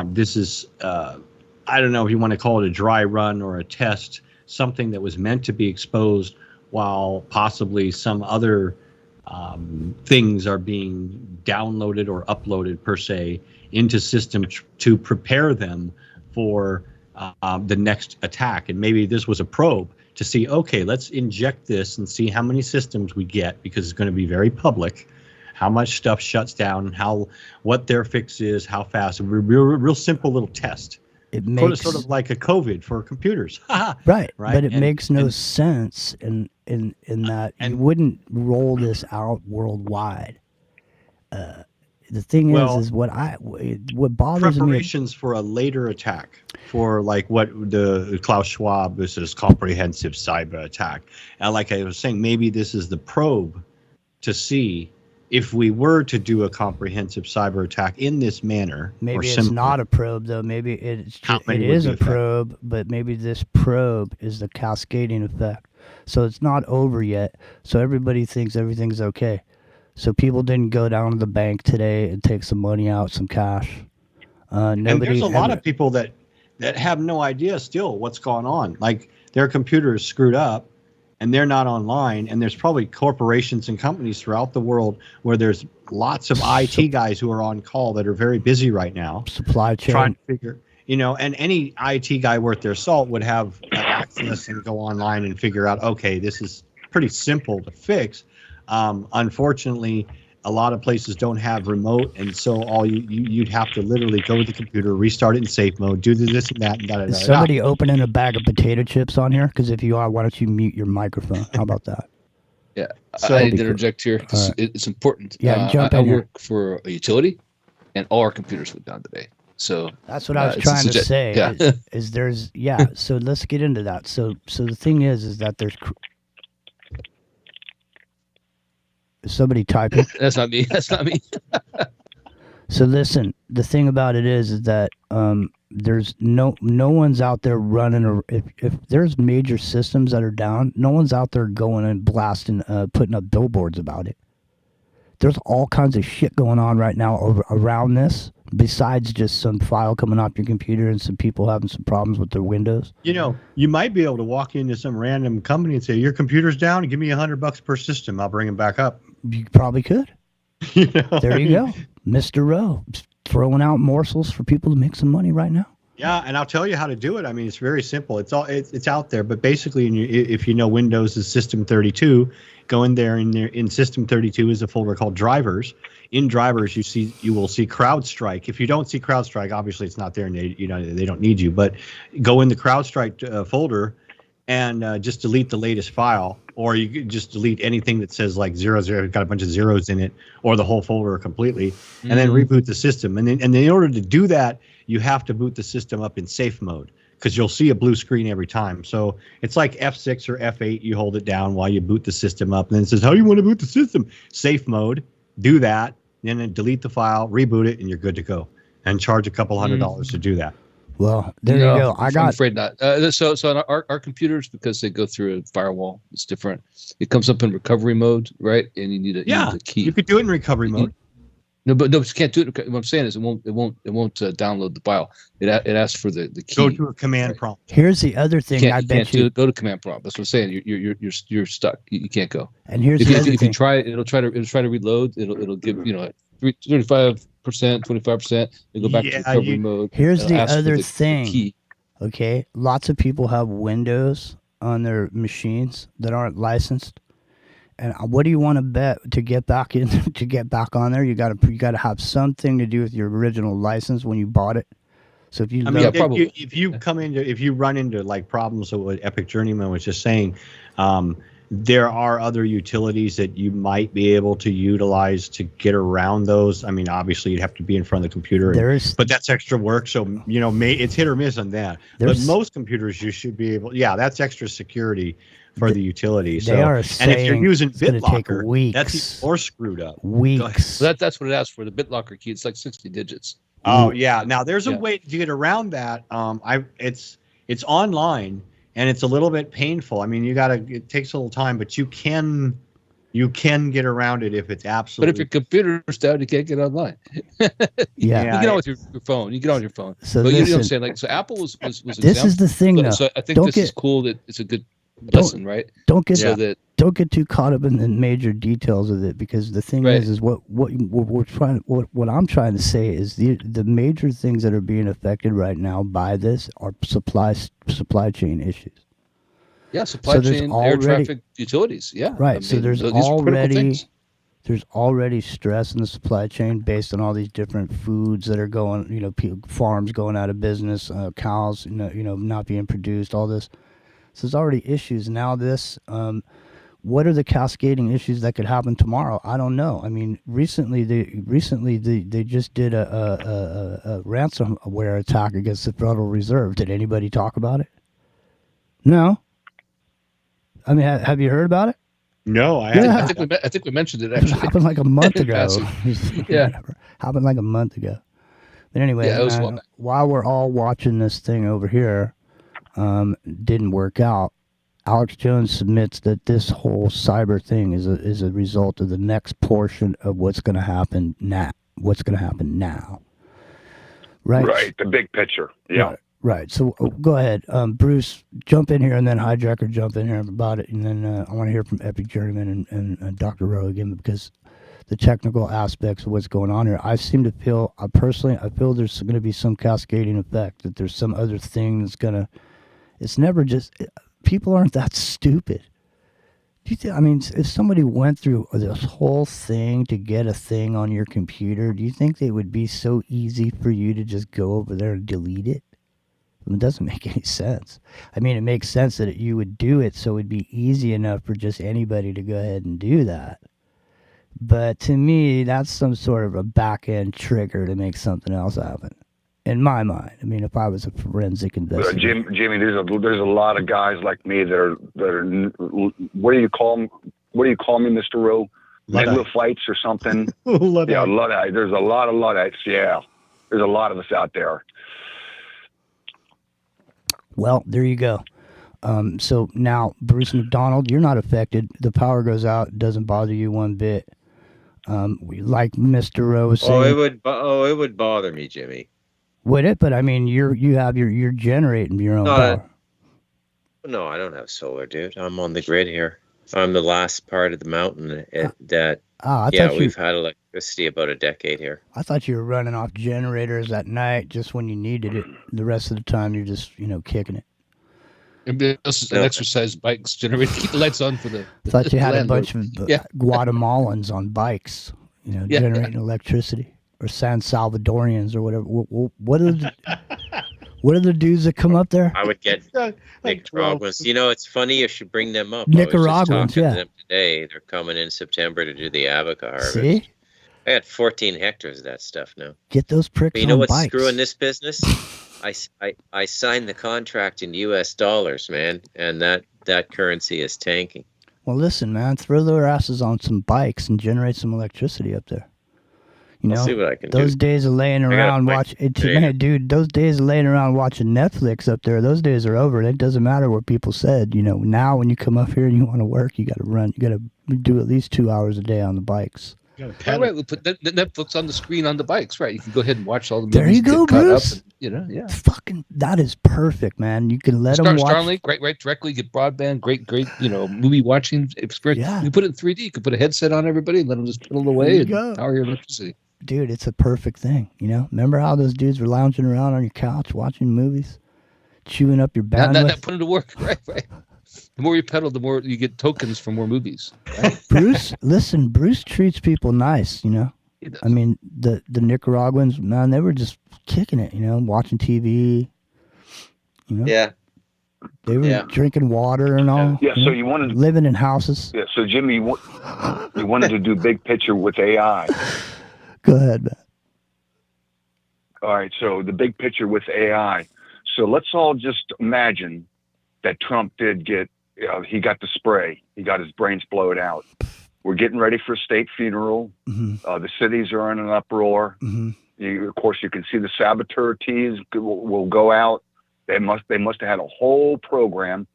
this is, I don't know if you want to call it a dry run or a test, something that was meant to be exposed while possibly some other things are being downloaded or uploaded per se into systems to prepare them for the next attack. And maybe this was a probe to see, okay, let's inject this and see how many systems we get, because it's going to be very public, how much stuff shuts down, what their fix is, how fast. A real simple little test. It makes sort of like a COVID for computers. Right. But it makes no sense in that you wouldn't roll this out worldwide. The thing is what bothers me. Preparations for a later attack, for like what the Klaus Schwab, this is comprehensive cyber attack. And like I was saying, maybe this is the probe to see if we were to do a comprehensive cyber attack in this manner. Maybe it's not a probe, though. Maybe it is a probe, but maybe this probe is the cascading effect. So it's not over yet. So everybody thinks everything's okay. So people didn't go down to the bank today and take some money out, some cash. And there's a lot of people that have no idea still what's going on. Like their computer is screwed up and they're not online. And there's probably corporations and companies throughout the world where there's lots of IT guys who are on call that are very busy right now. Supply chain. Trying to figure, and any IT guy worth their salt would have access and go online and figure out, okay, this is pretty simple to fix. Unfortunately, a lot of places don't have remote, and so all you'd have to literally go to the computer, restart it in safe mode, do this and that, and da. Is somebody opening a bag of potato chips on here? Because if you are, why don't you mute your microphone? How about that? Yeah, I need to interject here. It's important. Yeah, jump in I here. work for a utility, and all our computers went down today. So that's what I was trying to say. Yeah. So let's get into that. So the thing is that there's. Is somebody typing? That's not me. So listen, the thing about it is that there's no one's out there running. If there's major systems that are down, no one's out there going and blasting, putting up billboards about it. There's all kinds of shit going on right now around this Besides just some file coming off your computer and some people having some problems with their Windows? You know, you might be able to walk into some random company and say, your computer's down, give me $100 per system. I'll bring them back up. You probably could. There you go. Mr. Rowe, throwing out morsels for people to make some money right now. Yeah, and I'll tell you how to do it. I mean, it's very simple. It's out there, but basically, if you know Windows is System 32, go in there. In System 32 is a folder called Drivers. In Drivers, you will see CrowdStrike. If you don't see CrowdStrike, obviously it's not there, and they don't need you. But go in the CrowdStrike folder and just delete the latest file, or you could just delete anything that says like 00, got a bunch of zeros in it, or the whole folder completely, and then reboot the system. And in order to do that, you have to boot the system up in safe mode, because you'll see a blue screen every time. So it's like F6 or F8. You hold it down while you boot the system up, and then it says, how do you want to boot the system? Safe mode. Do that, then delete the file, reboot it, and you're good to go. And charge a couple $100 to do that. Well, there you go. I'm afraid not. So on our computers, because they go through a firewall, it's different. It comes up in recovery mode, right? And you need a key. You could do it in recovery mode. No, but you can't do it. What I'm saying is, it won't download the file. It asks for the key. Go to a command prompt. Here's the other thing. You can't go to command prompt. That's what I'm saying. You're stuck. You can't go. And here's if you try it, it'll try to reload. It'll give 35%, 25%. They go back to recovery mode. Here's the other thing. Key. Okay, lots of people have Windows on their machines that aren't licensed. And what do you want to bet to get back in to get back on there? You got to have something to do with your original license when you bought it. So if you, if you run into like problems with what Epic Journeyman was just saying, there are other utilities that you might be able to utilize to get around those. I mean, obviously you'd have to be in front of the computer, but that's extra work. So it's hit or miss on that. But most computers you should be able. Yeah, that's extra security for the utility. So, and if you're using BitLocker, that's even more screwed up. Weeks. So that's what it asks for, the BitLocker key. It's like 60 digits. Oh yeah. Now there's a way to get around that. It's online and it's a little bit painful. I mean, it takes a little time, but you can get around it if it's absolutely. But if your computer's down, you can't get online. You get on with your phone. You get on your phone. So but you know what I'm saying? Like, so Apple was this is the thing, though. So I think is cool. That it's a good lesson, right? Don't get too caught up in the major details of it, because the thing is what I'm trying to say is the major things that are being affected right now by this are supply chain issues. Yeah, supply chain, air traffic, utilities. Yeah, right. I mean, so there's already stress in the supply chain based on all these different foods that are going. Farms going out of business, cows, not being produced. All this. So there's already issues. Now this, what are the cascading issues that could happen tomorrow? I don't know. I mean, recently they just did a ransomware attack against the Federal Reserve. Did anybody talk about it? No. I mean, have you heard about it? No, I think we mentioned it actually. It happened like a month ago. Happened like a month ago. But anyway, while we're all watching this thing over here, didn't work out. Alex Jones submits that this whole cyber thing is a result of the next portion of what's going to happen now. Right. The big picture. Yeah. Right. So go ahead, Bruce. Jump in here, and then Hijacker jump in here about it, and then I want to hear from Epic Journeyman and Dr. Rowe again, because the technical aspects of what's going on here. I feel there's going to be some cascading effect, that there's some other thing that's going to. It's never just, people aren't that stupid. If somebody went through this whole thing to get a thing on your computer, do you think it would be so easy for you to just go over there and delete it? It doesn't make any sense. I mean, it makes sense that you would do it so it'd be easy enough for just anybody to go ahead and do that. But to me, that's some sort of a back-end trigger to make something else happen. In my mind, I mean, if I was a forensic investigator, Jimmy, there's a lot of guys like me that are what do you call me, Mr. Rowe? Fights or something? Yeah, Luddite. There's a lot of Luddites. Yeah, there's a lot of us out there. Well, there you go. So now, Bruce Macdonald, you're not affected. The power goes out; it doesn't bother you one bit. Like Mr. Rowe was saying. it would bother me, Jimmy. Would it? But I mean, you're generating your own power. No, I don't have solar, dude. I'm on the grid here. I'm the last part of the mountain we've had electricity about a decade here. I thought you were running off generators at night just when you needed it. The rest of the time, you're just kicking it. Maybe this an exercise bikes generator. Keep the lights on for the. I thought you had a bunch of Guatemalans on bikes, generating electricity, or San Salvadorians or whatever. What are the dudes that come up there? I would get Nicaraguans. It's funny you should bring them up. Nicaraguans, I was just talking to them today. They're coming in September to do the abaca harvest. See? I got 14 hectares of that stuff now. Get those pricks but you know on what's bikes. screwing this business? I signed the contract in U.S. dollars, man, and that currency is tanking. Well, listen, man, throw their asses on some bikes and generate some electricity up there. I'll see what I can do. Those days of laying around watching, dude. Those days of laying around watching Netflix up there, those days are over. It doesn't matter what people said. Now when you come up here and you want to work, you got to run. You got to do at least 2 hours a day on the bikes. Right, we put the Netflix on the screen on the bikes. Right, you can go ahead and watch all the movies. There you go, Bruce. And, that is perfect, man. You can let them watch. Starlink, right, directly get broadband. Great, movie watching experience. Yeah. You put it in 3D. You can put a headset on everybody and let them just pedal away and power your electricity. Dude, it's a perfect thing. Remember how those dudes were lounging around on your couch watching movies, chewing up your bandwidth? Not put it to work. Right. The more you pedal, the more you get tokens for more movies. Right? Bruce treats people nice, I mean, the Nicaraguans, man, they were just kicking it, watching TV, Yeah. They were drinking water and all. Yeah, so you wanted to... Living in houses. Yeah, so Jimmy, you wanted to do big picture with AI. Go ahead, man. All right, so the big picture with AI. So let's all just imagine that Trump did get, he got the spray. He got his brains blown out. We're getting ready for a state funeral. Mm-hmm. The cities are in an uproar. Mm-hmm. Of course, you can see the saboteur teas will go out. They must have had a whole program.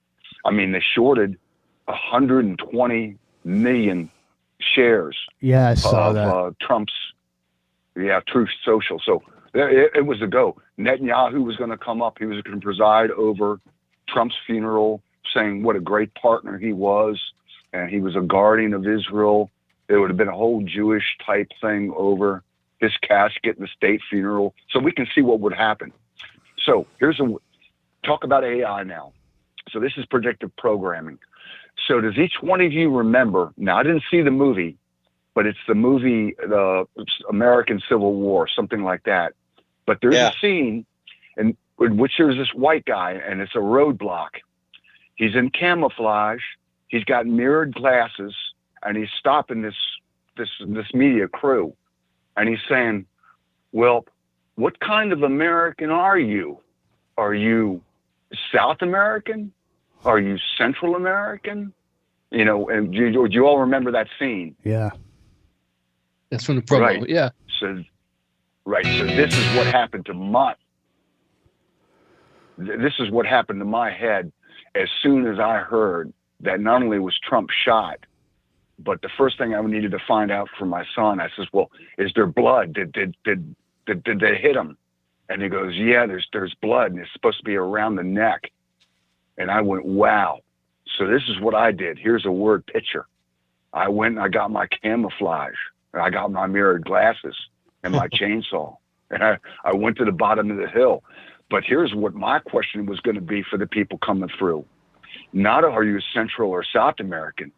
I mean, they shorted 120 million shares. Yeah, I saw that. Trump's, Truth Social. So it was a go. Netanyahu was going to come up. He was going to preside over Trump's funeral, saying what a great partner he was, and he was a guardian of Israel. There would have been a whole Jewish type thing over his casket in the state funeral. So we can see what would happen. So talk about AI now. So this is predictive programming. So does each one of you remember? Now, I didn't see the movie, but it's the movie, the American Civil War, something like that. But there's a scene in which there's this white guy, and it's a roadblock. He's in camouflage. He's got mirrored glasses, and he's stopping this media crew, and he's saying, "Well, what kind of American are you? Are you South American? Are you Central American?" And do you all remember that scene? Yeah. That's from the promo. Right. Yeah. So this is what happened to my head as soon as I heard that not only was Trump shot, but the first thing I needed to find out from my son, I says, "Well, is there blood? Did they hit him?" And he goes, "Yeah, there's blood, and it's supposed to be around the neck." And I went, "Wow." So this is what I did. Here's a word picture. I went and I got my camouflage. I got my mirrored glasses and my chainsaw. And I went to the bottom of the hill. But here's what my question was going to be for the people coming through. Not are you Central or South American?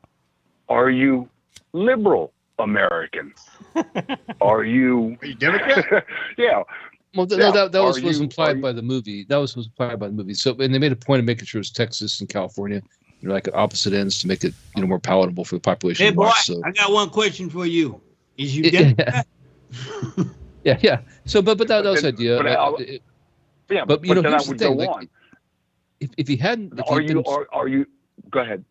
Are you liberal American? Are you Democrat? Yeah. Well, that was implied by the movie. That was implied by the movie. So, and they made a point of making sure it was Texas and California, like at opposite ends to make it, more palatable for the population. Hey, boy, so. I got one question for you. Is you Democrat? Yeah. So, but that was the idea. But then I here's would the thing. go on. If he hadn't, Are you? Go ahead.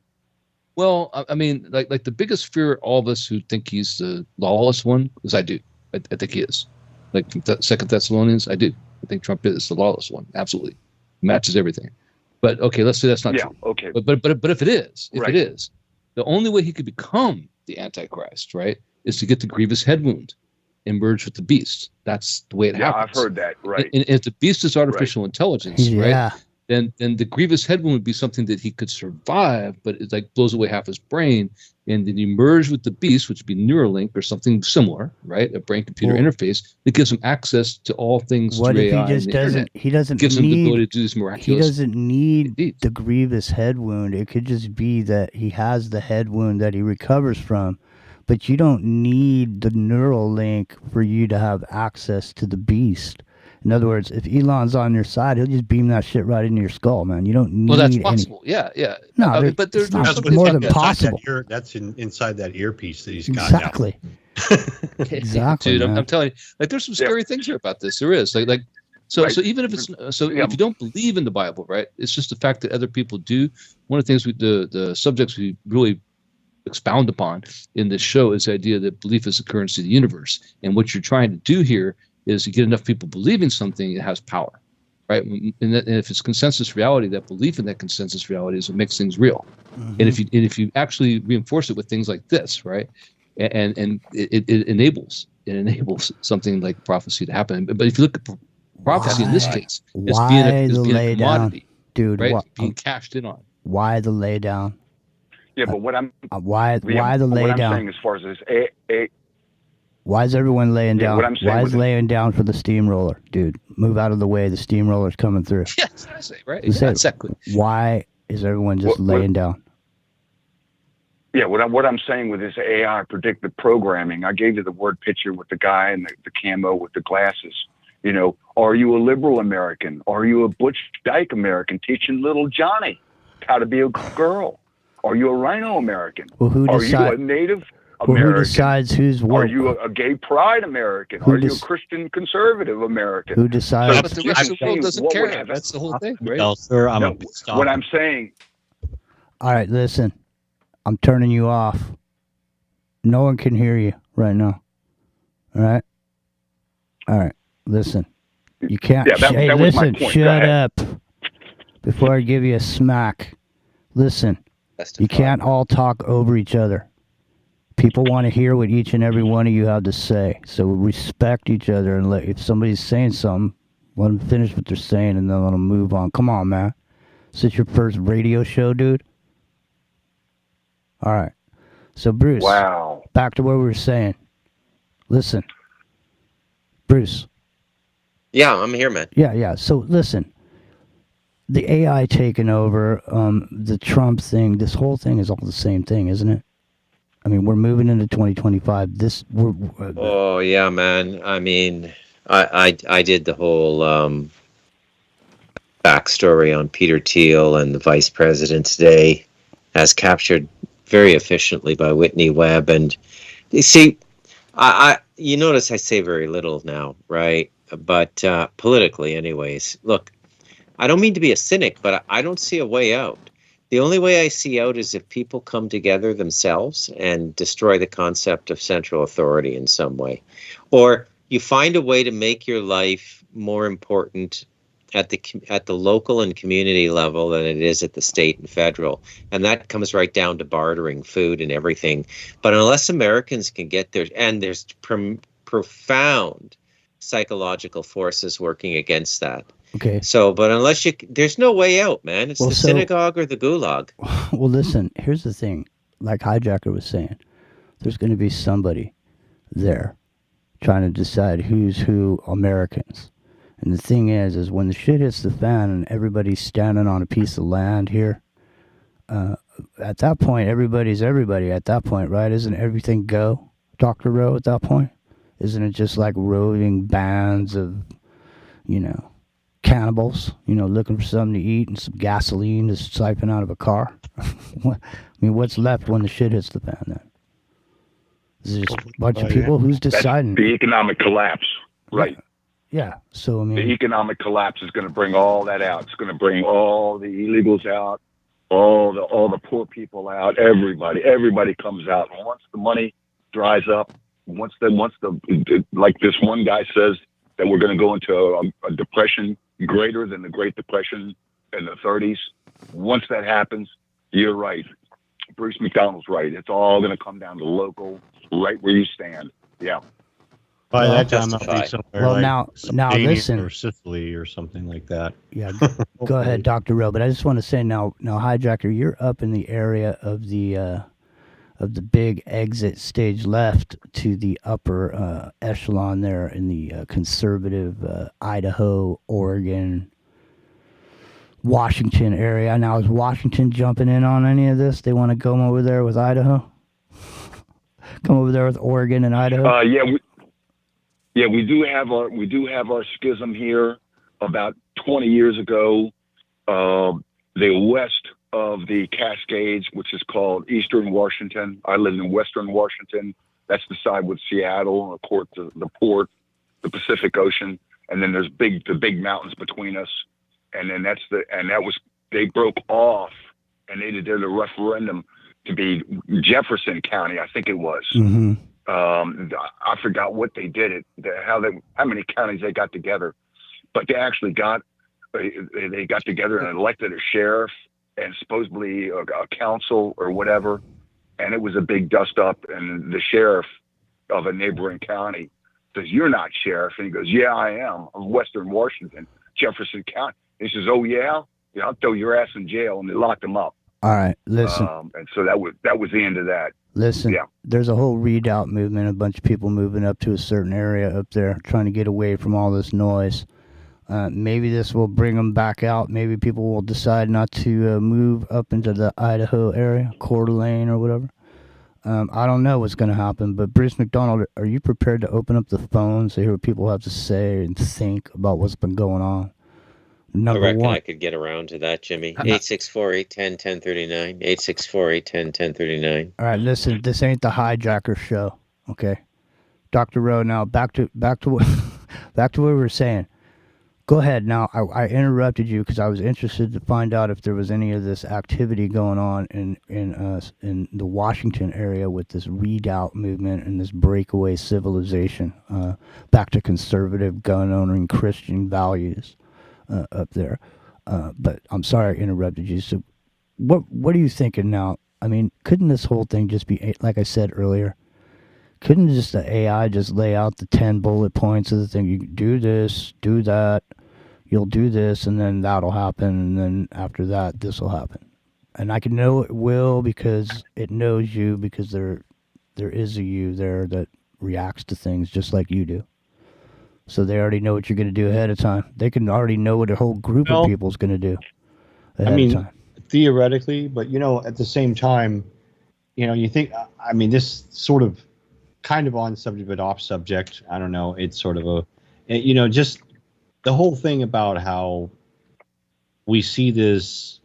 Well, I mean, like the biggest fear, all of us who think he's the lawless one, is I do. I think he is. Like from Second Thessalonians, I do. I think Trump is the lawless one. Absolutely, matches everything. But okay, let's say that's not true. Okay. But if it is, it is, the only way he could become the Antichrist, right, is to get the grievous head wound and merge with the beast. That's the way it happens. Yeah, I've heard that. Right. And if the beast is artificial intelligence, Yeah. right? Then the grievous head wound would be something that he could survive, but it like blows away half his brain, and then you merge with the beast, which would be Neuralink or something similar, right? A brain-computer interface that gives him access to all things. What through if AI he just and the doesn't? internet. He doesn't Gives him need. the ability to do this miraculous. He doesn't need the grievous head wound. It could just be that he has the head wound that he recovers from, but you don't need the neural link for you to have access to the beast. In other words, if Elon's on your side, he'll just beam that shit right into your skull, man. You don't need. Well, that's possible. Yeah. No, but there's more than possible. That's inside that earpiece that he's got. Exactly. Exactly, Dude. I'm telling you, like, there's some scary things here about this. There is, so even if it's if you don't believe in the Bible, right? It's just the fact that other people do. One of the things the subjects we really expound upon in this show is the idea that belief is the currency of the universe, and what you're trying to do here is to get enough people believing something, it has power, right? And if it's consensus reality, that belief in that consensus reality is what makes things real. Mm-hmm. And if you actually reinforce it with things like this, right, and it enables something like prophecy to happen. But if you look at prophecy in this case, it's being a commodity, dude, right? Being cashed in on. Why the lay down? Yeah, but what I'm why the lay what down? I'm saying as far as this Why is everyone laying down? what I'm saying Why is laying down for the steamroller, dude? Move out of the way. The steamroller's coming through. Yeah, that's what I say, right? Exactly. Why is everyone just laying down? Yeah, what I'm saying with this AI predictive programming, I gave you the word picture with the guy and the camo with the glasses. You know, are you a liberal American? Are you a Butch Dyke American teaching little Johnny how to be a girl? Are you a rhino American? Well, Are you a Native American? Well, who decides who's what? Are you a gay pride American? Are you a Christian conservative American? Who decides? But the rest of the world doesn't care. That's the whole thing, right? Well, sir, what I'm saying. All right, listen. I'm turning you off. No one can hear you right now. All right? All right. Listen. You can't. Yeah, that was my listen, point. shut up. Before I give you a smack. Listen. You can't all talk over each other. People want to hear what each and every one of you have to say. So respect each other and if somebody's saying something, let them finish what they're saying and then let them move on. Come on, man. Is this your first radio show, dude? All right. So, Bruce. Wow. Back to what we were saying. Listen. Bruce. Yeah, I'm here, man. Yeah. So, listen. The AI taking over, the Trump thing, this whole thing is all the same thing, isn't it? I mean, we're moving into 2025. Oh, yeah, man. I mean, I did the whole backstory on Peter Thiel and the Vice President's Day, as captured very efficiently by Whitney Webb. And you see, you notice I say very little now, right? But politically, anyways. Look, I don't mean to be a cynic, but I don't see a way out. The only way I see out is if people come together themselves and destroy the concept of central authority in some way. Or you find a way to make your life more important at the local and community level than it is at the state and federal. And that comes right down to bartering food and everything. But unless Americans can get there, and there's profound psychological forces working against that. Okay. So, but unless there's no way out, man. It's the synagogue or the gulag. Well, listen, here's the thing. Like Hijacker was saying, there's going to be somebody there trying to decide who's who Americans. And the thing is when the shit hits the fan and everybody's standing on a piece of land here, at that point, everybody's everybody at that point, right? Isn't everything go, Dr. Rowe, at that point? Isn't it just like roving bands of, cannibals, looking for something to eat and some gasoline to siphon out of a car? I mean, what's left when the shit hits the fan then? Is it just a bunch of people? Who's deciding? That's the economic collapse, right? Yeah. So, I mean, the economic collapse is going to bring all that out. It's going to bring all the illegals out, all the poor people out. Everybody comes out. And once the money dries up, once the like this one guy says that we're going to go into a depression greater than the Great Depression in the 30s. Once that happens, you're right. Bruce Macdonald's right. It's all going to come down to local right where you stand. Yeah. By that time, I'll be somewhere Well, like now Albania listen. or Sicily or something like that. Yeah, go ahead, Dr. Rowe. But I just want to say now, Hijacker, you're up in the area of the big exit stage left to the upper echelon there in the conservative Idaho, Oregon, Washington area. Now, is Washington jumping in on any of this? They want to come over there with Idaho? Come over there with Oregon and Idaho? We do have our schism here. About 20 years ago, the west of the Cascades, which is called Eastern Washington. I live in Western Washington. That's the side with Seattle, the port, the Pacific Ocean, and then there's the big mountains between us. And then they broke off, and they did a referendum to be Jefferson County, I think it was. Mm-hmm. I forgot what they did how many counties they got together, but they actually got together and elected a sheriff and supposedly a council or whatever, and it was a big dust up. And the sheriff of a neighboring county says, "You're not sheriff," and he goes, "Yeah, I am. I'm Western Washington, Jefferson County." He says, "Oh yeah, I'll throw your ass in jail," and they locked him up. All right, listen. And so that was the end of that. Listen, there's a whole readout movement, a bunch of people moving up to a certain area up there, trying to get away from all this noise. Maybe this will bring them back out. Maybe people will decide not to move up into the Idaho area, Coeur d'Alene or whatever. I don't know what's going to happen, but Bruce Macdonald, are you prepared to open up the phones to hear what people have to say and think about what's been going on? I reckon I could get around to that, Jimmy. 864-810-1039. 864-810-1039. All right, listen, this ain't the Hijacker show, okay? Dr. Rowe, now back to what we were saying. Go ahead. Now, I interrupted you because I was interested to find out if there was any of this activity going on in the Washington area with this readout movement and this breakaway civilization, back to conservative, gun-owning Christian values. Up there, but I'm sorry I interrupted you. So, what are you thinking now? I mean, couldn't this whole thing just be, like I said earlier, couldn't just the AI just lay out the 10 bullet points of the thing? You do this, do that, you'll do this, and then that'll happen, and then after that, this will happen. And I can know it will because it knows you, because there is a you there that reacts to things just like you do. So they already know what you're going to do ahead of time. They can already know what a whole group of people is going to do ahead of time. Theoretically, but, at the same time, you think, this sort of kind of on subject, but off subject. I don't know. It's sort of just the whole thing about how we see this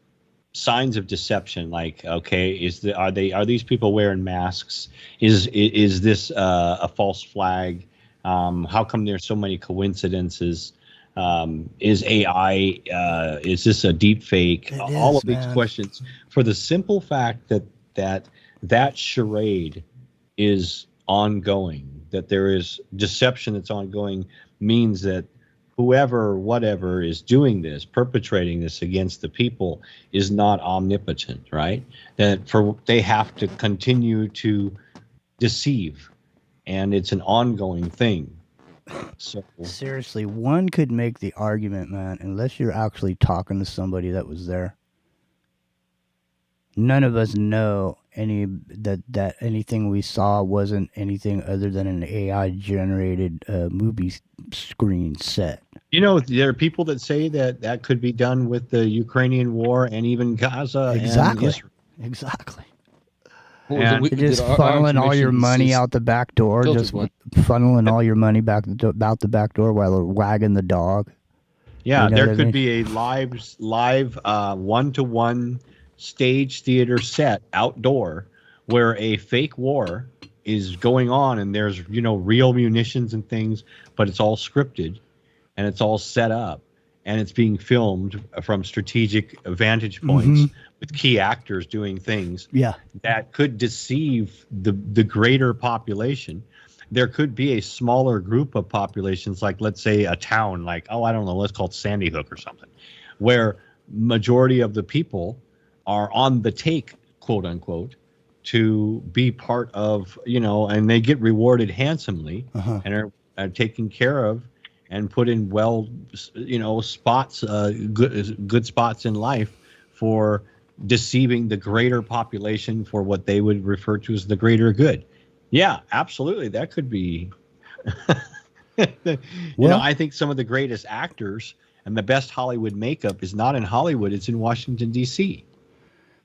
signs of deception. Like, okay, are these people wearing masks? Is this a false flag? How come there's so many coincidences? Is AI, is this a deep fake? All of these questions, for the simple fact that charade is ongoing, that there is deception that's ongoing, means that whoever, whatever is doing this, perpetrating this against the people, is not omnipotent, right? They have to continue to deceive. And it's an ongoing thing. So seriously, one could make the argument, man, unless you're actually talking to somebody that was there. None of us know that anything we saw wasn't anything other than an AI generated movie screen set. There are people that say that could be done with the Ukrainian war and even Gaza. Exactly. And Israel. Exactly. And just funneling all your money out the back door, just funneling all your money out the back door while they're wagging the dog. Yeah, there could be a live one-to-one stage theater set outdoor where a fake war is going on, and there's real munitions and things, but it's all scripted and it's all set up and it's being filmed from strategic vantage points. Mm-hmm. With key actors doing things that could deceive the greater population. There could be a smaller group of populations, like let's say a town, like, I don't know, let's call it Sandy Hook or something, where majority of the people are on the take, quote unquote, to be part of, and they get rewarded handsomely and are taken care of and put in spots, good spots in life for deceiving the greater population for what they would refer to as the greater good. Yeah, absolutely. That could be. I think some of the greatest actors and the best Hollywood makeup is not in Hollywood. It's in Washington, D.C.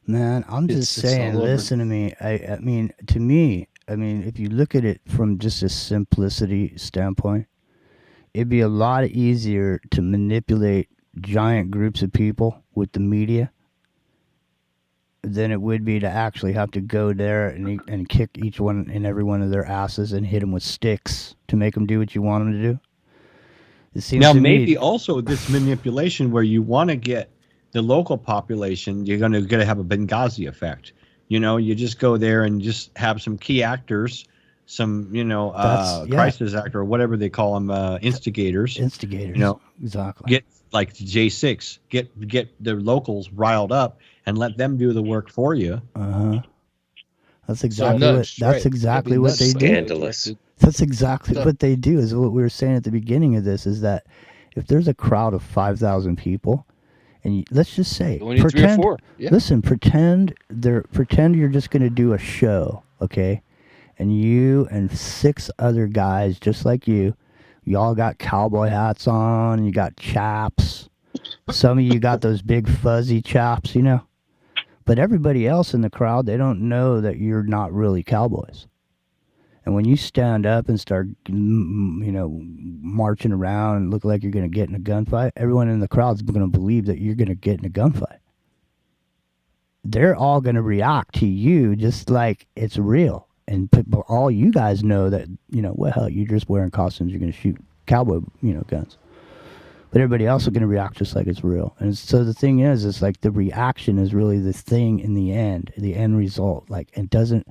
Man, I'm just saying, listen to me. I mean, to me, if you look at it from just a simplicity standpoint, it'd be a lot easier to manipulate giant groups of people with the media than it would be to actually have to go there and kick each one and every one of their asses and hit them with sticks to make them do what you want them to do. It seems now, to maybe me, also this manipulation where you want to get the local population, you're going to have a Benghazi effect. You just go there and just have some key actors, some, crisis actor or whatever they call them, instigators. Exactly. Get like J6, get the locals riled up and let them do the work for you. That's exactly what they do. Scandalous. That's exactly what they do. Is what we were saying at the beginning of this, is that if there's a crowd of 5,000 people, and let's just say, pretend, 3 or 4. Yeah. Listen, pretend you're just going to do a show, okay? And you and 6 other guys just like you all got cowboy hats on, and you got chaps. Some of you got those big fuzzy chaps, But everybody else in the crowd, they don't know that you're not really cowboys. And when you stand up and start, marching around and look like you're going to get in a gunfight, everyone in the crowd's going to believe that you're going to get in a gunfight. They're all going to react to you just like it's real. And all you guys know that, you're just wearing costumes, you're going to shoot cowboy, guns. But everybody else is going to react just like it's real. And so the thing is, it's like the reaction is really the thing in the end result. It doesn't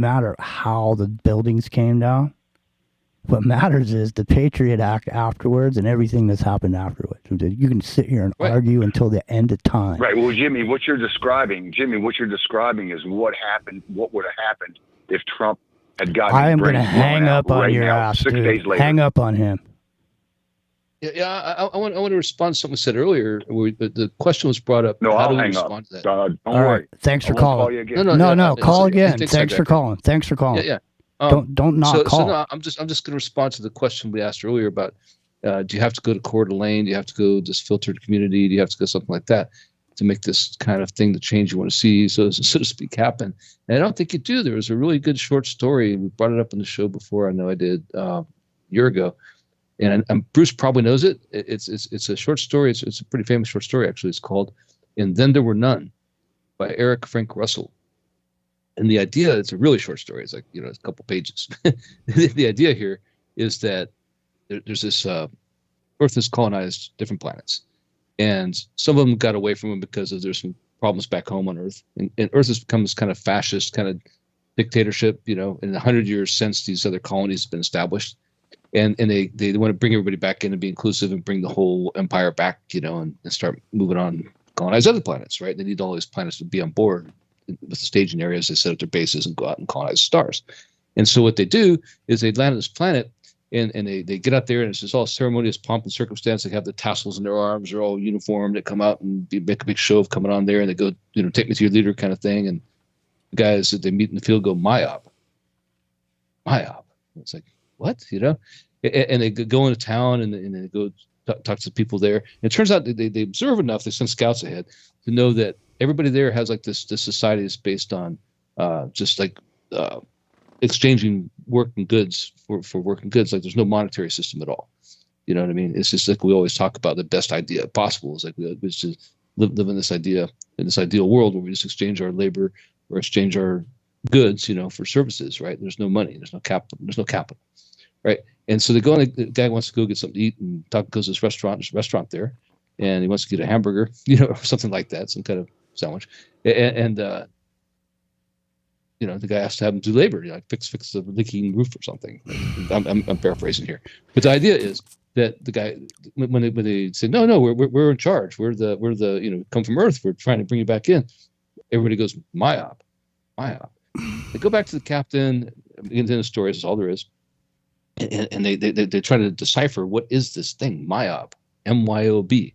matter how the buildings came down. What matters is the Patriot Act afterwards and everything that's happened afterwards. You can sit here and argue until the end of time. Right. Well, Jimmy, what you're describing is what happened. What would have happened if Trump had gotten? I am going to hang up on your ass, 6 days later. Hang up on him. Yeah, I want to respond to something said earlier. The question was brought up. No, how I'll do we hang respond up. to that? Don't All worry. right. Thanks for calling. Call you again. No, call again. Thanks for calling. Thanks for calling. Yeah. Don't not call. So no, I'm just going to respond to the question we asked earlier about do you have to go to Coeur d'Alene? Do you have to go to this filtered community? Do you have to go something like that to make this kind of thing, the change you want to see, so to speak, happen? And I don't think you do. There was a really good short story. We brought it up on the show before. I know I did a year ago. And Bruce probably knows it. It's a short story. It's a pretty famous short story, actually. It's called "And Then There Were None" by Eric Frank Russell. And the idea, it's a really short story. It's like, a couple pages. The idea here is that there's this Earth has colonized different planets. And some of them got away from them because there's some problems back home on Earth. And Earth has become this kind of fascist kind of dictatorship, in 100 years since these other colonies have been established. And they want to bring everybody back in and be inclusive and bring the whole empire back, and start moving on, colonize other planets, right? They need all these planets to be on board with the staging areas. They set up their bases and go out and colonize stars. And so what they do is they land on this planet and they get out there, and it's just all ceremonious pomp and circumstance. They have the tassels in their arms. They're all uniformed. They come out and make a big show of coming on there, and they go, take me to your leader kind of thing. And the guys that they meet in the field go, "Myop. It's like, what, and they go into town and they go talk to the people there. And it turns out they observe enough. They send scouts ahead to know that everybody there has like this society is based on just like exchanging working goods for working goods. Like there's no monetary system at all. You know what I mean? It's just like we always talk about the best idea possible. It's like we just live in this idea, in this ideal world where we just exchange our labor or exchange our goods, for services, right? There's no money, there's no capital, right? And so they go and the guy wants to go get something to eat and goes to this restaurant. There's a restaurant there, and he wants to get a hamburger, or something like that, some kind of sandwich. And the guy has to have him do labor, fix the leaking roof or something. I'm paraphrasing here, but the idea is that the guy, when they say no, we're in charge. We're the come from Earth. We're trying to bring you back in. Everybody goes, "Myop." MIOP. They go back to the captain, begins in the story, this is all there is. And they try to decipher what is this thing, MIOB, MYOB.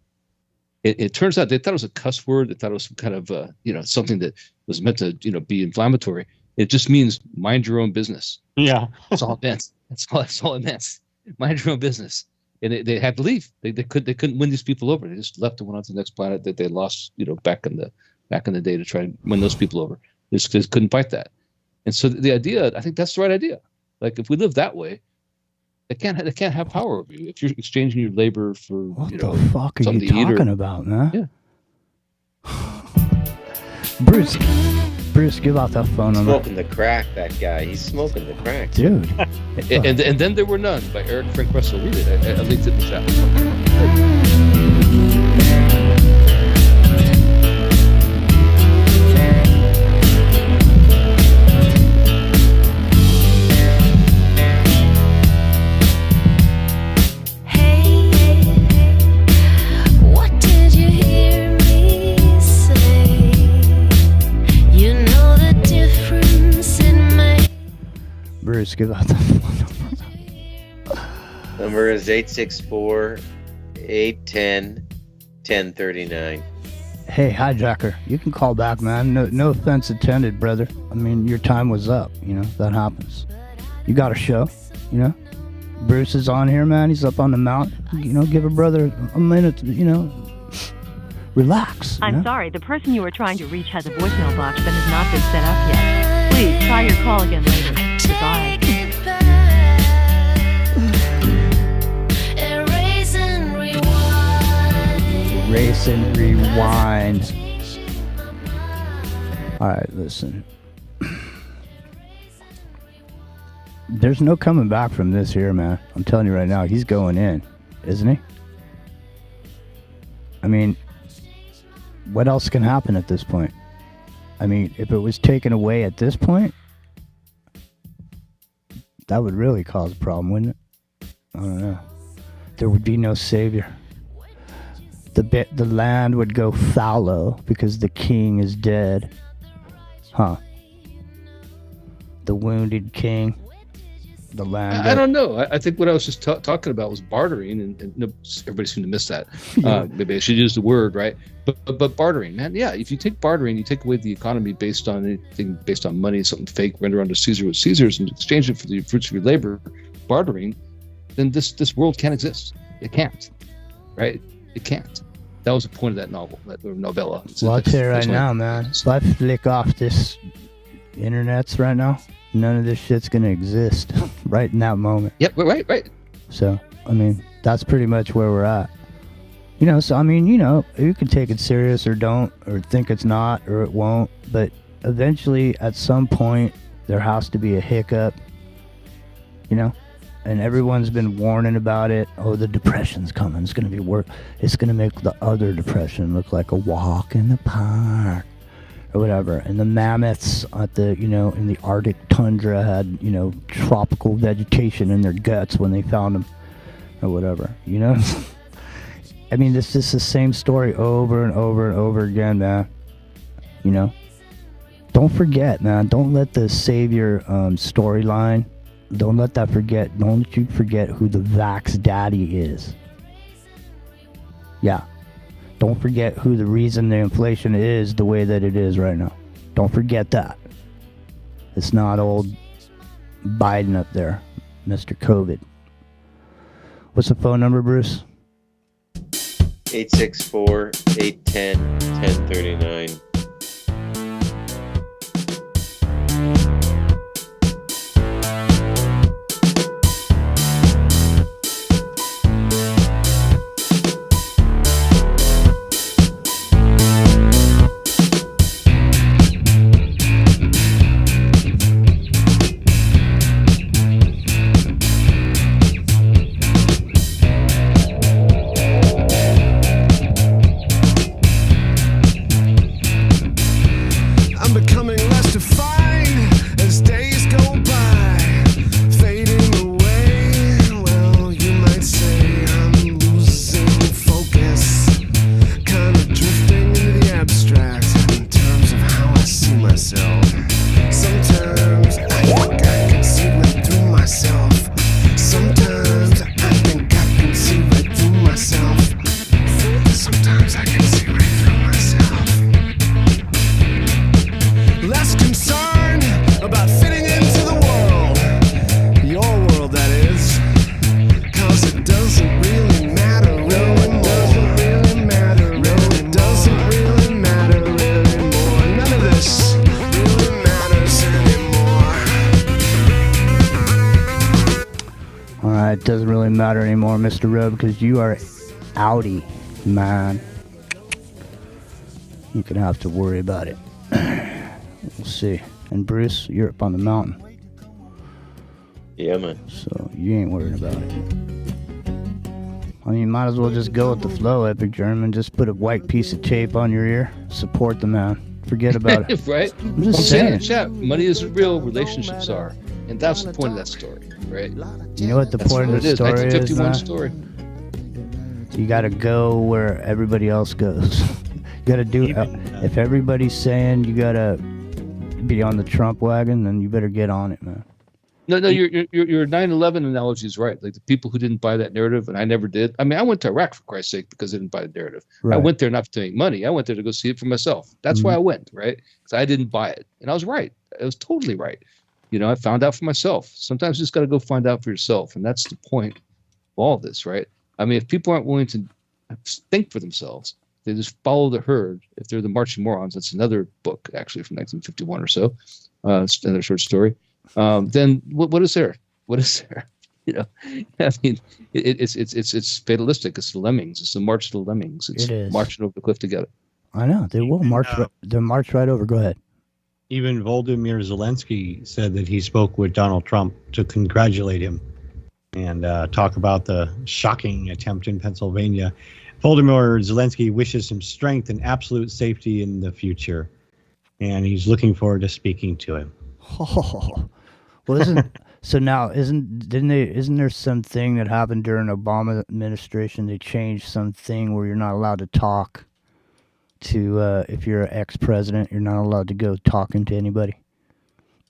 It turns out they thought it was a cuss word. They thought it was some kind of something that was meant to be inflammatory. It just means mind your own business. Yeah, that's all it meant. That's all it meant. Mind your own business. And they had to leave. They couldn't win these people over. They just left and went on to the next planet that they lost back in the day to try and win those people over. They just couldn't fight that. And so the idea, I think that's the right idea. Like if we live that way, they can't have power over you if you're exchanging your labor for what the fuck are you talking about, man? Yeah. Bruce, give out that phone number. Smoking the crack, that guy. He's smoking the crack, dude. and then there were none by Eric Frank Russell. Read it. I linked it in the chat. Bruce, give out the phone number. Number is 864-810-1039. Hey, hijacker, you can call back, man. No offense intended, brother. I mean, your time was up. That happens. You got a show, Bruce is on here, man. He's up on the mountain. Give a brother a minute, relax. I'm sorry, the person you are trying to reach has a voicemail box that has not been set up yet. Please try your call again later. Goodbye. Erase and rewind. All right, listen. There's no coming back from this here, man. I'm telling you right now, he's going in, isn't he? I mean, what else can happen at this point? I mean, if it was taken away at this point, that would really cause a problem, wouldn't it? I don't know. There would be no savior. The land would go fallow because the king is dead. Huh. The wounded king. The land. I don't know. I think what I was just talking about was bartering, and everybody seemed to miss that. Maybe I should use the word, right? But bartering, man. Yeah, if you take bartering, you take away the economy based on anything based on money, something fake, render unto Caesar what Caesar's, and exchange it for the fruits of your labor, bartering, then this world can't exist. It can't, right? It can't. That was the point of that novel, that novella. Well, I'll tell you right now, man. If I flick off this internets right now, none of this shit's gonna exist right in that moment. Yep, right. So, I mean, that's pretty much where we're at. So, I mean, you can take it serious or don't, or think it's not, or it won't, but eventually, at some point, there has to be a hiccup, and everyone's been warning about it. Oh, the depression's coming. It's going to be it's going to make the other depression look like a walk in the park or whatever. And the mammoths at the, in the Arctic tundra had, tropical vegetation in their guts when they found them or whatever, I mean, this is the same story over and over and over again, man. Don't forget, man. Don't let the savior storyline. Don't let you forget who the Vax Daddy is. Yeah. Don't forget who the reason the inflation is the way that it is right now. Don't forget that. It's not old Biden up there, Mr. COVID. What's the phone number, Bruce? 864-810-1039. doesn't really matter anymore, Mr. Rowe, because you are outie, man. You can have to worry about it. We'll see. And Bruce, you're up on the mountain. Yeah, man. So you ain't worried about it. I mean, you might as well just go with the flow, Epic German. Just put a white piece of tape on your ear. Support the man. Forget about it. Right? I'm just saying. Chat, money isn't real, relationships are. And that's the point of that story, right? You know what the point of the story is? 1951 story. You got to go where everybody else goes. You got to do. If everybody's saying you got to be on the Trump wagon, then you better get on it, man. No, your 9/11 analogy is right. Like the people who didn't buy that narrative, and I never did. I mean, I went to Iraq for Christ's sake because I didn't buy the narrative. Right. I went there not to make money. I went there to go see it for myself. That's why I went, right? Because I didn't buy it, and I was right. I was totally right. You know, I found out for myself. Sometimes you just got to go find out for yourself, and that's the point of all this, right? I mean, if people aren't willing to think for themselves, they just follow the herd. If they're the marching morons, that's another book actually from 1951 or so. It's another short story. Then what is there? What is there? You know, I mean, it's fatalistic. It's the lemmings. It's the march of the lemmings. It's marching over the cliff together. I know they will march. They'll march right over. Go ahead. Even Volodymyr Zelensky said that he spoke with Donald Trump to congratulate him and talk about the shocking attempt in Pennsylvania. Volodymyr Zelensky wishes him strength and absolute safety in the future, and he's looking forward to speaking to him. Oh, well, isn't there something that happened during Obama administration? They changed something where you're not allowed to talk to if you're an ex-president, you're not allowed to go talking to anybody.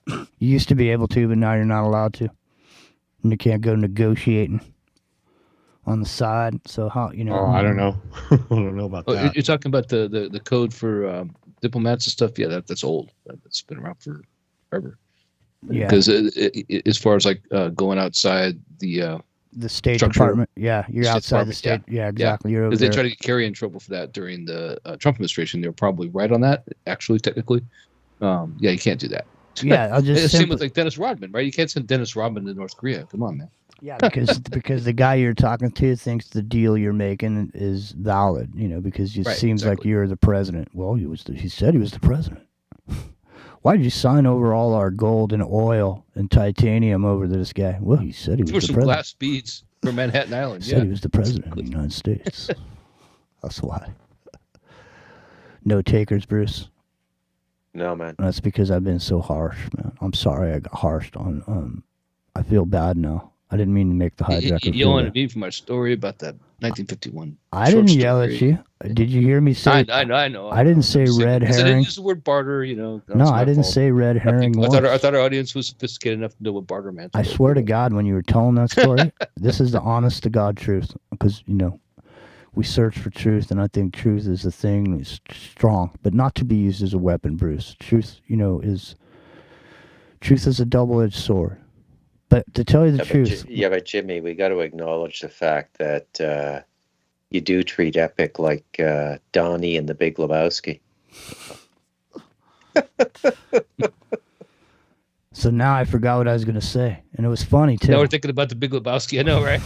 You used to be able to, but now you're not allowed to. And you can't go negotiating on the side. So how, you know? Oh, I don't know. I don't know about that. You're talking about the code for diplomats and stuff. Yeah, that's old. That's been around for forever. Yeah. Because as far as like going outside the State structure, Department. Yeah, you're outside the state. Yeah, exactly. You're over Because they there. tried to get Kerry in trouble for that during the Trump administration. They were probably right on that, actually, technically. Yeah, you can't do that. Yeah, I'll just same with like Dennis Rodman, right? You can't send Dennis Rodman to North Korea. Come on, man. Yeah, because the guy you're talking to thinks the deal you're making is valid, you know, because it seems like you're the president. Well, he said he was the president. Why did you sign over all our gold and oil and titanium over to this guy? Well, he said he was the some president. glass beads from Manhattan Island. He said he was the president of the United States. That's why. No takers, Bruce. No, man. That's because I've been so harsh, man. I'm sorry I got harshed on. I feel bad now. I didn't mean to make the hijacker. You yelling at me for my story about that 1951. I didn't yell at you. Did you hear me say? I know. I didn't say red I herring. didn't use the word barter. You know. No, I didn't say red herring. I thought our audience was sophisticated enough to know what barter meant. I swear to God, when you were telling that story, this is the honest to God truth. Because you know, we search for truth, and I think truth is a thing that's strong, but not to be used as a weapon, Bruce. Truth, you know, is a double-edged sword. But to tell you the truth... But Jimmy, we got to acknowledge the fact that you do treat Epic like Donnie and the Big Lebowski. So now I forgot what I was going to say. And it was funny, too. Now we're thinking about the Big Lebowski. I know, right?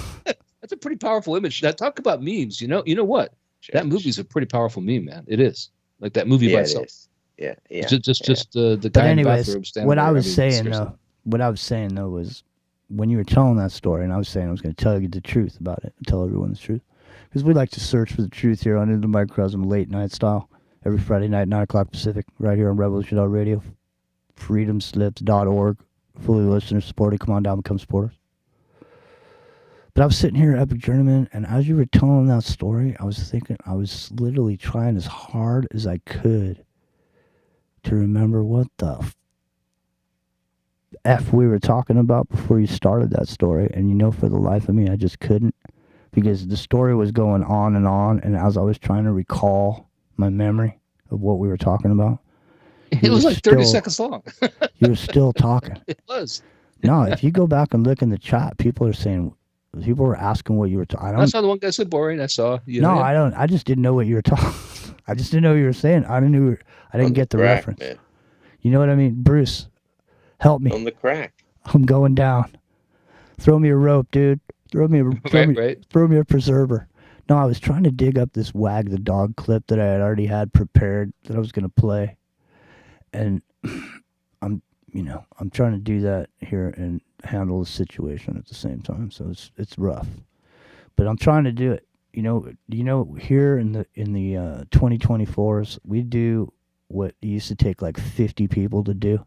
That's a pretty powerful image. Now, talk about memes. You know what? That movie's a pretty powerful meme, man. It is. Like that movie by itself. Yeah. Just the But guy anyways, in the bathrobe standing what there. I was saying, seriously. though, was when you were telling that story, and I was saying I was going to tell you the truth about it, tell everyone the truth. Because we like to search for the truth here on Into the Microcosm late night style, every Friday night, 9 o'clock Pacific, right here on Revolutionary Radio, freedomslips.org, fully listener supported. Come on down, become supporters. But I was sitting here at Epic Journeyman, and as you were telling that story, I was thinking, I was literally trying as hard as I could to remember what the F we were talking about before you started that story. And you know, for the life of me, I just couldn't, because the story was going on, and as I was trying to recall my memory of what we were talking about, it was like 30 seconds long. You were still talking. It was. No, if you go back and look in the chat, people were asking what you were talking. I saw the one guy said boring. I saw. I don't. I just didn't know what you were talking. I just didn't know what you were saying. I didn't get the reference. Man. You know what I mean, Bruce? Help me. On the crack. I'm going down. Throw me a rope, dude. Throw me a preserver. No, I was trying to dig up this Wag the Dog clip that I had already had prepared that I was going to play. And I'm trying to do that here and handle the situation at the same time. So it's rough. But I'm trying to do it. Here in the 2024s, we do what used to take like 50 people to do.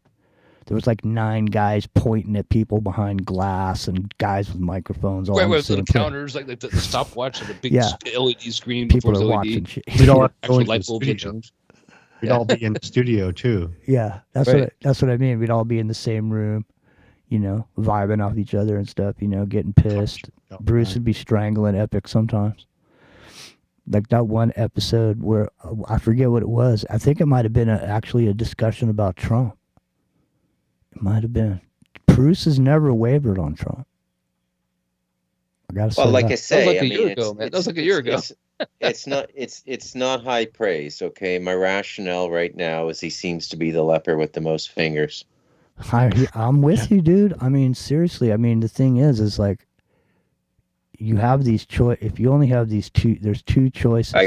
There was like 9 guys pointing at people behind glass and guys with microphones. All right, with the counters, like the stopwatch and the big LED screen. People are watching shit. We'd all actual light bulb change. We'd all be in the studio too. Yeah, that's what I mean. We'd all be in the same room, vibing off each other and stuff. Getting pissed. Bruce would be strangling Epic sometimes. Like that one episode where I forget what it was. I think it might have been actually a discussion about Trump. It might have been. Bruce has never wavered on Trump. I gotta say. Well, like that. I say, that was like a year ago, man. That was like a year ago. It's not high praise. Okay, my rationale right now is he seems to be the leper with the most fingers. I'm with you, dude. I mean, seriously. I mean, the thing is like, you have these if you only have these two, there's 2 choices. I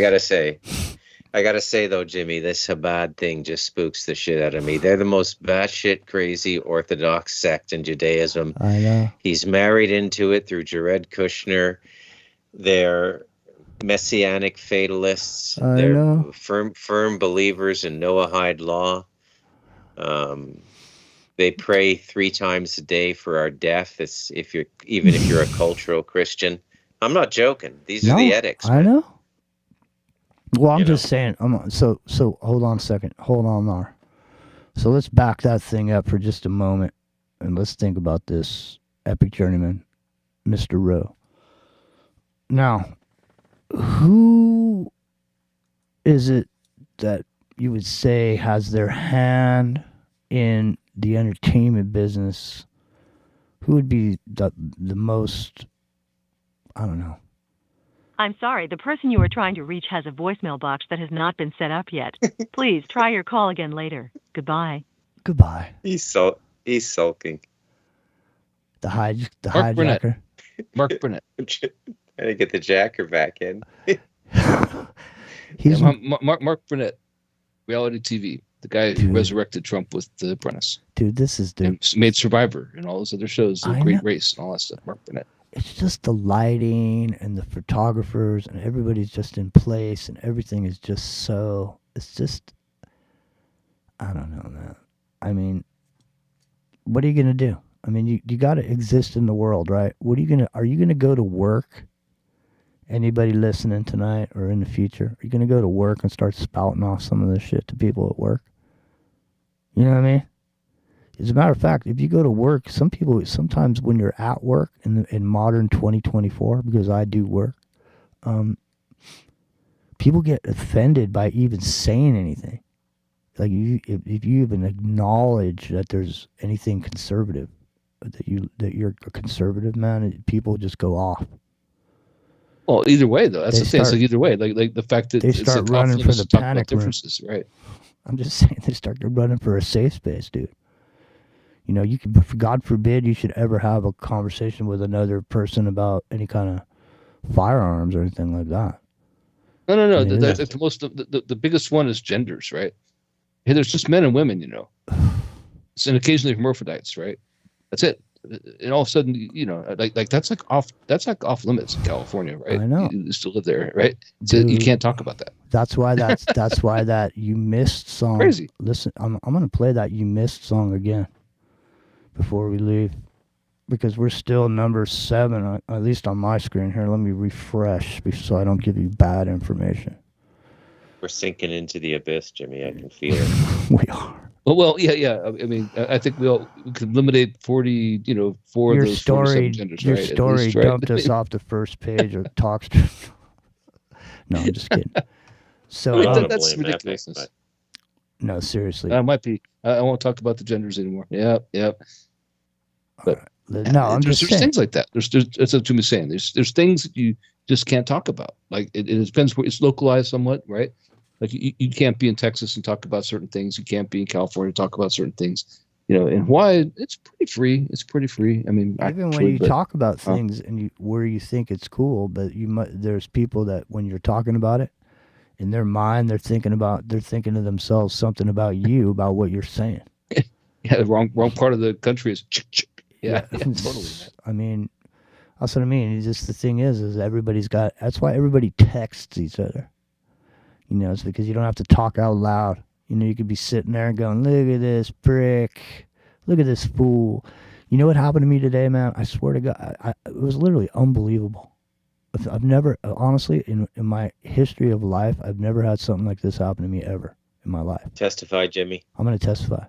gotta say though, Jimmy, this Chabad thing just spooks the shit out of me. They're the most batshit crazy Orthodox sect in Judaism. I know. He's married into it through Jared Kushner. They're messianic fatalists. They're firm believers in Noahide law. They pray 3 times a day for our death. Even if you're a cultural Christian. I'm not joking. These are the edicts. I know. Well, I'm just saying. So hold on a second. Hold on there. So let's back that thing up for just a moment, and let's think about this epic journeyman, Mr. Rowe. Now, who is it that you would say has their hand in the entertainment business? Who would be the most? I don't know. I'm sorry, the person you are trying to reach has a voicemail box that has not been set up yet. Please try your call again later. Goodbye. Goodbye. He's sulking. The hijacker. Mark Burnett. Trying to get the jacker back in. He's Mark Burnett, reality TV. The guy who resurrected Trump with The Apprentice. Dude, this is and made Survivor and all those other shows, The Great Race and all that stuff. Mark Burnett. It's just the lighting and the photographers and everybody's just in place and everything is just so. It's just. I don't know, man. I mean, what are you gonna do? I mean, you got to exist in the world, right? Are you gonna go to work? Anybody listening tonight or in the future, are you gonna go to work and start spouting off some of this shit to people at work? You know what I mean? As a matter of fact, if you go to work, sometimes when you're at work in modern 2024, because I do work, people get offended by even saying anything. Like if you even acknowledge that there's anything conservative, that you're a conservative man, people just go off. Well, either way though, that's the thing. It's like either way, like the fact that they start running for the panic room. Differences, right? I'm just saying they start running for a safe space, dude. You can, God forbid, you should ever have a conversation with another person about any kind of firearms or anything like that. No. The biggest one is genders, right? Hey, there's just men and women, and occasionally hermaphrodites, right? That's it. And all of a sudden, like that's off limits in California, right? I know. You still live there, right? So you can't talk about that. That's why that You Missed song. Crazy. Listen, I'm gonna play that You Missed song again before we leave, because we're still number 7, at least on my screen here. Let me refresh so I don't give you bad information. We're sinking into the abyss, Jimmy. I can feel it. We are. Well, yeah. I mean, I think we could eliminate 40, 4 of those 47 genders, your right? story Least, right? dumped us off the first page of Talkster. No, I'm just kidding. So that's ridiculousness. No, seriously. I might be. I won't talk about the genders anymore. Yep. But no, I'm just saying. There's things like that. That's what Jimmy's saying. There's things that you just can't talk about. Like it depends where it's localized somewhat, right? Like you can't be in Texas and talk about certain things. You can't be in California and talk about certain things. and why it's pretty free. It's pretty free. I mean, even when you talk about things and where you think it's cool, but there's people that when you're talking about it, in their mind, they're thinking to themselves something about you, about what you're saying. Yeah, the wrong part of the country is. Yeah, totally. I mean, that's what I mean. It's just the thing is everybody's got. That's why everybody texts each other. It's because you don't have to talk out loud. You could be sitting there and going, "Look at this prick, look at this fool." You know what happened to me today, man? I swear to God, it was literally unbelievable. I've never, honestly, in my history of life, I've never had something like this happen to me ever in my life. Testify, Jimmy. I'm going to testify.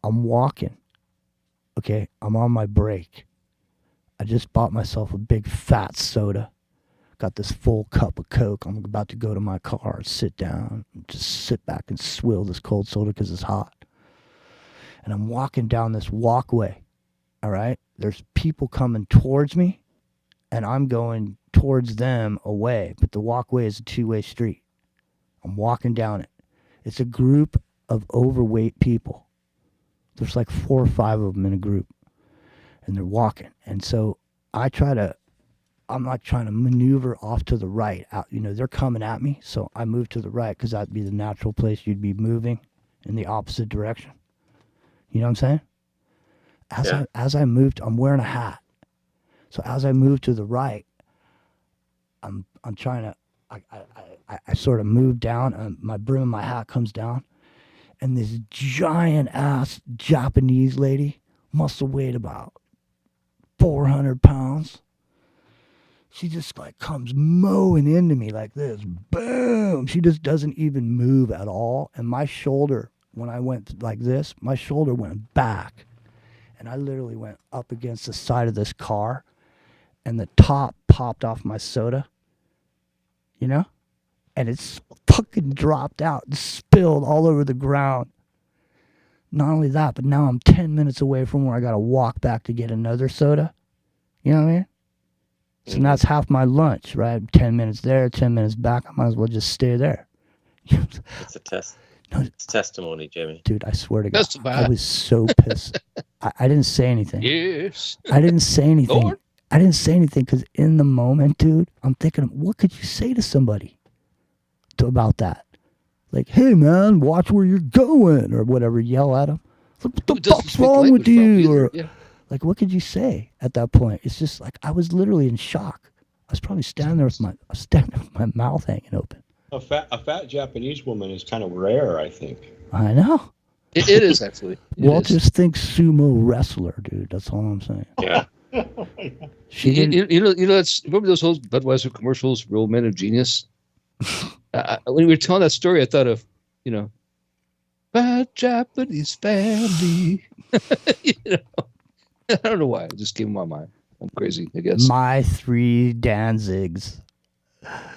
I'm walking. Okay, I'm on my break. I just bought myself a big fat soda. Got this full cup of Coke. I'm about to go to my car, sit down, just sit back and swill this cold soda because it's hot. And I'm walking down this walkway. All right? There's people coming towards me, and I'm going towards them away. But the walkway is a two-way street. I'm walking down it. It's a group of overweight people. There's like 4 or 5 of them in a group. And they're walking. And so I'm not trying to maneuver off to the right. They're coming at me. So I move to the right because that'd be the natural place you'd be moving in the opposite direction. You know what I'm saying? As I moved, I'm wearing a hat. So as I move to the right, I'm trying to, I sort of move down and my brim of my hat comes down. And this giant ass Japanese lady must have weighed about 400 pounds. She just like comes mowing into me like this. Boom. She just doesn't even move at all. And my shoulder, when I went like this, my shoulder went back. And I literally went up against the side of this car. And the top popped off my soda. And it's fucking dropped out and spilled all over the ground. Not only that, but now I'm 10 minutes away from where I got to walk back to get another soda. You know what I mean? So that's half my lunch, right? 10 minutes there, 10 minutes back. I might as well just stay there. It's a test. No, it's testimony, Jimmy. Dude, I swear to God, I was so pissed. I didn't say anything. Yes. I didn't say anything. Lord. I didn't say anything because in the moment, dude, I'm thinking, what could you say to somebody about that? Like, hey, man, watch where you're going, or whatever. Yell at them. What the fuck's wrong with you? Or like, what could you say at that point? It's just like I was literally in shock. I was probably standing there with my mouth hanging open. A fat Japanese woman is kind of rare, I think. I know. It is actually. Just think sumo wrestler, dude. That's all I'm saying. Yeah. That's remember those old Budweiser commercials, Real Men of Genius? When you were telling that story, I thought of, bad Japanese family. I don't know why. It just came in my mind. I'm crazy, I guess. My 3 Danzigs.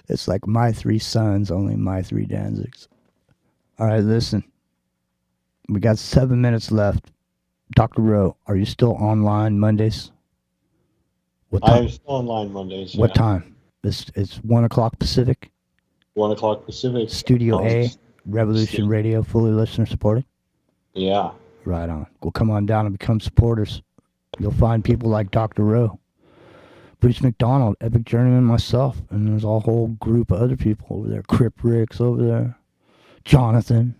It's like my 3 sons, only my 3 Danzigs. All right, listen. We got 7 minutes left. Dr. Rowe, are you still online Mondays? What time? I'm still online Mondays. What time? It's 1 o'clock Pacific? 1 o'clock Pacific. Studio A, Revolution Radio, fully listener supported? Yeah. Right on. Well, come on down and become supporters. You'll find people like Dr. Rowe, Bruce Macdonald, Epic Journeyman, myself, and there's a whole group of other people over there. Crip Rick's over there. Jonathan.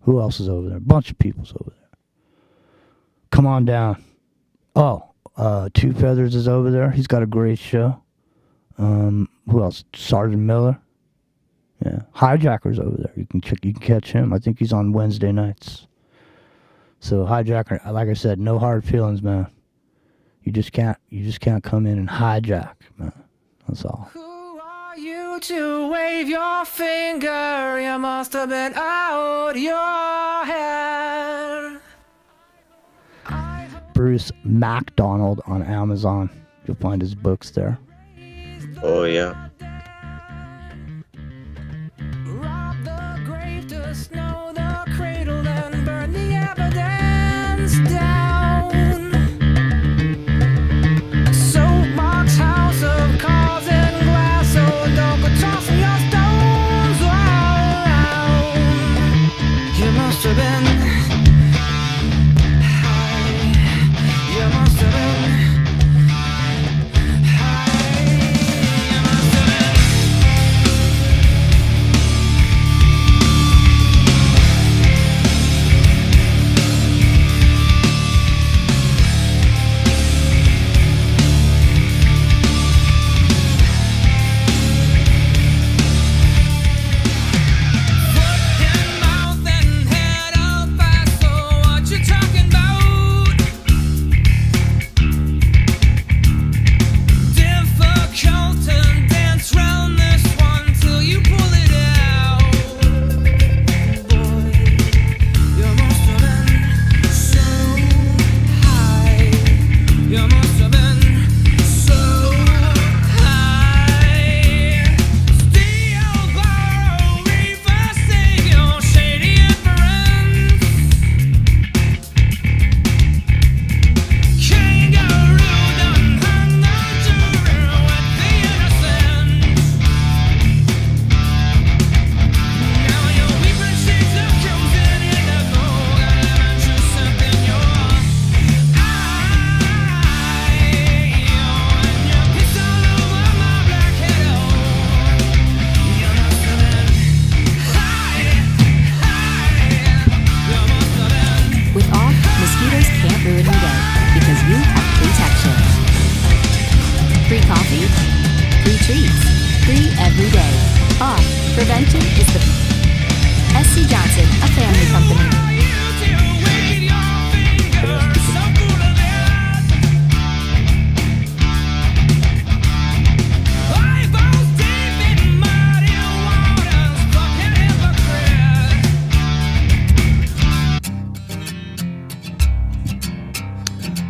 Who else is over there? A bunch of people's over there. Come on down. Oh, Two Feathers is over there. He's got a great show. Who else? Sergeant Miller. Yeah, Hijacker's over there. You can catch him. I think he's on Wednesday nights. So Hijacker, like I said, no hard feelings, man. You just can't come in and hijack, man. That's all. Who are you to wave your finger? You must have been out your head. Bruce Macdonald on Amazon. You'll find his books there. Oh yeah. Snow the cradle and burn the evidence down. Soapbox house of cars and glass, so don't go tossing your stones around. You must have been high you have protection. Free coffee, free treats, free every day. Off. Prevention is the SC Johnson, a family company.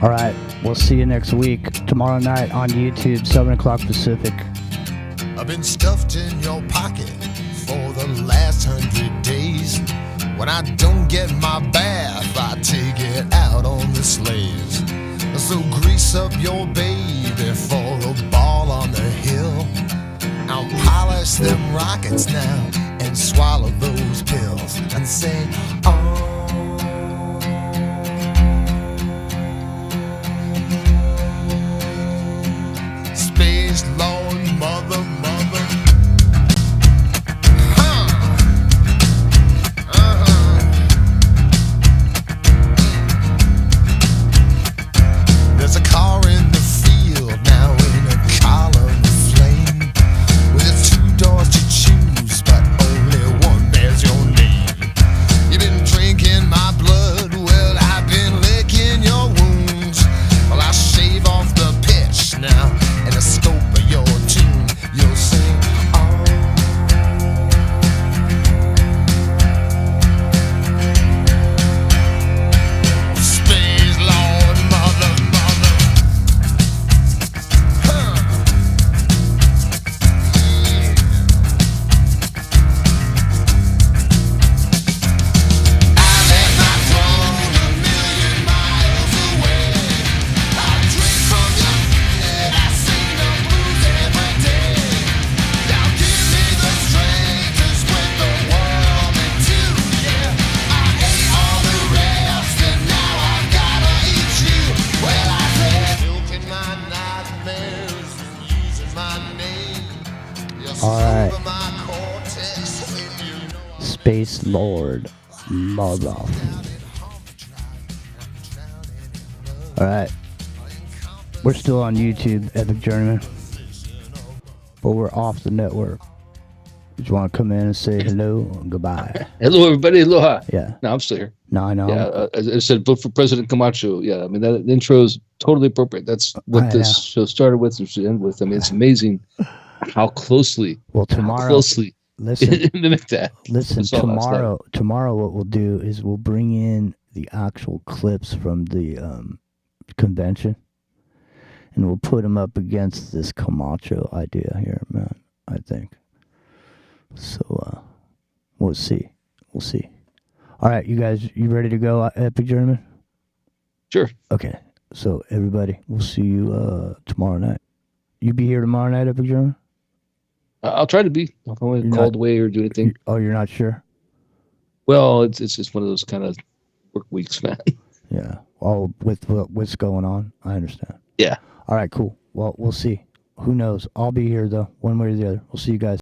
All right, we'll see you next week. Tomorrow night on YouTube, 7 o'clock Pacific. I've been stuffed in your pocket for the last 100 days. When I don't get my bath, I take it out on the sleighs. So grease up your baby for the ball on the hill. I'll polish them rockets now and swallow those pills and say, oh. Space Lord, mother. There's a car in the field now in a column of flame with its 2 doors to choose, but only one bears your name. You've been drinking my blood, well, I've been licking your wounds. Well, I shave off the pitch now and the scope of your tune. You'll sing, Space Lord, mother. All right. Space Lord, mother. All right. We're still on YouTube, Epic Journeyman, but we're off the network. Did you want to come in and say hello and goodbye? Hello, everybody. Aloha. Yeah. No, I'm still here. No, I know. Yeah, as I said, vote for President Camacho. Yeah, I mean, that intro is totally appropriate. That's what this show started with and should end with. I mean, it's amazing how closely, listen, mimic that. Listen, tomorrow what we'll do is we'll bring in the actual clips from the convention, and we'll put them up against this Camacho idea here, man, I think. So, we'll see. All right, you guys, you ready to go, Epic Journeyman? Sure. Okay, so everybody, we'll see you tomorrow night. You be here tomorrow night, Epic Journeyman? I'll try to be. I'll only called away or do anything. Oh, you're not sure? Well, it's just one of those kind of work weeks, man. Yeah. All with what's going on, I understand. Yeah. All right, cool. Well, we'll see. Who knows? I'll be here, though, one way or the other. We'll see you guys.